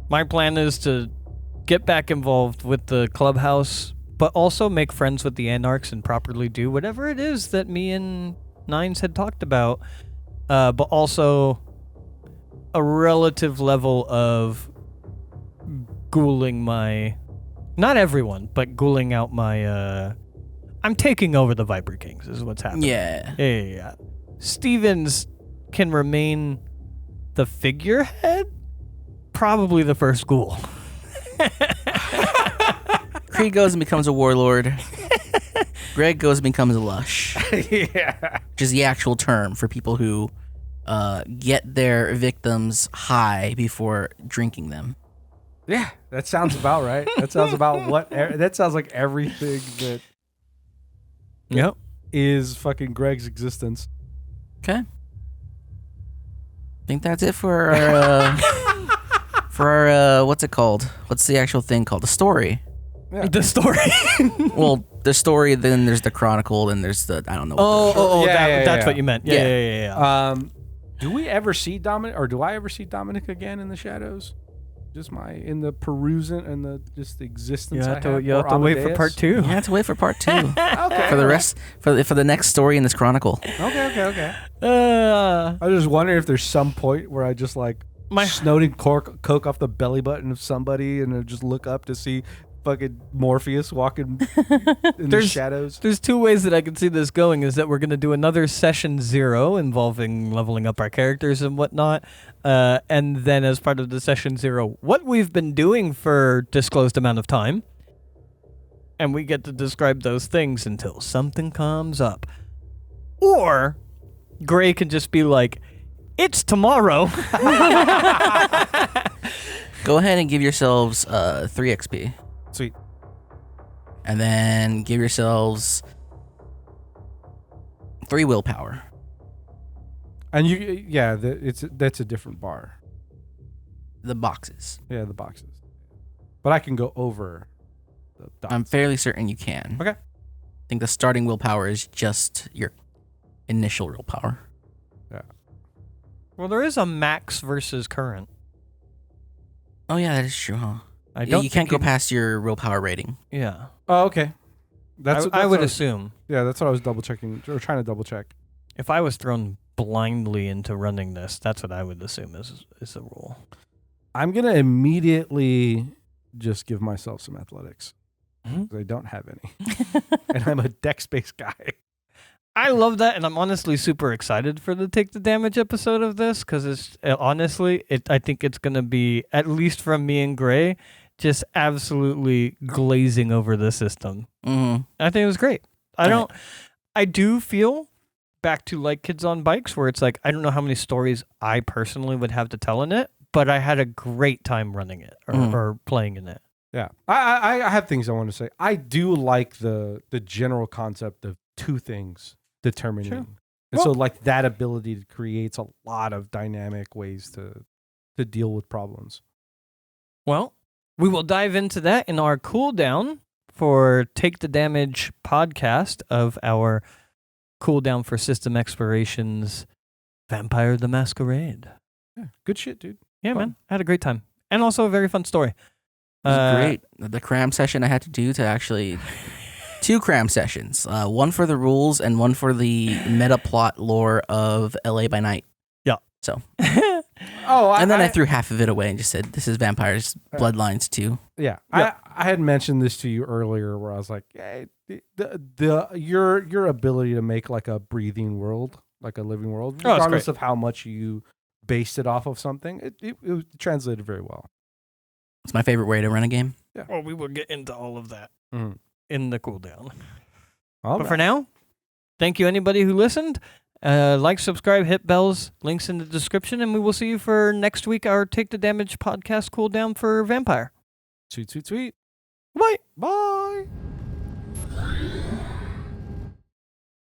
My plan is to get back involved with the clubhouse, but also make friends with the Anarchs and properly do whatever it is that me and Nines had talked about, but also a relative level of ghouling my... Not everyone, but ghouling out my... I'm taking over the Viper Kings is what's happening. Yeah. Yeah. Stevens can remain the figurehead? Probably the first ghoul. Creed goes and becomes a warlord. Greg goes and becomes a lush. Yeah. Which is the actual term for people who get their victims high before drinking them. Yeah, that sounds about right. That sounds about what... That sounds like everything that Yep. is fucking Greg's existence. Okay. I think that's it for our... for our, what's it called? What's the actual thing called? The story. Yeah. The story. Well, the story, then there's the chronicle, then there's the, I don't know. That's Yeah. what you meant. Yeah. Do we ever see Dominic, or do I ever see Dominic again in the shadows? Just in the perusing and the existence. You have to wait for part 2. You have to wait for part 2. Okay. For the rest, for the next story in this chronicle. Okay. I was just wondering if there's some point where I just like snorting coke off the belly button of somebody and I just look up to see fucking Morpheus walking in the shadows. There's 2 ways that I can see this going. Is that we're going to do another session 0 involving leveling up our characters and whatnot. And then as part of the session 0, what we've been doing for disclosed amount of time. And we get to describe those things until something comes up. Or Gray can just be like, it's tomorrow. Go ahead and give yourselves 3 XP. Sweet. And then give yourselves 3 willpower. And that's a different bar. The boxes. Yeah, the boxes. But I can go over the dots. I'm fairly certain you can. Okay. I think the starting willpower is just your initial willpower. Yeah. Well, there is a max versus current. Oh yeah, that is true, huh? I don't You can't think go past your willpower rating. Yeah. Oh, okay. I would assume. Yeah, that's what I was double checking or trying to double check. If I was thrown blindly into running this, that's what I would assume is the rule. I'm gonna immediately just give myself some athletics. Mhm. I don't have any, and I'm a dex-based guy. I love that, and I'm honestly super excited for the Take the Damage episode of this because it's honestly, I think it's gonna be, at least from me and Gray, just absolutely glazing over the system. Mm-hmm. I think it was great. I do feel back to like Kids on Bikes where it's like, I don't know how many stories I personally would have to tell in it, but I had a great time running it or playing in it. Yeah, I have things I want to say. I do like the general concept of two things determining. Sure. And so like that ability creates a lot of dynamic ways to deal with problems. Well, we will dive into that in our cooldown for Take the Damage podcast of our cooldown for System Explorations Vampire the Masquerade. Yeah, good shit, dude. Yeah, Fun. man. I had a great time. And also a very fun story. It was great. The cram session I had to do to actually 2 cram sessions, one for the rules and one for the meta plot lore of LA by Night. Yeah. So, and then I threw half of it away and just said, "This is Vampires Bloodlines 2." Yeah, Yeah. I had mentioned this to you earlier, where I was like, hey, your ability to make like a breathing world, like a living world, Oh, it's regardless great. of how much you based it off of something, it translated very well. It's my favorite way to run a game. Well, we will get into all of that Mhm. in the cooldown. All But right. for now, thank you anybody who listened. Like, subscribe, hit bells, links in the description, and we will see you for next week, our Take the Damage podcast cooldown for Vampire. Tweet. Bye. Bye.